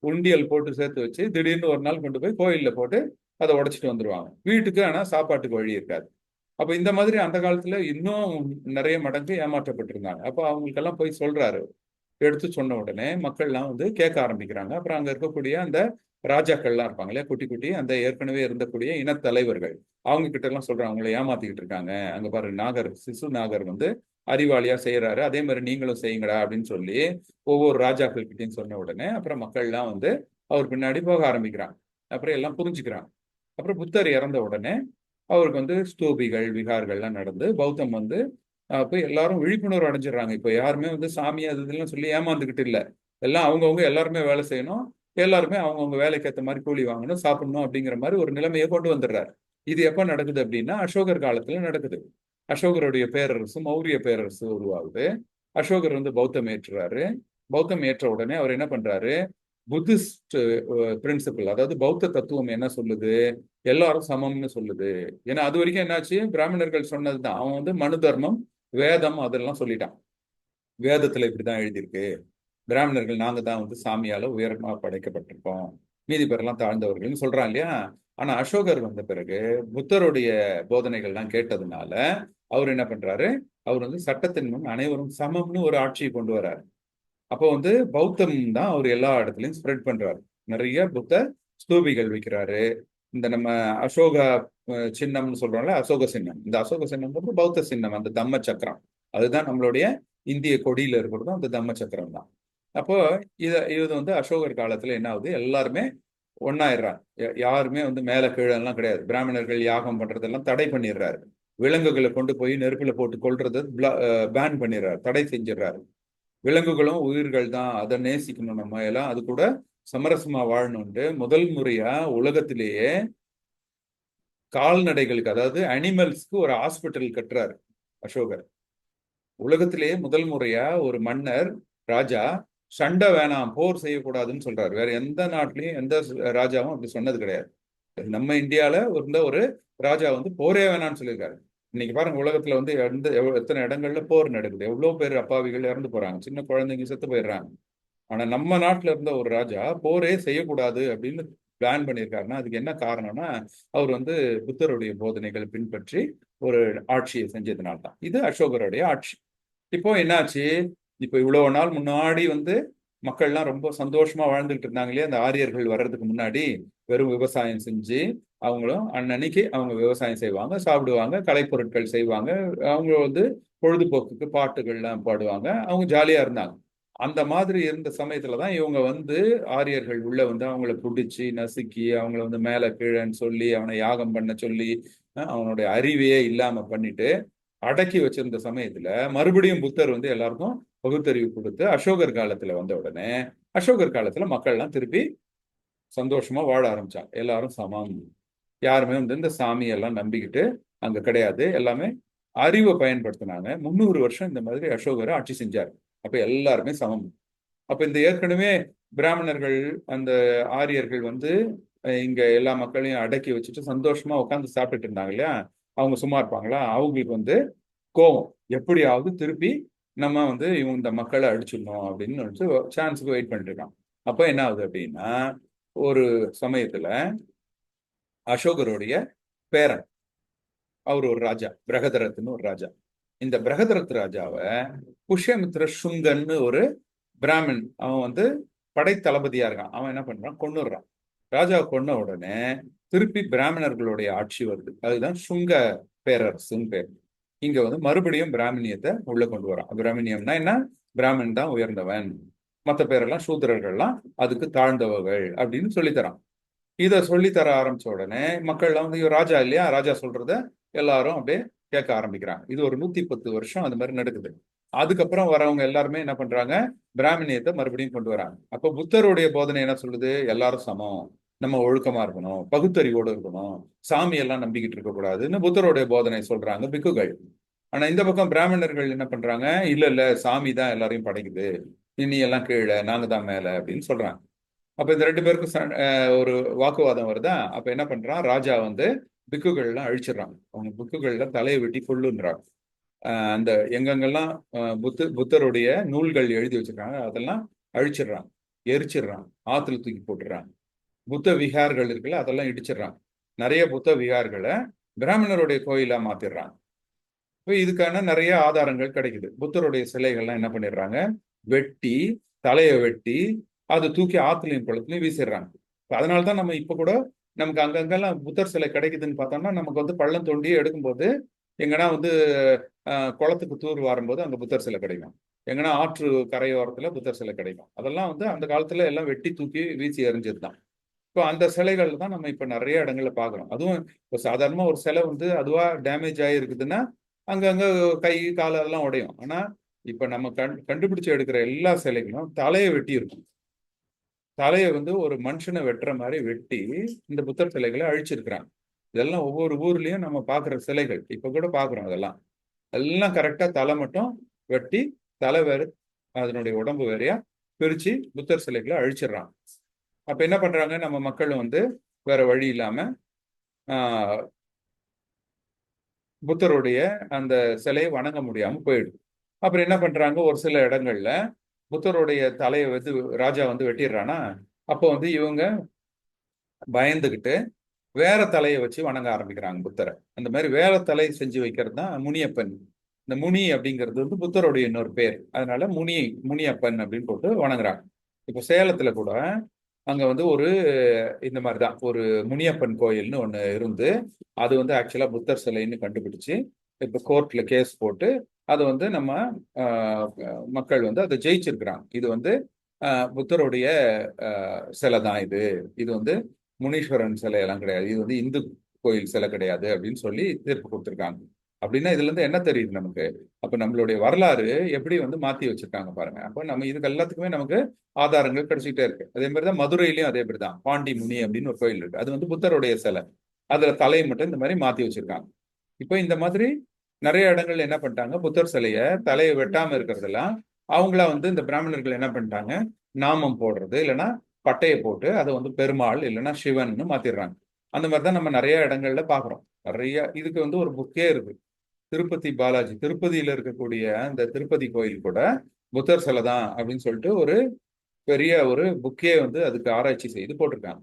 உண்டியல் போட்டு சேர்த்து வச்சு, திடீர்னு ஒரு நாள் கொண்டு போய் கோயில்ல போட்டு அதை உடைச்சிட்டு வந்துருவாங்க வீட்டுக்கு. ஆனா சாப்பாட்டுக்கு வழி இருக்காது. அப்ப இந்த மாதிரி அந்த காலத்துல இன்னும் நிறைய மடங்கு ஏமாற்றப்பட்டிருந்தாங்க. அப்ப அவங்களுக்கெல்லாம் போய் சொல்றாரு. எடுத்து சொன்ன உடனே மக்கள்லாம் வந்து கேட்க ஆரம்பிக்கிறாங்க. அப்புறம் அங்க இருக்கக்கூடிய அந்த ராஜாக்கள்லாம் இருப்பாங்க இல்லையா, குட்டி குட்டி அந்த ஏற்கனவே இருந்தக்கூடிய இனத்தலைவர்கள், அவங்க கிட்ட எல்லாம் சொல்றாங்க, அவங்களை ஏமாத்திக்கிட்டு இருக்காங்க, அங்க பாரு நாகர், சிசு நாகர் வந்து அறிவாளியா செய்யறாரு, அதே மாதிரி நீங்களும் செய்யுங்கடா அப்படின்னு சொல்லி ஒவ்வொரு ராஜாக்கள் கிட்டையும் சொன்ன உடனே அப்புறம் மக்கள்லாம் வந்து அவர் பின்னாடி போக ஆரம்பிக்கிறாங்க. அப்புறம் எல்லாம் புரிஞ்சுக்கிறாங்க. அப்புறம் புத்தர் இறந்த உடனே அவருக்கு வந்து ஸ்தூபிகள் விகார்கள்லாம் நடந்து பௌத்தம் வந்து போய் எல்லாரும் விழிப்புணர்வு அடைஞ்சிடறாங்க. இப்போ யாருமே வந்து சாமி அது இதெல்லாம் சொல்லி ஏமாந்துக்கிட்டு இல்லை, எல்லாம் அவங்கவுங்க எல்லாருமே வேலை செய்யணும், எல்லாருமே அவங்கவுங்க வேலைக்கு ஏற்ற மாதிரி கூலி வாங்கணும், சாப்பிடணும் அப்படிங்கிற மாதிரி ஒரு நிலைமையை கொண்டு வந்துடுறாரு. இது எப்ப நடக்குது அப்படின்னா அசோகர் காலத்துல நடக்குது. அசோகருடைய பேரரசு மௌரிய பேரரசு உருவாகுது. அசோகர் வந்து பௌத்தம் ஏற்றுறாரு. பௌத்தம் ஏற்ற உடனே அவர் என்ன பண்றாரு? புத்திஸ்ட் பிரின்சிபல், அதாவது பௌத்த தத்துவம் என்ன சொல்லுது? எல்லாரும் சமம்னு சொல்லுது. ஏன்னா அது வரைக்கும் என்னாச்சு, பிராமணர்கள் சொன்னதுதான், அவன் வந்து மனு தர்மம் வேதம் அதெல்லாம் சொல்லிட்டான். வேதத்துல இப்படிதான் எழுதியிருக்கு, பிராமணர்கள் நாங்க தான் வந்து சாமியால உயரமா படைக்கப்பட்டிருக்கோம், மீதி பேரெல்லாம் தாழ்ந்தவர்கள்னு சொல்றான் இல்லையா. ஆனா அசோகர் வந்த பிறகு புத்தருடைய போதனைகள்லாம் கேட்டதுனால அவர் என்ன பண்றாரு? அவர் வந்து சட்டத்தின் முன் அனைவரும் சமம்னு ஒரு ஆட்சியை கொண்டு வர்றாரு. அப்போ வந்து பௌத்தம் தான் அவர் எல்லா இடத்துலயும் ஸ்ப்ரெட் பண்றாரு. நிறைய புத்த ஸ்தூபிகள் வைக்கிறாரு. இந்த நம்ம அசோக சின்னம்னு சொல்றோம்ல, அசோக சின்னம், இந்த அசோக சின்னம் வந்து பௌத்த சின்னம், அந்த தம்ம சக்கரம், அதுதான் நம்மளுடைய இந்திய கொடியில இருக்கிறதும் அந்த தம்ம சக்கரம் தான். அப்போ இது வந்து அசோகர் காலத்துல என்ன ஆகுது? எல்லாருமே ஒன்னாயிடுறாங்க. யாருமே வந்து மேல கீழே எல்லாம் கிடையாது. பிராமணர்கள் யாகம் பண்றதெல்லாம் தடை பண்ணிடுறாரு. விலங்குகளை கொண்டு போய் நெருப்புல போட்டு கொல்றது பேன் பண்ணிடுறாரு, தடை செஞ்சிடறாரு. விலங்குகளும் உயிர்கள் தான், அதை நேசிக்கணும், நம்ம எல்லாம் அது கூட சமரசமா வாழணும்ட்டு முதல் முறையா உலகத்திலேயே கால்நடைகளுக்கு, அதாவது அனிமல்ஸ்க்கு ஒரு ஹாஸ்பிட்டல் கட்டுறாரு அசோகர். உலகத்திலேயே முதல் முறையா ஒரு மன்னர், ராஜா, சண்டை வேணாம், போர் செய்யக்கூடாதுன்னு சொல்றாரு. வேற எந்த நாட்டிலையும் எந்த ராஜாவும் அப்படி சொன்னது கிடையாது. நம்ம இந்தியால இருந்த ஒரு ராஜா வந்து போரே வேணாம்னு சொல்லியிருக்காரு. இன்னைக்கு பாருங்க, உலகத்துல வந்து எத்தனை இடங்கள்ல போர் நடக்குது, எவ்வளவு பேர் அப்பாவிகள் இறந்து போறாங்க, சின்ன குழந்தைங்க செத்து போயிடுறாங்க. ஆனா நம்ம நாட்டுல இருந்த ஒரு ராஜா போரே செய்யக்கூடாது அப்படின்னு பிளான் பண்ணியிருக்காருன்னா அதுக்கு என்ன காரணம்னா, அவர் வந்து புத்தருடைய போதனைகளை பின்பற்றி ஒரு ஆட்சியை செஞ்சதுனால தான். இது அசோகருடைய ஆட்சி. இப்போ என்னாச்சு? இப்போ இவ்வளவு நாள் முன்னாடி வந்து மக்கள்லாம் ரொம்ப சந்தோஷமா வாழ்ந்துட்டு இருந்தாங்க இல்லையா அந்த ஆரியர்கள் வர்றதுக்கு முன்னாடி. வெறும் விவசாயம் செஞ்சு அவங்களும் அன்னன்னைக்கு அவங்க விவசாயம் செய்வாங்க, சாப்பிடுவாங்க, கலைப்பொருட்கள் செய்வாங்க. அவங்க வந்து பொழுதுபோக்குக்கு பாட்டுகள்லாம் பாடுவாங்க, அவங்க ஜாலியா இருந்தாங்க. அந்த மாதிரி இருந்த சமயத்துலதான் இவங்க வந்து ஆரியர்கள் உள்ள வந்து அவங்கள பிடிச்சி நசுக்கி அவங்கள வந்து மேல கீழன்னு சொல்லி அவனை யாகம் பண்ண சொல்லி அவனுடைய அறிவையே இல்லாம பண்ணிட்டு அடக்கி வச்சிருந்த சமயத்துல மறுபடியும் புத்தர் வந்து எல்லாருக்கும் பகுத்தறிவு கொடுத்து அசோகர் காலத்துல வந்த உடனே அசோகர் காலத்துல மக்கள் எல்லாம் திருப்பி சந்தோஷமா வாழ ஆரம்பிச்சாங்க. எல்லாரும் சமம், யாருமே வந்து இந்த சாமி எல்லாம் நம்பிக்கிட்டு அங்க கிடையாது, எல்லாமே அறிவை பயன்படுத்தினாங்க. 300 வருஷம் இந்த மாதிரி அசோகர் ஆட்சி செஞ்சார். அப்ப எல்லாருமே சமம். அப்ப இந்த ஏற்கனவே பிராமணர்கள் அந்த ஆரியர்கள் வந்து இங்க எல்லா மக்களையும் அடக்கி வச்சுட்டு சந்தோஷமா உட்காந்து சாப்பிட்டுட்டு இருந்தாங்க இல்லையா, அவங்க சும்மா இருப்பாங்களா? அவங்களுக்கு வந்து கோவம், எப்படியாவது திருப்பி நம்ம வந்து இவங்க இந்த மக்களை அடிச்சிடணும் அப்படின்னு நினைச்சு சான்ஸுக்கு வெயிட் பண்ணிட்டு இருக்கான். அப்ப என்ன ஆகுது அப்படின்னா, ஒரு சமயத்துல அசோகருடைய பேரன், அவர் ஒரு ராஜா, பிரகதரத்னு ஒரு ராஜா. இந்த பிரகதரத் ராஜாவை புஷ்யமித்ர சுங்கன்னு ஒரு பிராமின், அவன் வந்து படை தளபதியா இருக்கான். அவன் என்ன பண்றான், கொன்னுடுறான். ராஜாவை கொன்ன உடனே திருப்பி பிராமணர்களுடைய ஆட்சி வருது. அதுதான் சுங்க பேரரசுன்னு பேர். இங்க வந்து மறுபடியும் பிராமணியத்தை உள்ள கொண்டு வரான். பிராமணியம்னா என்ன? பிராமணன் தான் உயர்ந்தவன், மற்ற பேரெல்லாம் சூத்திரர்கள்லாம் அதுக்கு தாழ்ந்தவர்கள் அப்படின்னு சொல்லித்தரான். இதை சொல்லித்தர ஆரம்பிச்ச உடனே மக்கள்லாம் வந்து ராஜா இல்லையா, ராஜா சொல்றத எல்லாரும் அப்படியே கேட்க ஆரம்பிக்கிறாங்க. இது ஒரு 110 வருஷம் அது மாதிரி நடக்குது. அதுக்கப்புறம் வரவங்க எல்லாருமே என்ன பண்றாங்க, பிராமணியத்தை மறுபடியும் கொண்டு வராங்க. அப்ப புத்தருடைய போதனை என்ன சொல்லுது, எல்லாரும் சமம், நம்ம ஒழுக்கமா இருக்கணும், பகுத்தறிவோடு இருக்கணும், சாமி எல்லாம் நம்பிக்கிட்டு இருக்க கூடாதுன்னு புத்தருடைய போதனை சொல்றாங்க பிக்குகள். ஆனா இந்த பக்கம் பிராமணர்கள் என்ன பண்றாங்க, இல்ல இல்ல சாமி தான் எல்லாரையும் படைக்குது, இனி எல்லாம் கீழே, நாங்க தான் மேல அப்படின்னு சொல்றாங்க. அப்ப இந்த ரெண்டு பேருக்கும் ஒரு வாக்குவாதம் வருதா. அப்ப என்ன பண்றான் ராஜா வந்து பிக்குகள் எல்லாம் அழிச்சிடறான். அவங்க புக்குகள்ல தலையை வெட்டி கொள்ளுன்றாங்க. அந்த எங்கெங்கெல்லாம் புத்தருடைய நூல்கள் எழுதி வச்சிருக்காங்க அதெல்லாம் அழிச்சிடுறான், எரிச்சிடுறான், ஆத்துல தூக்கி போட்டுறான். புத்த விகார்கள் இருக்குல்ல அதெல்லாம் இடிச்சிடுறான். நிறைய புத்த விகார்களை பிராமணருடைய கோயிலா மாத்திடுறான். இப்போ இதுக்கான நிறைய ஆதாரங்கள் கிடைக்குது. புத்தருடைய சிலைகள்லாம் என்ன பண்ணிடுறாங்க, வெட்டி, தலையை வெட்டி அதை தூக்கி ஆத்துலையும் குளத்துலையும் வீசிடுறாங்க. அதனால்தான் நம்ம இப்ப கூட நமக்கு அங்கங்கெல்லாம் புத்தர் சிலை கிடைக்குதுன்னு பார்த்தோம்னா நமக்கு வந்து பள்ளம் தோண்டி எடுக்கும்போது எங்கன்னா வந்து குளத்துக்கு தூர் வரும்போது அங்க புத்தர் சிலை கிடைக்கும், எங்கன்னா ஆற்று கரையோரத்துல புத்தர் சிலை கிடைக்கும். அதெல்லாம் வந்து அந்த காலத்துல எல்லாம் வெட்டி தூக்கி வீசி எறிஞ்சது தான். இப்போ அந்த சிலைகள் தான் நம்ம இப்ப நிறைய இடங்கள்ல பாக்குறோம். அதுவும் இப்போ சாதாரணமா ஒரு சிலை வந்து அதுவா டேமேஜ் ஆகிருக்குதுன்னா அங்கங்க கை காலெல்லாம் உடையும். ஆனா இப்ப நம்ம கண்டுபிடிச்சு எடுக்கிற எல்லா சிலைகளும் தலையை வெட்டி இருக்கும். தலையை வந்து ஒரு மனுஷனை வெட்டுற மாதிரி வெட்டி இந்த புத்தர் சிலைகளை அழிச்சிருக்கிறாங்க. இதெல்லாம் ஒவ்வொரு ஊர்லயும் நம்ம பாக்குற சிலைகள் இப்ப கூட பாக்குறோம். அதெல்லாம் எல்லாம் கரெக்டா தலை மட்டும் வெட்டி, தலை வேறு அதனுடைய உடம்பு வேறையா பிரிச்சு புத்தர் சிலைகளை அழிச்சிடுறாங்க. அப்ப என்ன பண்றாங்க, நம்ம மக்களும் வந்து வேற வழி இல்லாம புத்தருடைய அந்த சிலையை வணங்க முடியாம போயிடுது. அப்புறம் என்ன பண்றாங்க, ஒரு சில இடங்கள்ல புத்தருடைய தலையை வந்து ராஜா வந்து வெட்டிடுறானா, அப்போ வந்து இவங்க பயந்துகிட்டு வேற தலையை வச்சு வணங்க ஆரம்பிக்கிறாங்க புத்தரை. அந்த மாதிரி வேற தலை செஞ்சு வைக்கிறது தான் முனியப்பன். இந்த முனி அப்படிங்கிறது வந்து புத்தருடைய இன்னொரு பேர். அதனால முனியப்பன் அப்படின்னு போட்டு வணங்குறாங்க. இப்போ சேலத்துல கூட அங்க வந்து ஒரு இந்த மாதிரிதான் ஒரு முனியப்பன் கோயில்னு ஒண்ணு இருந்து அது வந்து ஆக்சுவலா புத்தர் சிலைன்னு கண்டுபிடிச்சு இப்ப கோர்ட்ல கேஸ் போட்டு அது வந்து நம்ம மக்கள் வந்து அதை ஜெயிச்சிருக்கிறாங்க. இது வந்து புத்தருடைய சிலை தான் இது, இது வந்து முனீஸ்வரன் சிலை எல்லாம் கிடையாது, இது வந்து இந்து கோயில் சிலை கிடையாது அப்படின்னு சொல்லி தீர்ப்பு கொடுத்துருக்காங்க. அப்படின்னா இதுல இருந்து என்ன தெரியுது நமக்கு, அப்ப நம்மளுடைய வரலாறு எப்படி வந்து மாத்தி வச்சிருக்காங்க பாருங்க. அப்ப நம்ம இதுக்கு எல்லாத்துக்குமே நமக்கு ஆதாரங்கள் கிடைச்சிட்டே இருக்கு. அதே மாதிரிதான் மதுரையிலயும் அதே மாதிரிதான் பாண்டி முனி அப்படின்னு ஒரு கோயில் இருக்கு, அது வந்து புத்தருடைய சிலை, அதுல தலையை மட்டும் இந்த மாதிரி மாத்தி வச்சிருக்காங்க. இப்போ இந்த மாதிரி நிறைய இடங்கள்ல என்ன பண்ணிட்டாங்க, புத்தர் சிலைய தலையை வெட்டாம இருக்கிறதெல்லாம் அவங்கள வந்து இந்த பிராமணர்கள் என்ன பண்ணிட்டாங்க, நாமம் போடுறது இல்லைன்னா பட்டையை போட்டு அதை வந்து பெருமாள் இல்லைன்னா சிவன்னு மாத்திடுறாங்க. அந்த மாதிரிதான் நம்ம நிறைய இடங்கள்ல பாக்குறோம். நிறைய இதுக்கு வந்து ஒரு புக்கே இருக்கு, திருப்பதி பாலாஜி, திருப்பதியில இருக்கக்கூடிய இந்த திருப்பதி கோயில் கூட புத்தர் சிலை தான் அப்படின்னு சொல்லிட்டு ஒரு பெரிய ஒரு புக்கே வந்து அதுக்கு ஆராய்ச்சி செய்து போட்டிருக்காங்க.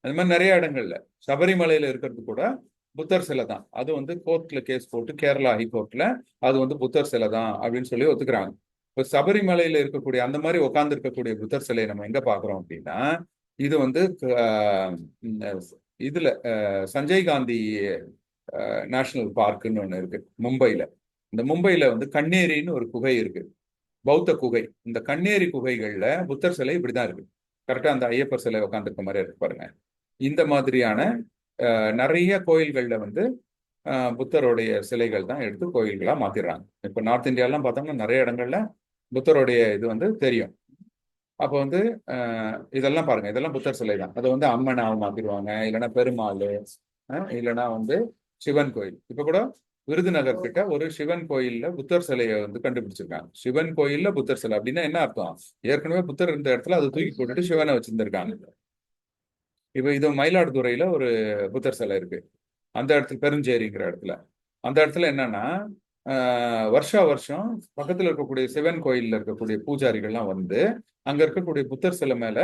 அது மாதிரி நிறைய இடங்கள்ல சபரிமலையில இருக்கிறது கூட புத்தர் சிலை தான், அது வந்து கோர்ட்ல கேஸ் போட்டு கேரளா ஹைகோர்ட்ல அது வந்து புத்தர் சிலை தான் அப்படின்னு சொல்லி ஒத்துக்கிறாங்க. இப்போ சபரிமலையில இருக்கக்கூடிய அந்த மாதிரி உட்கார்ந்து இருக்கக்கூடிய புத்தர் சிலையை நம்ம எங்க பாக்குறோம் அப்படின்னா, இது வந்து இதுல சஞ்சய் காந்தி நேஷனல் பார்க்குன்னு ஒண்ணு இருக்கு மும்பைல. இந்த மும்பைல வந்து கண்ணேரின்னு ஒரு குகை இருக்கு, பௌத்த குகை. இந்த கண்ணேரி குகைகள்ல புத்தர் சிலை இப்படிதான் இருக்கு. கரெக்டா அந்த ஐயப்பர் சிலை உட்காந்துருக்க மாதிரி இருக்கு பாருங்க. இந்த மாதிரியான நிறைய கோயில்கள்ல வந்து புத்தருடைய சிலைகள் தான் எடுத்து கோயில்களா மாத்திடுறாங்க. இப்ப நார்த் இந்தியாலாம் பார்த்தோம்னா நிறைய இடங்கள்ல புத்தருடைய இது வந்து தெரியும். அப்போ வந்து இதெல்லாம் பாருங்க, இதெல்லாம் புத்தர் சிலை தான். அதை வந்து அம்மனாவும் மாத்திடுவாங்க, இல்லைன்னா பெருமாள், இல்லைன்னா வந்து சிவன் கோயில். இப்ப கூட விருதுநகர் கிட்ட ஒரு சிவன் கோயில்ல புத்தர் சிலையை வந்து கண்டுபிடிச்சிருக்காங்க. சிவன் கோயில்ல புத்தர் சிலை அப்படின்னா என்ன அர்த்தம்? ஏற்கனவே புத்தர் இருந்த இடத்துல அதை தூக்கி போட்டுட்டு சிவனை வச்சிருந்திருக்காங்க. இப்ப இது மயிலாடுதுறையில ஒரு புத்தர் சிலை இருக்கு, அந்த இடத்துல பெருஞ்சேரிங்கிற இடத்துல. அந்த இடத்துல என்னன்னா வருஷா வருஷம் பக்கத்துல இருக்கக்கூடிய சிவன் கோயில்ல இருக்கக்கூடிய பூஜாரிகள்லாம் வந்து அங்க இருக்கக்கூடிய புத்தர் சிலை மேல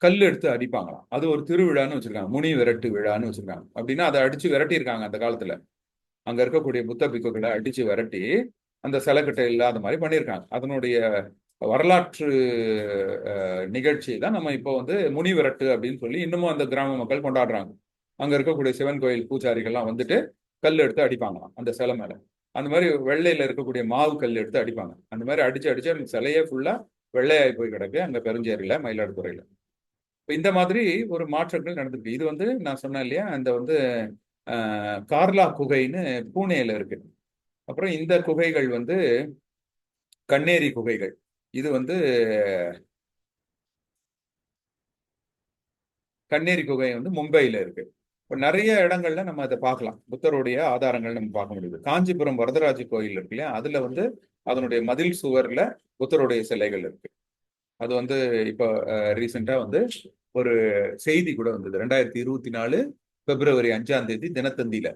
கல் எடுத்து அடிப்பாங்களாம். அது ஒரு திருவிழான்னு வச்சிருக்காங்க, முனி விரட்டு விழான்னு வச்சிருக்காங்க. அப்படின்னா அதை அடிச்சு விரட்டி இருக்காங்க அந்த காலத்துல. அங்க இருக்கக்கூடிய புத்த பிக்குகளை அடிச்சு விரட்டி அந்த சிலைக்கிட்ட இல்லாத மாதிரி பண்ணியிருக்காங்க. அதனுடைய வரலாற்று நிகழ்ச்சி தான் நம்ம இப்போ வந்து முனி விரட்டு அப்படின்னு சொல்லி இன்னமும் அந்த கிராம மக்கள் கொண்டாடுறாங்க. அங்க இருக்கக்கூடிய சிவன் கோயில் பூஜாரிகள்லாம் வந்துட்டு கல் எடுத்து அடிப்பாங்களாம் அந்த சிலை மேல. அந்த மாதிரி வெள்ளையில இருக்கக்கூடிய மாவு கல் எடுத்து அடிப்பாங்க. அந்த மாதிரி அடிச்சு அடிச்சு அந்த சிலையே ஃபுல்லா வெள்ளையாகி போய் கிடக்கு அங்க பெருஞ்சேரியில மயிலாடுதுறையில. இந்த மாதிரி ஒரு மாற்றங்கள் நடந்திருக்கு. இது வந்து நான் சொன்னேன் இல்லையா, அந்த வந்து கார்லா குகைன்னு பூனேல இருக்கு. அப்புறம் இந்த குகைகள் வந்து கண்ணேரி குகைகள். இது வந்து கண்ணேரி குகை வந்து மும்பையில இருக்கு. இப்போ நிறைய இடங்கள்ல நம்ம அதை பார்க்கலாம், புத்தருடைய ஆதாரங்கள் நம்ம பார்க்க முடியுது. காஞ்சிபுரம் வரதராஜ கோயில் இருக்கு இல்லையா, அதுல வந்து அதனுடைய மதில் சுவர்ல புத்தருடைய சிலைகள் இருக்கு. அது வந்து இப்போ ரீசெண்டா வந்து ஒரு செய்தி கூட வந்தது, 2024 பிப்ரவரி 5 தினத்தந்தியில.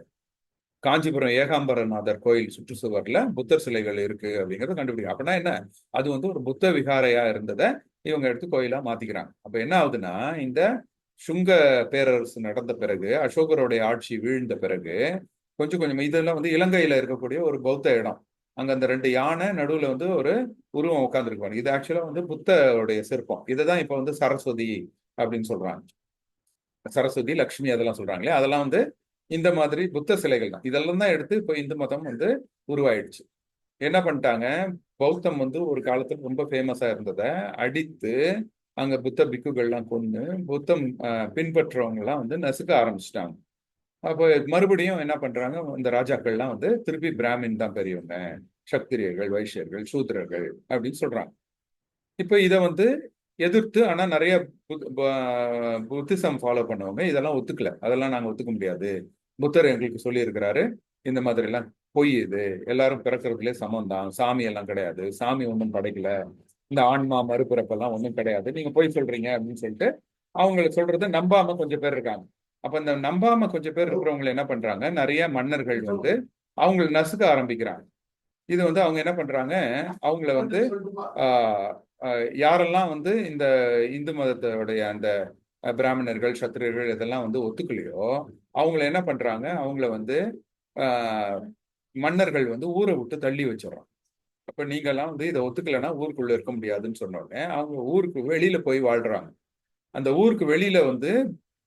காஞ்சிபுரம் ஏகாம்பரநாதர் கோயில் சுற்றுச்சுவர்ல புத்தர் சிலைகள் இருக்கு அப்படிங்கறத கண்டுபிடிக்கும். அப்படின்னா என்ன, அது வந்து ஒரு புத்த விகாரையா இருந்ததை இவங்க எடுத்து கோயிலா மாத்திக்கிறாங்க. அப்ப என்ன ஆகுதுன்னா, இந்த சுங்க பேரரசு நடந்த பிறகு, அசோகருடைய ஆட்சி வீழ்ந்த பிறகு கொஞ்சம் கொஞ்சம் இதெல்லாம் வந்து இலங்கையில இருக்கக்கூடிய ஒரு பௌத்த இடம். அங்க அந்த 2 யானை நடுவுல வந்து ஒரு உருவம் உட்கார்ந்துருப்பாங்க. இது ஆக்சுவலா வந்து புத்தருடைய சிற்பம். இதுதான் இப்ப வந்து சரஸ்வதி அப்படின்னு சொல்றாங்க. சரஸ்வதி, லக்ஷ்மி அதெல்லாம் சொல்றாங்களே, அதெல்லாம் வந்து இந்த மாதிரி புத்த சிலைகள் தான். இதெல்லாம் தான் எடுத்து இப்போ இந்து மதம் வந்து உருவாயிடுச்சு. என்ன பண்ணிட்டாங்க, பௌத்தம் வந்து ஒரு காலத்துல ரொம்ப ஃபேமஸா இருந்ததை அடித்து அங்க புத்த பிக்குகள்லாம் கொண்டு புத்தம் பின்பற்றவங்க எல்லாம் வந்து நசுக்க ஆரம்பிச்சிட்டாங்க. அப்போ மறுபடியும் என்ன பண்றாங்க, இந்த ராஜாக்கள்லாம் வந்து திருப்பி பிராமின் தான் பெரியவங்க, சத்திரியர்கள், வைஷ்யர்கள், சூத்திரர்கள் அப்படின்னு சொல்றாங்க. இப்போ இதை வந்து எதிர்த்து ஆனா நிறைய புத்திசம் ஃபாலோ பண்ணவங்க இதெல்லாம் ஒத்துக்கல. அதெல்லாம் நாங்க ஒத்துக்க முடியாது, புத்தர் எங்களுக்கு சொல்லி இருக்கிறாரு இந்த மாதிரி எல்லாம் பொய், இது எல்லாரும் பிறக்கிறதுலே சமம் தான், சாமி எல்லாம் கிடையாது, சாமி ஒன்றும் படைக்கல, இந்த ஆன்மா மறுபிறப்பெல்லாம் ஒன்றும் கிடையாது, நீங்க பொய் சொல்றீங்க அப்படின்னு சொல்லிட்டு அவங்களுக்கு சொல்றதை நம்பாம கொஞ்சம் பேர் இருக்காங்க. அப்ப இந்த நம்பாம கொஞ்சம் பேர் இருக்கிறவங்க என்ன பண்றாங்க, நிறைய மன்னர்கள் வந்து அவங்களை நசுக்க ஆரம்பிக்கிறாங்க. இது வந்து அவங்க என்ன பண்றாங்க, அவங்கள வந்து யாரெல்லாம் வந்து இந்த இந்து மதத்தோடைய அந்த பிராமணர்கள், சத்திரியர்கள் இதெல்லாம் வந்து ஒத்துக்கலையோ அவங்கள என்ன பண்றாங்க, அவங்கள வந்து மன்னர்கள் வந்து ஊரை விட்டு தள்ளி வச்சிடறாங்க. அப்ப நீங்கெல்லாம் வந்து இதை ஒத்துக்கலைன்னா ஊருக்குள்ள இருக்க முடியாதுன்னு சொன்ன உடனே அவங்க ஊருக்கு வெளியில போய் வாழ்றாங்க. அந்த ஊருக்கு வெளியில வந்து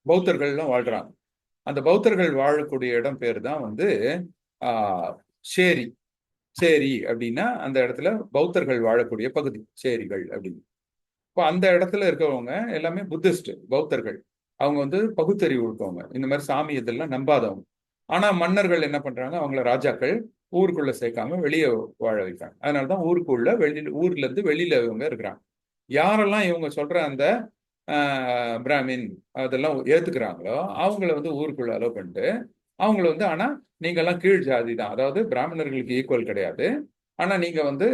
பௌத்தர்கள்லாம் வாழ்றாங்க. அந்த பௌத்தர்கள் வாழக்கூடிய இடம் பேர் தான் வந்து சேரி. சேரி அப்படின்னா அந்த இடத்துல பௌத்தர்கள் வாழக்கூடிய பகுதி சேரிகள் அப்படின்னு. இப்போ அந்த இடத்துல இருக்கவங்க எல்லாமே புத்திஸ்ட் பௌத்தர்கள். அவங்க வந்து பகுத்தறிவு இருக்கவங்க, இந்த மாதிரி சாமி இதெல்லாம் நம்பாதவங்க. ஆனா மன்னர்கள் என்ன பண்றாங்க, அவங்கள ராஜாக்கள் ஊருக்குள்ள சேர்க்காம வெளியே வாழ வைக்கிறாங்க. அதனாலதான் ஊருக்குள்ள வெளியில, ஊர்ல இருந்து வெளியில இவங்க இருக்கிறாங்க. யாரெல்லாம் இவங்க சொல்ற அந்த பிராமின் அதெல்லாம் ஏத்துக்கிறாங்களோ அவங்கள வந்து ஊருக்குள்ள அலோவ் பண்ணிட்டு அவங்கள வந்து, ஆனா நீங்க எல்லாம் கீழ் ஜாதி தான், அதாவது பிராமணர்களுக்கு ஈக்குவல் கிடையாது, ஆனா நீங்க வந்து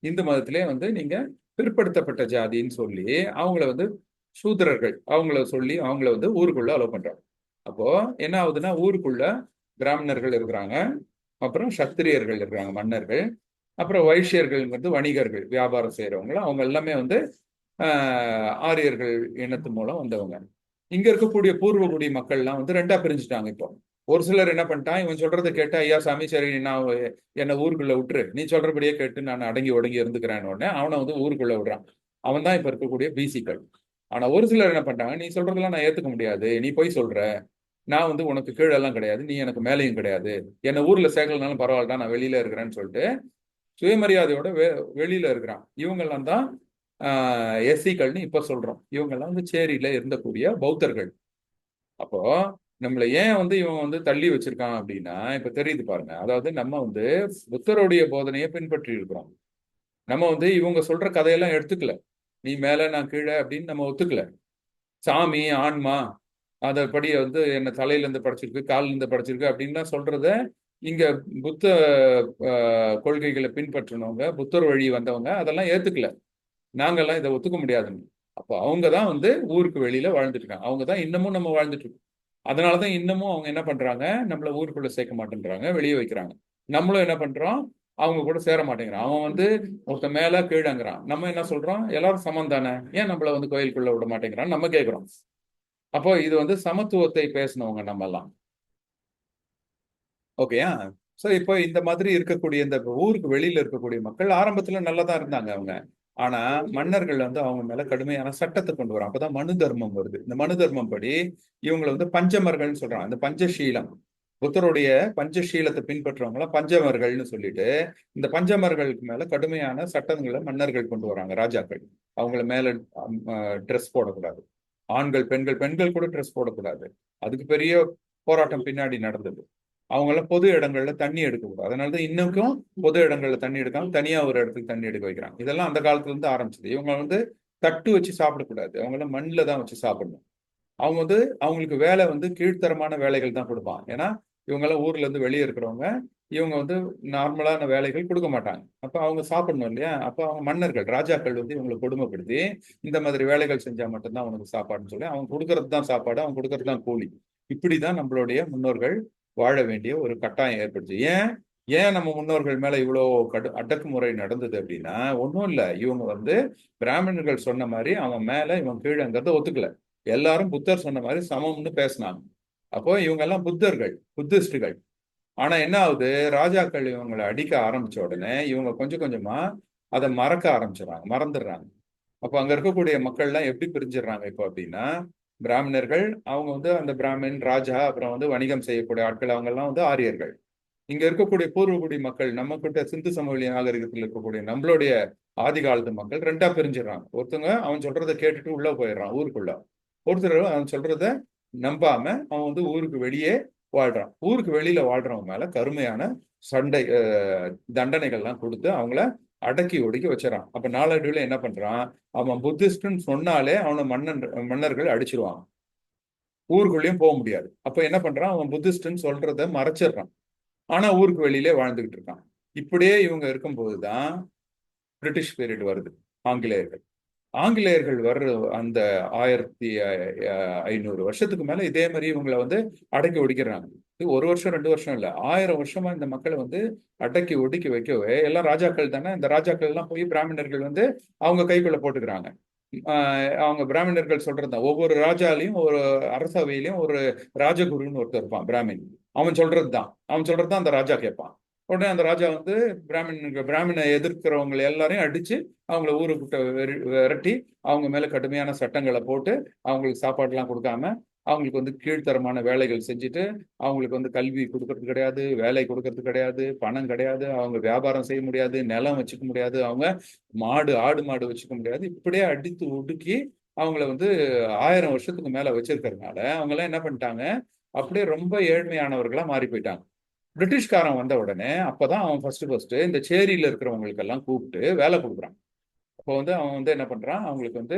இந்து மதத்திலே வந்து நீங்க பிற்படுத்தப்பட்ட ஜாதின்னு சொல்லி அவங்கள வந்து சூத்திரர்கள் அவங்கள சொல்லி அவங்கள வந்து ஊருக்குள்ள அலோவ் பண்றாங்க. அப்போ என்ன ஆகுதுன்னா, ஊருக்குள்ள பிராமணர்கள் இருக்கிறாங்க, அப்புறம் சத்திரியர்கள் இருக்கிறாங்க மன்னர்கள், அப்புறம் வைஷ்யர்கள் வந்து வணிகர்கள் வியாபாரம் செய்யறவங்க, அவங்க எல்லாமே வந்து ஆரியர்கள் இனத்து மூலம் வந்தவங்க. இங்க இருக்கக்கூடிய பூர்வகுடி மக்கள்லாம் வந்து ரெண்டா பிரிஞ்சுட்டாங்க இப்போ. ஒரு சிலர் என்ன பண்ணிட்டான், இவன் சொல்றதை கேட்டு, ஐயா சாமி சரி நான் என்னை ஊருக்குள்ள விட்டுரு, நீ சொல்றபடியே கேட்டு நான் அடங்கி ஒடுங்கி இருந்துக்கிறேன்னு உடனே அவனை வந்து ஊருக்குள்ள விடுறான். அவன் தான் இப்ப இருக்கக்கூடிய பிசிக்கள். ஆனா ஒரு சிலர் என்ன பண்றாங்க, நீ சொல்றதெல்லாம் நான் ஏத்துக்க முடியாது, நீ போய் சொல்ற, நான் வந்து உனக்கு கீழெல்லாம் கிடையாது, நீ எனக்கு மேலேயும் கிடையாது, என்னை ஊர்ல சேர்க்கலனாலும் பரவாயில்லடா, நான் வெளியில இருக்கிறேன்னு சொல்லிட்டு சுயமரியாதையோட வெளியில இருக்கிறான். இவங்கெல்லாம் தான் எஸ்சிகள்னு இப்ப சொல்றோம். இவங்கெல்லாம் வந்து சேரியில இருந்தக்கூடிய பௌத்தர்கள். அப்போ நம்மள ஏன் வந்து இவன் வந்து தள்ளி வச்சிருக்கான் அப்படின்னா இப்ப தெரியுது பாருங்க. அதாவது நம்ம வந்து புத்தருடைய போதனையை பின்பற்றி இருக்கிறோம். நம்ம வந்து இவங்க சொல்ற கதையெல்லாம் எடுத்துக்கல. நீ மேல நான் கீழே அப்படின்னு நம்ம ஒத்துக்கல. சாமி ஆன்மா அதப்படி வந்து என்ன தலையில இருந்து படைச்சிருக்கு, கால்ல இருந்து படைச்சிருக்கு அப்படின்லாம் சொல்றத இங்க புத்த கொள்கைகளை பின்பற்றினவங்க, புத்தர் வழி வந்தவங்க அதெல்லாம் ஏத்துக்கல. நாங்கெல்லாம் இதை ஒத்துக்க முடியாதுன்னு. அப்போ அவங்க தான் வந்து ஊருக்கு வெளியில வாழ்ந்துட்டு இருக்காங்க. அவங்க தான் இன்னமும் நம்ம வாழ்ந்துட்டு இருக்கோம். அதனாலதான் இன்னமும் அவங்க என்ன பண்றாங்க, நம்மள ஊருக்குள்ள சேர்க்க மாட்டேன்றாங்க, வெளியே வைக்கிறாங்க. நம்மளும் என்ன பண்றோம், அவங்க கூட சேர மாட்டேங்கிறான். அவன் வந்து ஒருத்த மேல கீழங்கிறான். நம்ம என்ன சொல்றோம், எல்லாரும் சமம் தானே, ஏன் நம்மள வந்து கோயிலுக்குள்ள விட மாட்டேங்கிறான் நம்ம கேட்கிறோம். அப்போ இது வந்து சமத்துவத்தை பேசினவங்க நம்ம எல்லாம். ஓகேயா? சோ இப்போ இந்த மாதிரி இருக்கக்கூடிய இந்த ஊருக்கு வெளியில இருக்கக்கூடிய மக்கள் ஆரம்பத்துல நல்லதா இருந்தாங்க அவங்க. ஆனா மன்னர்கள் வந்து அவங்க மேல கடுமையான சட்டத்தை கொண்டு வராங்க. அப்பதான் மனு தர்மம் வருது. இந்த மனு தர்மம் படி இவங்களை வந்து பஞ்சமர்கள்னு சொல்றாங்க. இந்த பஞ்சசீலம், புத்தருடைய பஞ்சசீலத்தை பின்பற்றுறவங்கள பஞ்சமர்கள்னு சொல்லிட்டு இந்த பஞ்சமர்களுக்கு மேல கடுமையான சட்டங்களை மன்னர்கள் கொண்டு வராங்க, ராஜாக்கள். அவங்கள மேல ட்ரெஸ் போடக்கூடாது, ஆண்கள் பெண்கள் பெண்கள் கூட ட்ரெஸ் போடக்கூடாது. அதுக்கு பெரிய போராட்டம் பின்னாடி நடந்தது. அவங்களாம் பொது இடங்கள்ல தண்ணி எடுக்கக்கூடாது. அதனாலதான் இன்னும் பொது இடங்கள்ல தண்ணி எடுக்காம தனியா ஒரு இடத்துக்கு தண்ணி எடுக்க வைக்கிறாங்க. இதெல்லாம் அந்த காலத்துல இருந்து ஆரம்பிச்சது. இவங்க வந்து தட்டு வச்சு சாப்பிடக்கூடாது, அவங்களாம் மண்ணில் தான் வச்சு சாப்பிடணும். அவங்க வந்து அவங்களுக்கு வேலை வந்து கீழ்த்தரமான வேலைகள் தான் கொடுப்பாங்க. ஏன்னா இவங்கெல்லாம் ஊர்ல இருந்து வெளியே இருக்கிறவங்க, இவங்க வந்து நார்மலான வேலைகள் கொடுக்க மாட்டாங்க. அப்ப அவங்க சாப்பிடணும் இல்லையா? அப்ப அவங்க மன்னர்கள் ராஜாக்கள் வந்து இவங்களை கொடுமைப்படுத்தி இந்த மாதிரி வேலைகள் செஞ்சா மட்டும்தான் அவனுக்கு சாப்பாடுன்னு சொல்லி அவங்க கொடுக்கறது தான் சாப்பாடு, அவங்க கொடுக்கறது தான் கூலி. இப்படிதான் நம்மளுடைய முன்னோர்கள் வாழ வேண்டிய ஒரு கட்டாயம் ஏற்படுச்சு. ஏன் ஏன் நம்ம முன்னோர்கள் மேல இவ்வளோ அடக்குமுறை நடந்தது அப்படின்னா ஒன்றும் இல்லை, இவங்க வந்து பிராமணர்கள் சொன்ன மாதிரி அவன் மேல இவன் கீழங்கிறத ஒத்துக்கல. எல்லாரும் புத்தர் சொன்ன மாதிரி சமம்னு பேசினாங்க. அப்போ இவங்க எல்லாம் புத்தர்கள், புத்திஸ்டுகள். ஆனா என்ன ஆகுது, ராஜாக்கள் இவங்களை அடிக்க ஆரம்பிச்ச உடனே இவங்க கொஞ்சம் கொஞ்சமா அதை மறக்க ஆரம்பிச்சிடறாங்க, மறந்துடுறாங்க. அப்போ அங்க இருக்கக்கூடிய மக்கள் எல்லாம் எப்படி பிரிஞ்சிடுறாங்க இப்போ அப்படின்னா, பிராமணர்கள் அவங்க வந்து அந்த பிராமின் ராஜா, அப்புறம் வந்து வணிகம் செய்யக்கூடிய ஆட்கள், அவங்க எல்லாம் வந்து ஆரியர்கள். இங்க இருக்கக்கூடிய பூர்வகுடி மக்கள், நம்ம கிட்ட சிந்து சமவெளி நாகரிகத்தில் இருக்கக்கூடிய நம்மளுடைய ஆதி காலத்து மக்கள் ரெண்டா பிரிஞ்சிடறாங்க. ஒருத்தங்க அவன் சொல்றதை கேட்டுட்டு உள்ள போயிடுறான் ஊருக்குள்ள. ஒருத்தர் அவன் சொல்றத நம்பாம அவன் வந்து ஊருக்கு வெளியே வாழ்றான். ஊருக்கு வெளியில வாழ்றவங்க மேல கருமையான சண்டை தண்டனைகள்லாம் கொடுத்து அவங்கள அடக்கி ஒடுக்கி வச்சிடறான். அப்ப நாளடைவில் என்ன பண்றான், அவன் புத்திஸ்ட்னு சொன்னாலே அவனை மன்னர்கள் அடிச்சிருவான், ஊருக்குள்ளேயும் போக முடியாது. அப்ப என்ன பண்றான், அவன் புத்திஸ்ட்னு சொல்றத மறைச்சிடுறான். ஆனா ஊருக்கு வெளியிலே வாழ்ந்துகிட்டு இருக்கான். இப்படியே இவங்க இருக்கும்போதுதான் பிரிட்டிஷ் பீரியட் வருது. ஆங்கிலேயர்கள் ஆங்கிலேயர்கள் வர்ற அந்த 1500 வருஷத்துக்கு மேல இதே மாதிரி இவங்களை வந்து அடக்கி ஒடுக்கிறாங்க. இது ஒரு வருஷம் 2 வருஷம் இல்ல, 1000 வருஷமா இந்த மக்களை வந்து அடக்கி ஒடுக்கி வைக்கவே எல்லாம் ராஜாக்கள் தானே. இந்த ராஜாக்கள் எல்லாம் போய் பிராமணர்கள் வந்து அவங்க கைக்குள்ள போட்டுக்கிறாங்க. அவங்க பிராமணர்கள் சொல்றதுதான், ஒவ்வொரு ராஜாலையும் ஒரு அரசவையிலையும் ஒரு ராஜகுருன்னு ஒருத்தர் இருப்பான் பிராமின். அவன் சொல்றதுதான் அந்த ராஜா கேட்பான். உடனே அந்த ராஜா வந்து பிராமண எதிர்க்கிறவங்களை எல்லாரையும் அடிச்சு அவங்கள ஊருக்கிட்ட விரட்டி அவங்க மேல கடுமையான சட்டங்களை போட்டு அவங்களுக்கு சாப்பாடுலாம் கொடுக்காம அவங்களுக்கு வந்து கீழ்த்தரமான வேலைகள் செஞ்சுட்டு அவங்களுக்கு வந்து கல்வி கொடுக்கறது கிடையாது, வேலை கொடுக்கறது கிடையாது, பணம் கிடையாது, அவங்க வியாபாரம் செய்ய முடியாது, நிலம் வச்சுக்க முடியாது, அவங்க ஆடு மாடு வச்சுக்க முடியாது. இப்படியே அடித்து ஒடுக்கி அவங்கள வந்து 1000 வருஷத்துக்கு மேல வச்சிருக்கிறதுனால அவங்க எல்லாம் என்ன பண்ணிட்டாங்க, அப்படியே ரொம்ப ஏழ்மையானவர்களா மாறி போயிட்டாங்க. பிரிட்டிஷ்காரன் வந்த உடனே அப்பதான் அவன் ஃபர்ஸ்ட் இந்த சேரியில இருக்கிறவங்களுக்கு எல்லாம் கூப்பிட்டு வேலை கொடுக்குறான். அப்போ வந்து அவன் வந்து என்ன பண்றான், அவங்களுக்கு வந்து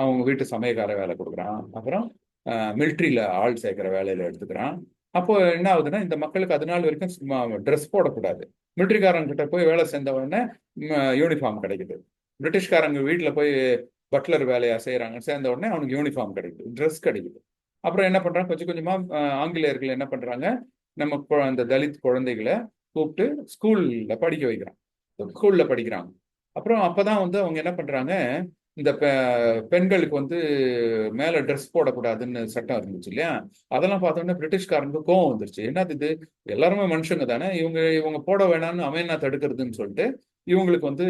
அவங்க வீட்டு சமயக்கார வேலை கொடுக்குறான், அப்புறம் மிலிட்ரியில ஆள் சேர்க்கிற வேலையில எடுத்துக்கிறான். அப்போ என்ன ஆகுதுன்னா, இந்த மக்களுக்கு அது நாள் வரைக்கும் ட்ரெஸ் போடக்கூடாது. மிலிட்ரிக்காரங்க கிட்ட போய் வேலை சேர்ந்த உடனே யூனிஃபார்ம் கிடைக்குது. பிரிட்டிஷ்காரங்க வீட்டுல போய் பட்லர் வேலையா செய்யறாங்க, சேர்ந்த உடனே அவனுக்கு யூனிஃபார்ம் கிடைக்குது, ட்ரெஸ் கிடைக்குது. அப்புறம் என்ன பண்றாங்க, கொஞ்சம் கொஞ்சமா ஆங்கிலேயர்கள் என்ன பண்றாங்க, நம்ம அந்த தலித் குழந்தைகளை கூப்பிட்டு ஸ்கூல்ல படிக்க வைக்கிறான், ஸ்கூல்ல படிக்கிறாங்க. அப்புறம் அப்பதான் வந்து அவங்க என்ன பண்றாங்க, இந்த பெண்களுக்கு வந்து மேல ட்ரெஸ் போடக்கூடாதுன்னு சட்டம் இருந்துச்சு இல்லையா? அதெல்லாம் பார்த்தோன்னா பிரிட்டிஷ்காரனுக்கு கோவம் வந்துருச்சு. என்னது இது, எல்லாருமே மனுஷங்க தானே, இவங்க இவங்க போட வேணாம்னு அவன் என்ன தடுக்கிறதுன்னு சொல்லிட்டு இவங்களுக்கு வந்து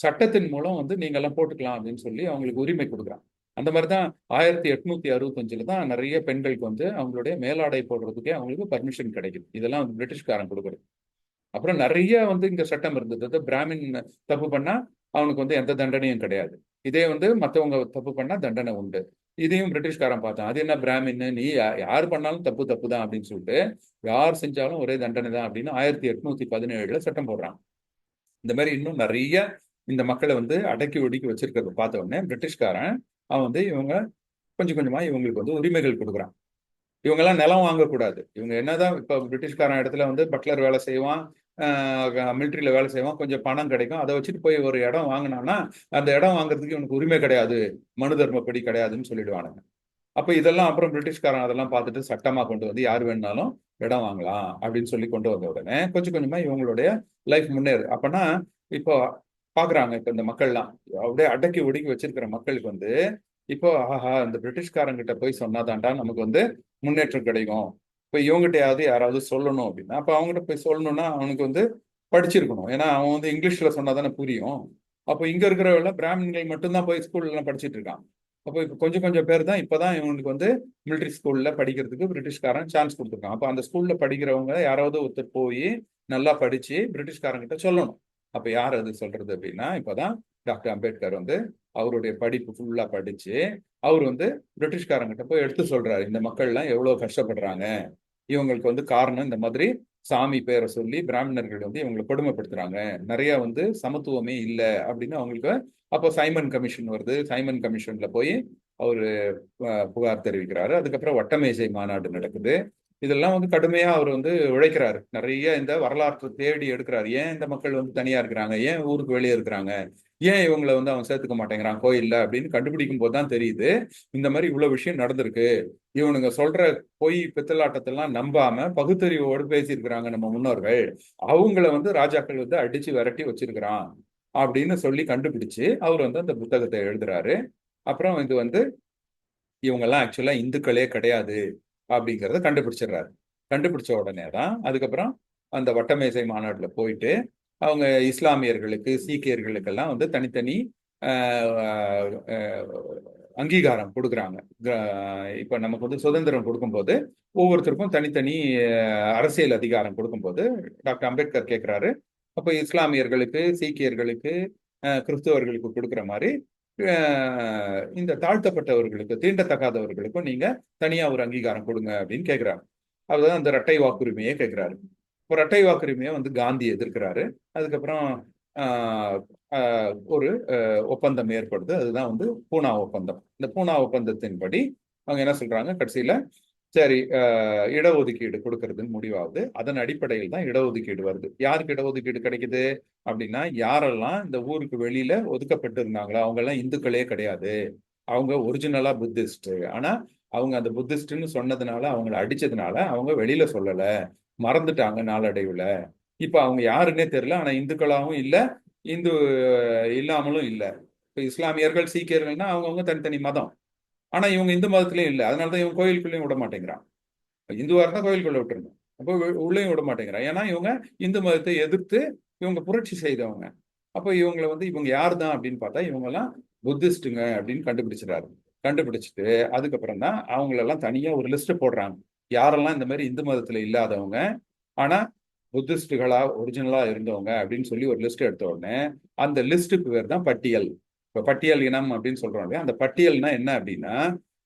சட்டத்தின் மூலம் வந்து நீங்க எல்லாம் போட்டுக்கலாம் அப்படின்னு சொல்லி அவங்களுக்கு உரிமை கொடுக்குறாங்க. அந்த மாதிரி தான் 1865 தான் நிறைய பெண்களுக்கு வந்து அவங்களுடைய மேலாடை போடுறதுக்கே அவங்களுக்கு பர்மிஷன் கிடைக்குது. இதெல்லாம் வந்து பிரிட்டிஷ்காரன் கொடுக்குறது. அப்புறம் நிறைய வந்து இங்க சட்டம் இருந்தது. அது பிராமின் தப்பு பண்ணா அவனுக்கு வந்து எந்த தண்டனையும் கிடையாது. இதே வந்து மற்றவங்க தப்பு பண்ணா தண்டனை உண்டு. இதையும் பிரிட்டிஷ்காரன் பார்த்தான். அது என்ன பிராமின், நீ யார் பண்ணாலும் தப்பு தப்பு தான் அப்படின்னு சொல்லிட்டு யார் செஞ்சாலும் ஒரே தண்டனை தான் அப்படின்னு 1817 சட்டம் போடுறான். இந்த மாதிரி இன்னும் நிறைய இந்த மக்களை வந்து அடக்கி ஒடுக்கி வச்சிருக்கிறத பார்த்த உடனே பிரிட்டிஷ்காரன் அவன் வந்து இவங்க கொஞ்சம் கொஞ்சமா இவங்களுக்கு வந்து உரிமைகள் கொடுக்குறான். இவங்க எல்லாம் நிலம் வாங்கக்கூடாது. இவங்க என்னதான் இப்ப பிரிட்டிஷ்காரன் இடத்துல வந்து பட்லர் வேலை செய்வான், மிலிட்ரியில வேலை செய்வான், கொஞ்சம் பணம் கிடைக்கும், அதை வச்சுட்டு போய் ஒரு இடம் வாங்கினான்னா அந்த இடம் வாங்குறதுக்கு இவனுக்கு உரிமை கிடையாது, மனு தர்மப்படி கிடையாதுன்னு சொல்லிடுவானுங்க. அப்ப இதெல்லாம் அப்புறம் பிரிட்டிஷ்காரன் அதெல்லாம் பார்த்துட்டு சட்டமா கொண்டு வந்து யார் வேணுனாலும் இடம் வாங்கலாம் அப்படின்னு சொல்லி கொண்டு வந்த உடனே கொஞ்சம் கொஞ்சமா இவங்களுடைய லைஃப் முன்னேறு. அப்பனா இப்போ பாக்குறாங்க, இப்ப இந்த மக்கள்லாம் அப்படியே அடக்கி ஒடுக்கி வச்சிருக்கிற மக்களுக்கு வந்து இப்போ ஆஹா இந்த பிரிட்டிஷ்காரங்கிட்ட போய் சொன்னாதான்டா நமக்கு வந்து முன்னேற்றம் கிடைக்கும். இப்போ இவங்ககிட்டயாவது யாராவது சொல்லணும் அப்படின்னா அப்ப அவங்ககிட்ட போய் சொல்லணும்னா அவனுக்கு வந்து படிச்சிருக்கணும். ஏன்னா அவன் வந்து இங்கிலீஷ்ல சொன்னாதானே புரியும். அப்போ இங்க இருக்கிறவங்க பிராமணர்கள் மட்டும்தான் போய் ஸ்கூல்ல எல்லாம் படிச்சிட்டு இருக்கான். அப்போ இப்போ கொஞ்சம் கொஞ்சம் பேர் தான் இப்பதான் இவனுக்கு வந்து மிலிட்ரி ஸ்கூல்ல படிக்கிறதுக்கு பிரிட்டிஷ்காரன் சான்ஸ் கொடுத்துருக்கான். அப்போ அந்த ஸ்கூல்ல படிக்கிறவங்க யாராவது ஒருத்தர் போய் நல்லா படிச்சு பிரிட்டிஷ்காரங்கிட்ட சொல்லணும். அப்ப யார் அது சொல்றது அப்படின்னா இப்பதான் டாக்டர் அம்பேத்கர் வந்து அவருடைய படிப்பு ஃபுல்லா படிச்சு அவர் வந்து பிரிட்டிஷ்காரங்கிட்ட போய் எடுத்து சொல்றாரு, இந்த மக்கள் எல்லாம் எவ்வளவு கஷ்டப்படுறாங்க, இவங்களுக்கு வந்து காரணம் இந்த மாதிரி சாமி பேரை சொல்லி பிராமணர்கள் வந்து இவங்களை கொடுமைப்படுத்துறாங்க, நிறைய வந்து சமத்துவமே இல்லை அப்படின்னு அவங்களுக்கு. அப்போ சைமன் கமிஷன் வருது. சைமன் கமிஷன்ல போய் அவரு புகார் தெரிவிக்கிறாரு. அதுக்கப்புறம் வட்டமேசை மாநாடு நடக்குது. இதெல்லாம் வந்து கடுமையா அவர் வந்து உழைக்கிறாரு. நிறைய இந்த வரலாற்றை தேடி எடுக்கிறாரு. ஏன் இந்த மக்கள் வந்து தனியா இருக்கிறாங்க, ஏன் ஊருக்கு வெளியே இருக்கிறாங்க, ஏன் இவங்களை வந்து அவன் சேர்த்துக்க மாட்டேங்கிறான் கோயில்ல அப்படின்னு கண்டுபிடிக்கும் போது தான் தெரியுது இந்த மாதிரி இவ்வளவு விஷயம் நடந்திருக்கு. இவனுங்க சொல்ற பொய் பித்தலாட்டத்தெல்லாம் நம்பாம பகுத்தறிவோடு பேசியிருக்கிறாங்க நம்ம முன்னோர்கள். அவங்கள வந்து ராஜாக்கள் வந்து அடிச்சு விரட்டி வச்சிருக்கிறான் அப்படின்னு சொல்லி கண்டுபிடிச்சு அவர் வந்து அந்த புத்தகத்தை எழுதுறாரு. அப்புறம் இது வந்து இவங்கெல்லாம் ஆக்சுவலா இந்துக்களே கிடையாது அப்படிங்கிறத கண்டுபிடிச்சிடுறாரு. கண்டுபிடிச்ச உடனே தான் அதுக்கப்புறம் அந்த வட்டமேசை மாநாட்டுல போயிட்டு அவங்க இஸ்லாமியர்களுக்கு சீக்கியர்களுக்கெல்லாம் வந்து தனித்தனி அங்கீகாரம் கொடுக்குறாங்க. இப்ப நமக்கு வந்து சுதந்திரம் கொடுக்கும்போது ஒவ்வொருத்தருக்கும் தனித்தனி அரசியல் அதிகாரம் கொடுக்கும்போது டாக்டர் அம்பேத்கர் கேட்கிறாரு, அப்போ இஸ்லாமியர்களுக்கு சீக்கியர்களுக்கு கிறிஸ்தவர்களுக்கு கொடுக்குற மாதிரி இந்த தாழ்த்தப்பட்டவர்களுக்கு தீண்டத்தகாதவர்களுக்கும் நீங்க தனியா ஒரு அங்கீகாரம் கொடுங்க அப்படின்னு கேட்கிறாரு. அதுதான் அந்த இரட்டை வாக்குரிமையை கேட்கிறாரு. ஒரு இரட்டை வாக்குரிமையை வந்து காந்தி எதிர்க்கிறாரு. அதுக்கப்புறம் ஒரு ஒப்பந்தம் ஏற்படுது. அதுதான் வந்து பூனா ஒப்பந்தம். இந்த பூனா ஒப்பந்தத்தின்படி அவங்க என்ன சொல்றாங்க, கடைசியில சரி இடஒதுக்கீடு கொடுக்கறதுன்னு முடிவாகுது. அதன் அடிப்படையில் தான் இடஒதுக்கீடு வருது. யாருக்கு இடஒதுக்கீடு கிடைக்குது அப்படின்னா யாரெல்லாம் இந்த ஊருக்கு வெளியில ஒதுக்கப்பட்டு இருந்தாங்களோ அவங்க எல்லாம் இந்துக்களே கிடையாது, அவங்க ஒரிஜினலா புத்திஸ்ட். ஆனா அவங்க அந்த புத்திஸ்ட்னு சொன்னதுனால அவங்கள அடிச்சதுனால அவங்க வெளியில சொல்லல, மறந்துட்டாங்க நாளடைவுல. இப்ப அவங்க யாருன்னே தெரியல. ஆனா இந்துக்களாகவும் இல்ல, இந்து இல்லாமலும் இல்ல. இப்ப இஸ்லாமியர்கள் சீக்கியர்கள்னா அவங்கவுங்க தனித்தனி மதம். ஆனா இவங்க இந்து மதத்திலயும் இல்லை. அதனாலதான் இவங்க கோயிலுக்குள்ளேயும் விட மாட்டேங்கிறான். இந்துவா இருந்தா கோயிலுக்குள்ள விட்டுருணும். அப்போ உள்ளேயும் விட மாட்டேங்கிறான். ஏன்னா இவங்க இந்து மதத்தை எதிர்த்து இவங்க புரட்சி செய்தவங்க. அப்போ இவங்களை வந்து இவங்க யார் தான் அப்படின்னு பார்த்தா இவங்க எல்லாம் புத்திஸ்டுங்க அப்படின்னு கண்டுபிடிச்சிடாரு. கண்டுபிடிச்சிட்டு அதுக்கப்புறம் தான் அவங்களெல்லாம் தனியா ஒரு லிஸ்ட் போடுறாங்க. யாரெல்லாம் இந்த மாதிரி இந்து மதத்துல இல்லாதவங்க ஆனா புத்திஸ்டுகளா ஒரிஜினலா இருந்தவங்க அப்படின்னு சொல்லி ஒரு லிஸ்ட் எடுத்த உடனே அந்த லிஸ்டுக்கு பேர் தான் பட்டியல். இப்ப பட்டியல் இனம் அப்படின்னு சொல்றோம் இல்லையா, அந்த பட்டியல்னா என்ன அப்படின்னா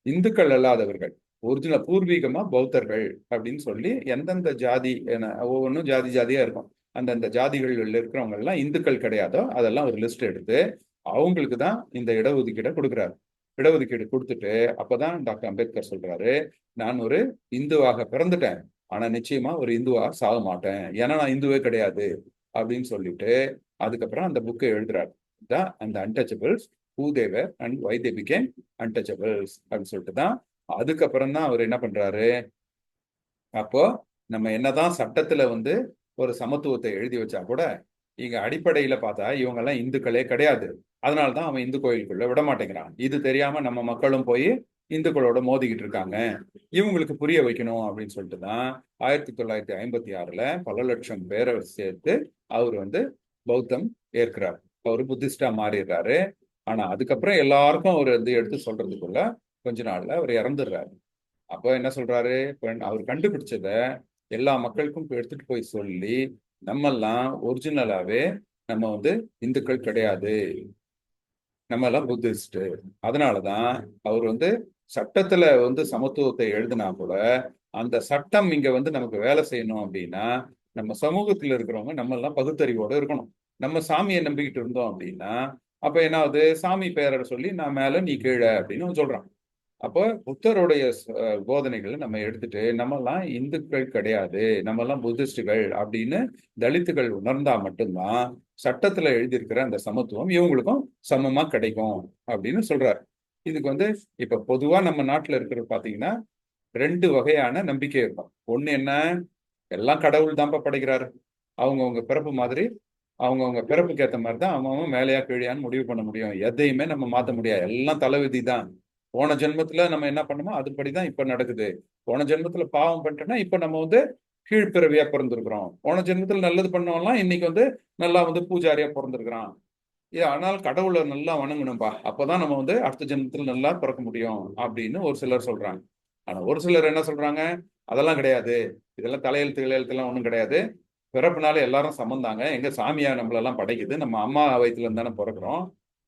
இந்துக்கள் அல்லாதவர்கள், ஒரிஜினல் பூர்வீகமா பௌத்தர்கள் அப்படின்னு சொல்லி எந்தெந்த ஜாதி ஒவ்வொன்றும் ஜாதி ஜாதியா இருக்கும். அந்தந்த ஜாதிகளில் இருக்கிறவங்க எல்லாம் இந்துக்கள் கிடையாதோ அதெல்லாம் ஒரு லிஸ்ட் எடுத்து அவங்களுக்கு தான் இந்த இடஒதுக்கீடை கொடுக்குறாரு. இடஒதுக்கீடு கொடுத்துட்டு அப்பதான் டாக்டர் அம்பேத்கர் சொல்றாரு, நான் ஒரு இந்துவாக பிறந்துட்டேன், ஆனா நிச்சயமா ஒரு இந்துவா சாக மாட்டேன், ஏன்னா நான் இந்துவே கிடையாது அப்படின்னு சொல்லிட்டு அதுக்கப்புறம் அந்த புக்கை எழுதுறாரு. அந்த untouchables who they were and why they became untouchables அப்படின்னு சொல்லிட்டு தான் அதுக்கப்புறம் தான் அவர் என்ன பண்றாரு, அப்போ நம்ம என்னதான் சட்டத்துல வந்து ஒரு சமத்துவத்தை எழுதி வச்சா கூட இங்க அடிப்படையில பார்த்தா இவங்க எல்லாம் இந்துக்களே கிடையாது. அதனாலதான் அவன் இந்து கோயிலுக்குள்ள விட மாட்டேங்கிறான். இது தெரியாம நம்ம மக்களும் போய் இந்துக்களோட மோதிக்கிட்டு இருக்காங்க. இவங்களுக்கு புரிய வைக்கணும் அப்படின்னு சொல்லிட்டு தான் 1956 பல லட்சம் பேரை சேர்த்து அவர் பௌத்தம் ஏற்கிறார். அவர் புத்திஸ்டா மாறிடுறாரு. ஆனா அதுக்கப்புறம் எல்லாருக்கும் அவர் எடுத்து சொல்றதுக்குள்ள கொஞ்ச நாள்ல அவர் இறந்துடுறாரு. அப்போ என்ன சொல்றாரு, அவர் கண்டுபிடிச்சத எல்லா மக்களுக்கும் எடுத்துட்டு போய் சொல்லி நம்மெல்லாம் ஒரிஜினலாவே நம்ம இந்துக்கள் கிடையாது, நம்ம எல்லாம் புத்திஸ்ட். அதனாலதான் அவர் சட்டத்துல சமத்துவத்தை எழுதினா கூட அந்த சட்டம் இங்க நமக்கு வேலை செய்யணும் அப்படின்னா நம்ம சமூகத்துல இருக்கிறவங்க நம்ம எல்லாம் பகுத்தறிவோட இருக்கணும். நம்ம சாமியை நம்பிக்கிட்டு இருந்தோம் அப்படின்னா அப்ப என்ன ஆகுது, சாமி பேரை சொல்லி நான் மேல நீ கீழே அப்படின்னு அவன் சொல்றான். அப்போ புத்தருடைய போதனைகளை நம்ம எடுத்துட்டு நம்ம எல்லாம் இந்துக்கள் கிடையாது, நம்ம எல்லாம் புத்திஸ்டுகள் அப்படின்னு தலித்துகள் உணர்ந்தா மட்டும்தான் சட்டத்துல எழுதியிருக்கிற அந்த சமத்துவம் இவங்களுக்கும் சமமா கிடைக்கும் அப்படின்னு சொல்றாரு. இதுக்கு இப்ப பொதுவா நம்ம நாட்டுல இருக்கிறது பாத்தீங்கன்னா 2 வகையான நம்பிக்கை இருக்கும். ஒண்ணு என்ன, எல்லாம் கடவுள் தான்ப்பா படைக்கிறாரு, அவங்கவுங்க பிறப்பு மாதிரி அவங்கவுங்க பிறப்புக்கு ஏற்ற மாதிரி தான் அவங்க மேலையா கீழையான்னு முடிவு பண்ண முடியும். எதையுமே நம்ம மாத்த முடியாது, எல்லாம் தலைவிதி தான். போன ஜென்மத்துல நம்ம என்ன பண்ணோமோ அதுபடிதான் இப்ப நடக்குது. போன ஜென்மத்துல பாவம் பண்ணிட்டோம்னா இப்ப நம்ம கீழ்பிறவியா பிறந்திருக்கிறோம். போன ஜென்மத்துல நல்லது பண்ணவெல்லாம் இன்னைக்கு நல்லா பூஜாரியா பிறந்திருக்கிறான். ஆனால் கடவுளை நல்லா வணங்கணும்பா, அப்பதான் நம்ம அடுத்த ஜென்மத்துல நல்லா பிறக்க முடியும் அப்படின்னு ஒரு சிலர் சொல்றாங்க. ஆனா ஒரு சிலர் என்ன சொல்றாங்க, அதெல்லாம் கிடையாது, இதெல்லாம் தலையெழுத்து எழுத்துலாம் ஒண்ணும் கிடையாது, பிறப்புனால எல்லாரும் சமந்தாங்க, எங்க சாமியா நம்மளெல்லாம் படைக்குது, நம்ம அம்மா வயிற்றுல இருந்தானே பிறக்கிறோம்,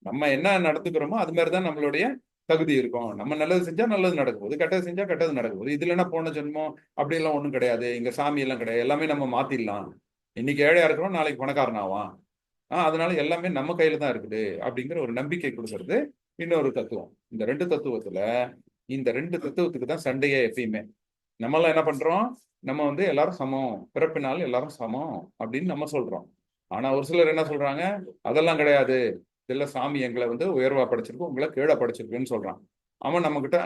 நம்ம என்ன நடத்துக்கிறோமோ அது மாதிரிதான் நம்மளுடைய தகுதி இருக்கும். நம்ம நல்லது செஞ்சா நல்லது நடக்க போகுது, கெட்டது செஞ்சா கெட்டது நடக்க போகுது. இதுல என்ன போன ஜென்மம் அப்படி எல்லாம் ஒண்ணும் கிடையாது, இங்க சாமி எல்லாம் கிடையாது, எல்லாமே நம்ம மாத்திடலாம். இன்னைக்கு ஏழையா இருக்கிறோம், நாளைக்கு பணக்காரன் ஆவான். அதனால எல்லாமே நம்ம கையில தான் இருக்குது அப்படிங்கிற ஒரு நம்பிக்கை கொடுக்கறது இன்னொரு தத்துவம். இந்த 2 தத்துவத்துல இந்த 2 தத்துவத்துக்கு தான் சண்டையே எப்பயுமே. நம்மளாம் என்ன பண்றோம், நம்ம எல்லாரும் சமம், பிறப்பினால் எல்லாரும் சமம் அப்படின்னு நம்ம சொல்றோம். ஆனா ஒரு சிலர் என்ன சொல்றாங்க, அதெல்லாம் கிடையாது, இதெல்லாம் சாமி எங்களை உயர்வா படைச்சிருக்கு, உங்களை கீழே படைச்சிருக்குன்னு சொல்றான். அவன் நம்ம கிட்ட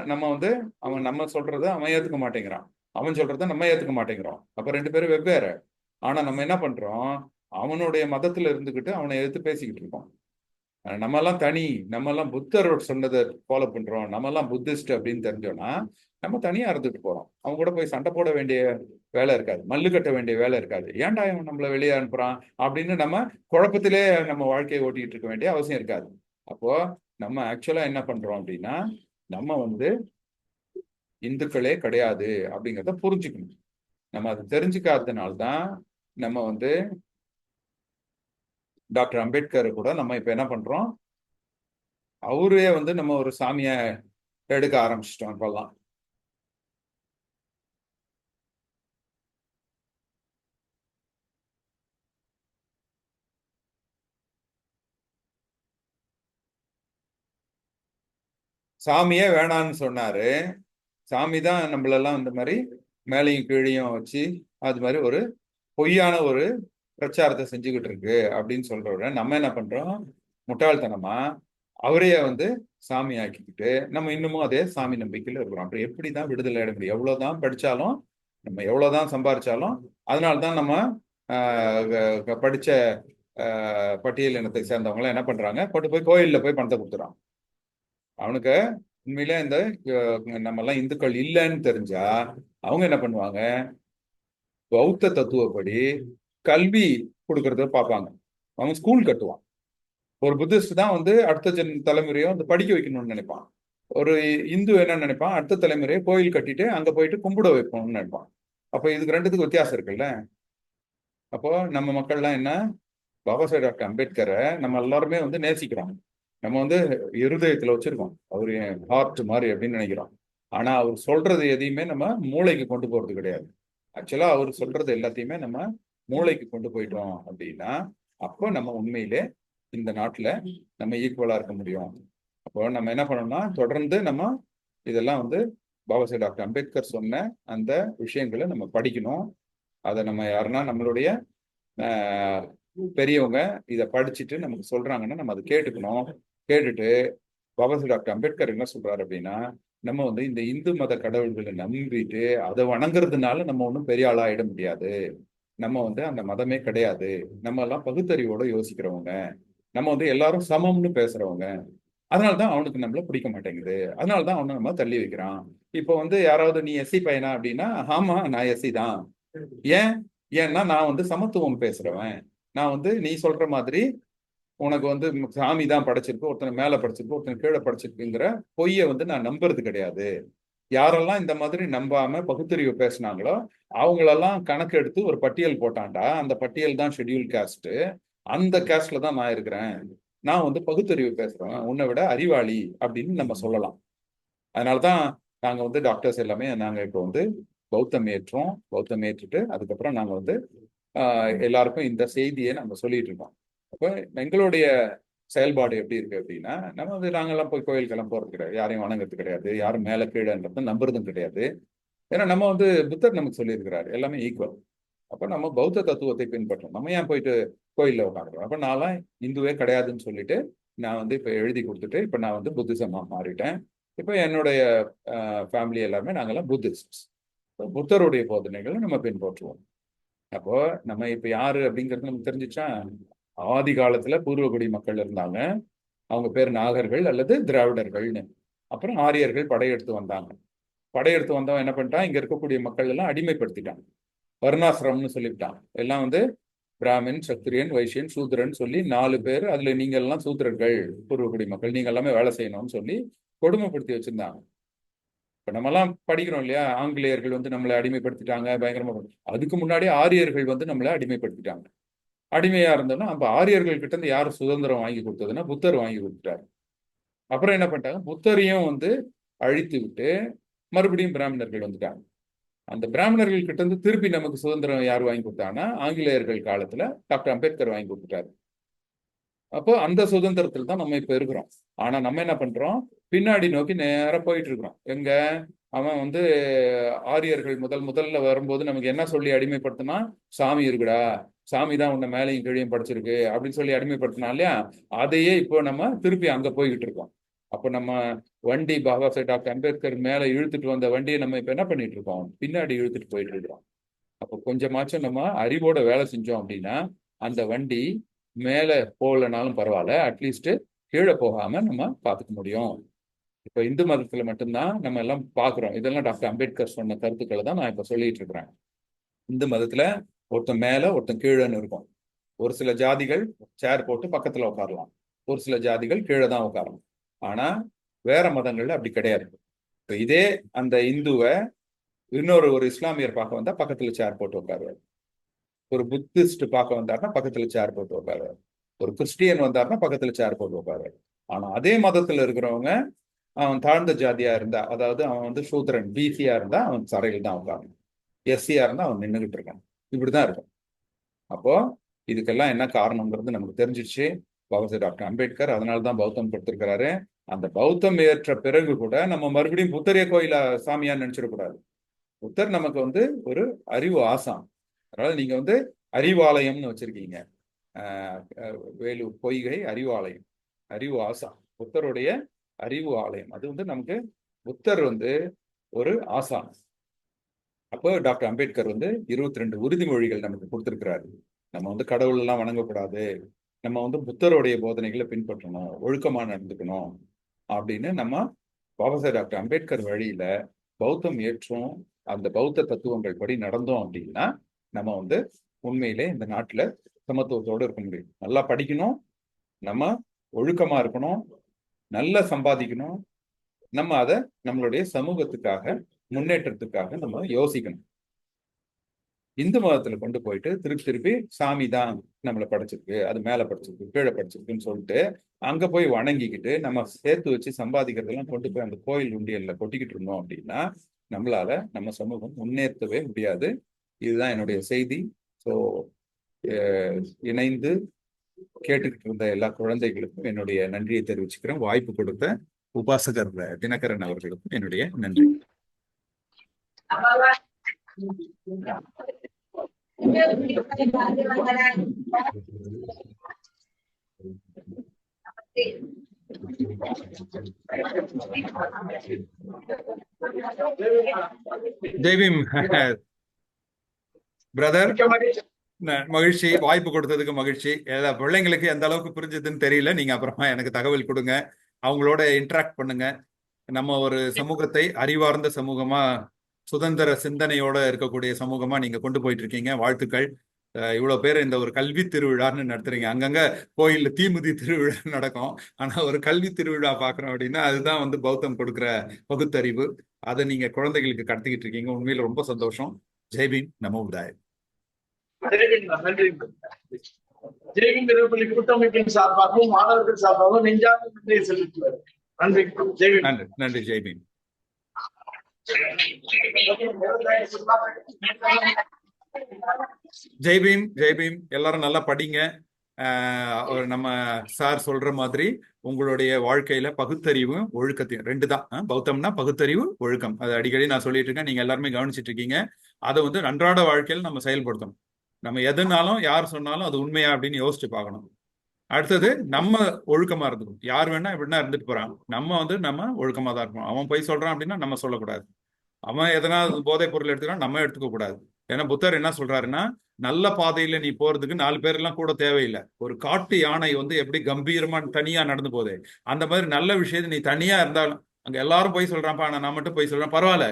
அவன் நம்ம சொல்றத அவன் ஏத்துக்க மாட்டேங்கிறான், அவன் சொல்றத நம்ம ஏத்துக்க மாட்டேங்கிறோம். அப்ப 2 பேரும் வெவ்வேறு. ஆனா நம்ம என்ன பண்றோம், அவனுடைய மதத்துல இருந்துகிட்டு அவனை எதிர்த்து பேசிக்கிட்டு இருக்கோம். நம்ம எல்லாம் தனி, நம்ம எல்லாம் புத்தர் சொன்னதை ஃபாலோ பண்றோம், நம்ம எல்லாம் புத்திஸ்ட் அப்படின்னு தெரிஞ்சோம்னா நம்ம தனியா இருந்துட்டு போறோம். அவங்க கூட போய் சண்டை போட வேண்டிய வேலை இருக்காது, மல்லு கட்ட வேண்டிய வேலை இருக்காது. ஏன்டா இவன் நம்மளை வெளியே அனுப்புறான் அப்படின்னு நம்ம குழப்பத்திலே நம்ம வாழ்க்கையை ஓட்டிட்டு இருக்க வேண்டிய அவசியம் இருக்காது. அப்போ நம்ம ஆக்சுவலா என்ன பண்றோம் அப்படின்னா, நம்ம இந்துக்களே கிடையாது அப்படிங்கிறத புரிஞ்சுக்கணும். நம்ம அதை தெரிஞ்சுக்காததுனால்தான் நம்ம டாக்டர் அம்பேத்கர் கூட நம்ம இப்ப என்ன பண்றோம், அவரே நம்ம ஒரு சாமியை எடுக்க ஆரம்பிச்சிட்டோம் இப்பெல்லாம். சாமியே வேணான்னு சொன்னாரு. சாமி தான் நம்மளெல்லாம் இந்த மாதிரி மேலையும் கீழையும் வச்சு அது மாதிரி ஒரு பொய்யான ஒரு பிரச்சாரத்தை செஞ்சுக்கிட்டு இருக்கு அப்படின்னு சொல்றவரை நம்ம என்ன பண்றோம், முட்டாள்தனமா அவரையே சாமி ஆக்கிக்கிட்டு நம்ம இன்னமும் அதே சாமி நம்பிக்கையில இருக்கிறோம். அப்புறம் எப்படிதான் விடுதலை அடைய முடியும்? எவ்வளவுதான் படிச்சாலும், நம்ம எவ்வளவுதான் சம்பாரிச்சாலும், அதனால்தான் நம்ம படிச்ச பட்டியல் இனத்தை சேர்ந்தவங்க என்ன பண்றாங்க, போட்டு போய் கோயில்ல போய் பணத்தை கொடுத்துறான். அவனுக்கு உண்மையிலே இந்த நம்ம எல்லாம் இந்துக்கள் இல்லைன்னு தெரிஞ்சா அவங்க என்ன பண்ணுவாங்க, பௌத்த தத்துவப்படி கல்வி கொடுக்கறத பார்ப்பாங்க. அவன் ஸ்கூல் கட்டுவான். ஒரு புத்திஸ்ட் தான் அடுத்த தலைமுறையை படிக்க வைக்கணும்னு நினைப்பான். ஒரு இந்து என்ன நினைப்பான், அடுத்த தலைமுறையை கோயில் கட்டிட்டு அங்க போயிட்டு கும்பிட வைப்போம்னு நினைப்பான். அப்ப இதுக்கு 2த்துக்கு வித்தியாசம் இருக்குல்ல. அப்போ நம்ம மக்கள்லாம் என்ன, பாபா சாஹேப் டாக்டர் அம்பேத்கரை நம்ம எல்லாருமே நேசிக்கிறோம். நம்ம இருதயத்துல வச்சிருக்கோம், அவரு ஹார்ட் மாதிரி அப்படின்னு நினைக்கிறோம். ஆனா அவர் சொல்றது எதையுமே நம்ம மூளைக்கு கொண்டு போறது கிடையாது. ஆக்சுவலா அவர் சொல்றது எல்லாத்தையுமே நம்ம மூளைக்கு கொண்டு போயிட்டோம் அப்படின்னா அப்போ நம்ம உண்மையிலே இந்த நாட்டுல நம்ம ஈக்குவலா இருக்க முடியும். அப்போ நம்ம என்ன பண்ணோம்னா தொடர்ந்து நம்ம இதெல்லாம் பாபா சாஹேப் டாக்டர் அம்பேத்கர் சொன்ன அந்த விஷயங்களை நம்ம படிக்கணும். அதை நம்ம யாருன்னா நம்மளுடைய பெரியவங்க இதை படிச்சுட்டு நமக்கு சொல்றாங்கன்னா நம்ம அதை கேட்டுக்கணும். கேட்டுட்டு பாபா சாஹேப் டாக்டர் அம்பேத்கர் என்ன சொல்றாரு அப்படின்னா, நம்ம இந்த இந்து மத கடவுள்களை நம்பிட்டு அதை வணங்குறதுனால நம்ம ஒன்றும் பெரிய ஆளாயிட முடியாது. நம்ம வந்து அந்த மதமே கிடையாது, நம்ம எல்லாம் பகுத்தறிவோட யோசிக்கிறவங்க, நம்ம வந்து எல்லாரும் சமம்னு பேசுறவங்க, அதனாலதான் அவனுக்கு நம்மள பிடிக்க மாட்டேங்குது, அதனாலதான் அவனை நம்ம தள்ளி வைக்கிறான். இப்போ வந்து யாராவது நீ எஸ்சி பையனா அப்படின்னா, ஆமா நான் எஸ்சி தான். ஏன்? ஏன்னா நான் வந்து சமத்துவம் பேசுறவன். நான் வந்து நீ சொல்ற மாதிரி உனக்கு வந்து சாமி தான் படைச்சிருக்கு, ஒருத்தனை மேல படைச்சிருக்கு, ஒருத்தனை கீழே படைச்சிருக்குங்கிற பொய்யை வந்து நான் நம்புறது கிடையாது. யாரெல்லாம் இந்த மாதிரி நம்பாம பகுத்தறிவு பேசினாங்களோ அவங்களெல்லாம் கணக்கு எடுத்து ஒரு பட்டியல் போட்டான்டா, அந்த பட்டியல் தான் ஷெட்யூல் காஸ்ட். அந்த காஸ்ட்ல தான் நான் இருக்கிறேன். நான் வந்து பகுத்தறிவு பேசுறேன், உன்னை விட அறிவாளி அப்படின்னு நம்ம சொல்லலாம். அதனாலதான் நாங்க வந்து டாக்டர்ஸ் எல்லாமே நாங்க இப்போ வந்து பௌத்தம் ஏற்றோம். பௌத்தம் ஏற்றுட்டு அதுக்கப்புறம் நாங்க வந்து எல்லாருக்கும் இந்த செய்தியை நம்ம சொல்லிட்டு இருக்கோம். அப்ப எங்களுடைய செயல்பாடு எப்படி இருக்கு அப்படின்னா, நம்ம வந்து நாங்கெல்லாம் போய் கோயிலுக்கெல்லாம் போறது கிடையாது, யாரையும் வணங்குறது கிடையாது, யாரும் மேல கீழேன்றத நம்புறதும் கிடையாது. ஏன்னா நம்ம வந்து புத்தர் நமக்கு சொல்லியிருக்கிறாரு எல்லாமே ஈக்குவல். அப்ப நம்ம பௌத்த தத்துவத்தை பின்பற்றோம், நம்ம ஏன் போயிட்டு கோயில்ல உட்காந்துறோம்? அப்ப நான்லாம் இந்துவே கிடையாதுன்னு சொல்லிட்டு நான் வந்து இப்ப எழுதி கொடுத்துட்டு இப்ப நான் வந்து புத்திசமா மாறிட்டேன். இப்ப என்னுடைய ஃபேமிலி எல்லாருமே நாங்கெல்லாம் புத்திஸ்ட். புத்தருடைய போதனைகளை நம்ம பின்பற்றுவோம். அப்போ நம்ம இப்ப யாரு அப்படிங்கிறது நமக்கு தெரிஞ்சிச்சா? ஆதி காலத்துல பூர்வகுடி மக்கள் இருந்தாங்க, அவங்க பேர் நாகர்கள் அல்லது திராவிடர்கள்னு. அப்புறம் ஆரியர்கள் படையெடுத்து வந்தாங்க. படையெடுத்து வந்தவன் என்ன பண்ணிட்டான், இங்க இருக்கக்கூடிய மக்கள் எல்லாம் அடிமைப்படுத்திட்டான். வர்ணாசிரமம்னு சொல்லிவிட்டான். எல்லாம் வந்து பிராமின், சத்திரியன், வைசியன், சூத்திரன் சொல்லி 4 பேர், அதுல நீங்க எல்லாம் சூத்திரர்கள், பூர்வகுடி மக்கள், நீங்க எல்லாமே வேலை செய்யணும்னு சொல்லி கொடுமைப்படுத்தி வச்சிருந்தாங்க. இப்ப நம்ம எல்லாம் படிக்கிறோம் இல்லையா, ஆங்கிலேயர்கள் வந்து நம்மளை அடிமைப்படுத்திட்டாங்க பயங்கரமா. அதுக்கு முன்னாடி ஆரியர்கள் வந்து நம்மளை அடிமைப்படுத்திட்டாங்க. அடிமையா இருந்தோம்னா அப்ப ஆரியர்கள் கிட்ட இருந்து யார் சுதந்திரம் வாங்கி கொடுத்ததுன்னா புத்தர் வாங்கி கொடுத்துட்டாரு. அப்புறம் என்ன பண்ணிட்டாங்க, புத்தரையும் வந்து அழித்து விட்டு மறுபடியும் பிராமணர்கள் வந்துட்டாங்க. அந்த பிராமணர்கள் கிட்ட இருந்து திருப்பி நமக்கு சுதந்திரம் யார் வாங்கி கொடுத்தாங்கன்னா ஆங்கிலேயர்கள் காலத்துல டாக்டர் அம்பேத்கர் வாங்கி கொடுத்துட்டாரு. அப்போ அந்த சுதந்திரத்தில் தான் நம்ம இப்ப இருக்கிறோம். ஆனா நம்ம என்ன பண்றோம், பின்னாடி நோக்கி நேரா போயிட்டு இருக்கிறோம். எங்க அவன் வந்து ஆரியர்கள் முதல்ல வரும்போது நமக்கு என்ன சொல்லி அடிமைப்படுத்தினா, சாமி இருக்குடா, சாமி தான் உன்னை மேலையும் கீழையும் படிச்சிருக்கு அப்படின்னு சொல்லி அடிமைப்படுத்தினா இல்லையா, அதையே இப்போ நம்ம திருப்பி அங்க போய்கிட்டு இருக்கோம். அப்போ நம்ம வண்டி பாபா சாஹேப் டாக்டர் அம்பேத்கர் மேல இழுத்துட்டு வந்த வண்டியை நம்ம இப்ப என்ன பண்ணிட்டு இருக்கோம், பின்னாடி இழுத்துட்டு போயிட்டு இருக்கிறோம். அப்போ கொஞ்சமாச்சும் நம்ம அறிவோட வேலை செஞ்சோம் அப்படின்னா அந்த வண்டி மேல போகலனாலும் பரவாயில்ல, அட்லீஸ்ட் கீழே போகாம நம்ம பார்த்துக்க முடியும். இப்ப இந்து மதத்துல மட்டும்தான் நம்ம எல்லாம் பாக்குறோம். இதெல்லாம் டாக்டர் அம்பேத்கர் சொன்ன கருத்துக்களை தான் நான் இப்ப சொல்லிட்டு இருக்கிறேன். இந்து மதத்துல ஒருத்தன் மேல ஒருத்தன் கீழேன்னு இருக்கும். ஒரு சில ஜாதிகள் சேர் போட்டு பக்கத்துல உட்காரலாம், ஒரு சில ஜாதிகள் கீழே தான் உட்காரலாம். ஆனா வேற மதங்கள்ல அப்படி கிடையாது. இப்ப இதே அந்த இந்துவை ஒரு இஸ்லாமியர் பார்க்க வந்தா பக்கத்துல சேர் போட்டு உட்காருவார். ஒரு புத்திஸ்ட் பார்க்க வந்தாருன்னா பக்கத்துல சேர் போட்டு உட்காருவார். ஒரு கிறிஸ்டியன் வந்தாருன்னா பக்கத்துல சேர் போட்டு உட்காருவார். ஆனா அதே மதத்துல இருக்கிறவங்க, அவன் தாழ்ந்த ஜாதியா இருந்தா, அதாவது அவன் வந்து சூத்திரன் பிசியா இருந்தா அவன் தரையில் தான் உட்காரணும், எஸ்சியா இருந்தா அவன் நின்றுகிட்டு இருக்கான். இப்படிதான் இருக்கும். அப்போ இதுக்கெல்லாம் என்ன காரணம்ங்கிறது நமக்கு தெரிஞ்சிச்சு. பாபா சாஹேப் டாக்டர் அம்பேத்கர் அதனாலதான் பௌத்தம் கொடுத்திருக்கிறாரு. அந்த பௌத்தம் ஏற்ற பிறகு கூட நம்ம மறுபடியும் புத்தரிய கோயில சாமியான்னு நினைச்சிடக்கூடாது. புத்தர் நமக்கு வந்து ஒரு அறிவு ஆசான். அதனால நீங்க வந்து அறிவாலயம்னு வச்சிருக்கீங்க, வேலூர் பொய்கை அறிவாலயம், அறிவு ஆசான், புத்தருடைய அறிவு ஆலயம். அது வந்து நமக்கு புத்தர் வந்து ஒரு ஆசான். அப்போ டாக்டர் அம்பேத்கர் வந்து 22 உறுதிமொழிகள் நமக்கு கொடுத்திருக்கிறாரு. நம்ம வந்து கடவுள் எல்லாம் வணங்கக்கூடாது, நம்ம வந்து புத்தருடைய போதனைகளை பின்பற்றணும், ஒழுக்கமா நடந்துக்கணும் அப்படின்னு நம்ம பாபா சாஹேப் டாக்டர் அம்பேத்கர் வழியில பௌத்தம் ஏற்றோம். அந்த பௌத்த தத்துவங்கள் படி நடந்தோம் அப்படின்னா நம்ம வந்து உண்மையிலே இந்த நாட்டுல சமத்துவத்தோடு இருக்க முடியும். நல்லா படிக்கணும், நம்ம ஒழுக்கமா இருக்கணும், நல்லா சம்பாதிக்கணும், நம்ம அதை நம்மளுடைய சமூகத்துக்காக முன்னேற்றத்துக்காக நம்ம யோசிக்கணும். இந்து மதத்துல கொண்டு போயிட்டு திருப்பி சாமி தான் நம்மளை படைச்சிருக்கு, அது மேல படிச்சிருக்கு கீழே படிச்சிருக்குன்னு சொல்லிட்டு அங்க போய் வணங்கிக்கிட்டு நம்ம சேர்த்து வச்சு சம்பாதிக்கிறதெல்லாம் கொண்டு போய் அந்த கோயில் உண்டியல்ல கொட்டிக்கிட்டு இருந்தோம் அப்படின்னா நம்மளால நம்ம சமூகம் முன்னேற்றவே முடியாது. இதுதான் என்னுடைய செய்தி. ஸோ இணைந்து கேட்டுக்கிட்டு இருந்த எல்லா குழந்தைகளுக்கும் என்னுடைய நன்றியை தெரிவிச்சுக்கிறேன். வாய்ப்பு கொடுத்த உபாசகர் தினகரன் அவர்களுக்கும் என்னுடைய நன்றி. ஜெய் பீம் பிரதர். மகிழ்ச்சி. வாய்ப்பு கொடுத்ததுக்கு மகிழ்ச்சி. எல்லா பிள்ளைங்களுக்கு எந்த அளவுக்கு புரிஞ்சதுன்னு தெரியல. நீங்க அப்புறமா எனக்கு தகவல் கொடுங்க, அவங்களோட இன்டராக்ட் பண்ணுங்க. நம்ம ஒரு சமூகத்தை அறிவார்ந்த சமூகமா, சுதந்திர சிந்தனையோட இருக்கக்கூடிய சமூகமா நீங்க கொண்டு போயிட்டு இருக்கீங்க. வாழ்த்துக்கள். இவ்வளவு பேர் இந்த ஒரு கல்வி திருவிழான்னு நடத்துறீங்க. அங்கங்க கோயில்ல தீமிதி திருவிழா நடக்கும், ஆனா ஒரு கல்வி திருவிழா பாக்குறோம் அப்படின்னா அதுதான் வந்து பௌத்தம் கொடுக்கிற பகுத்தறிவு. அதை நீங்க குழந்தைகளுக்கு கடத்திக்கிட்டு இருக்கீங்க. உண்மையில ரொம்ப சந்தோஷம். ஜெய்பீம், நமோ புதாய. நன்றி. ஜெய்பீம் திருப்பள்ளி கூட்டமைப்பின் சார்பாகவும் மாணவர்கள் சார்பாகவும் நெஞ்சார்ந்த நன்றியை செலுத்துவார். நன்றி. ஜெய்பீம். நன்றி. நன்றி. ஜெய்பீம். ஜெய்பீம். ஜெய்பீம். எல்லாரும் நல்லா படிங்க. நம்ம சார் சொல்ற மாதிரி உங்களுடைய வாழ்க்கையில பகுத்தறிவும் ஒழுக்கத்தையும் ரெண்டு தான். பௌத்தம்னா பகுத்தறிவு, ஒழுக்கம். அது அடிக்கடி நான் சொல்லிட்டு இருக்கேன். நீங்க எல்லாருமே கவனிச்சிட்டு இருக்கீங்க. அதை வந்து அன்றாட வாழ்க்கையில் நம்ம செயல்படுத்தணும். நம்ம எதுனாலும் யார் சொன்னாலும் அது உண்மையா அப்படின்னு யோசிச்சு பார்க்கணும். அடுத்தது நம்ம ஒழுக்கமா இருந்துக்கணும். யார் வேணா எப்படின்னா இருந்துட்டு போறான், நம்ம வந்து நம்ம ஒழுக்கமா தான் இருக்கணும். அவன் போய் சொல்றான் அப்படின்னா நம்ம சொல்லக்கூடாது. அவன் எதனா போதைப் பொருள் எடுத்துக்கிறான், நம்ம எடுத்துக்க கூடாது. ஏன்னா புத்தர் என்ன சொல்றாருன்னா, நல்ல பாதையில நீ போறதுக்கு 4 பேர் எல்லாம் கூட தேவையில்லை. ஒரு காட்டு யானை வந்து எப்படி கம்பீரமா தனியா நடந்து போதே, அந்த மாதிரி நல்ல விஷயத்தை நீ தனியா இருந்தாலும், அங்க எல்லாரும் போய் சொல்றான்ப்பா, நான் மட்டும் போய் சொல்றேன், பரவாயில்ல,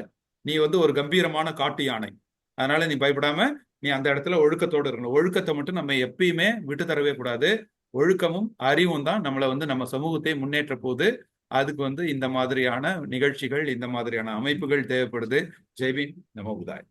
நீ வந்து ஒரு கம்பீரமான காட்டு யானை. அதனால நீ பயப்படாம நீ அந்த இடத்துல ஒழுக்கத்தோடு இருக்கணும். ஒழுக்கத்தை மட்டும் நம்ம எப்பயுமே விட்டு தரவே கூடாது. ஒழுக்கமும் அறிவும் தான் நம்மளை வந்து நம்ம சமூகத்தை முன்னேற்ற போது. அதுக்கு வந்து இந்த மாதிரியான நிகழ்ச்சிகள், இந்த மாதிரியான அமைப்புகள் தேவைப்படுது. ஜெய்பீம், நமோ புதாய.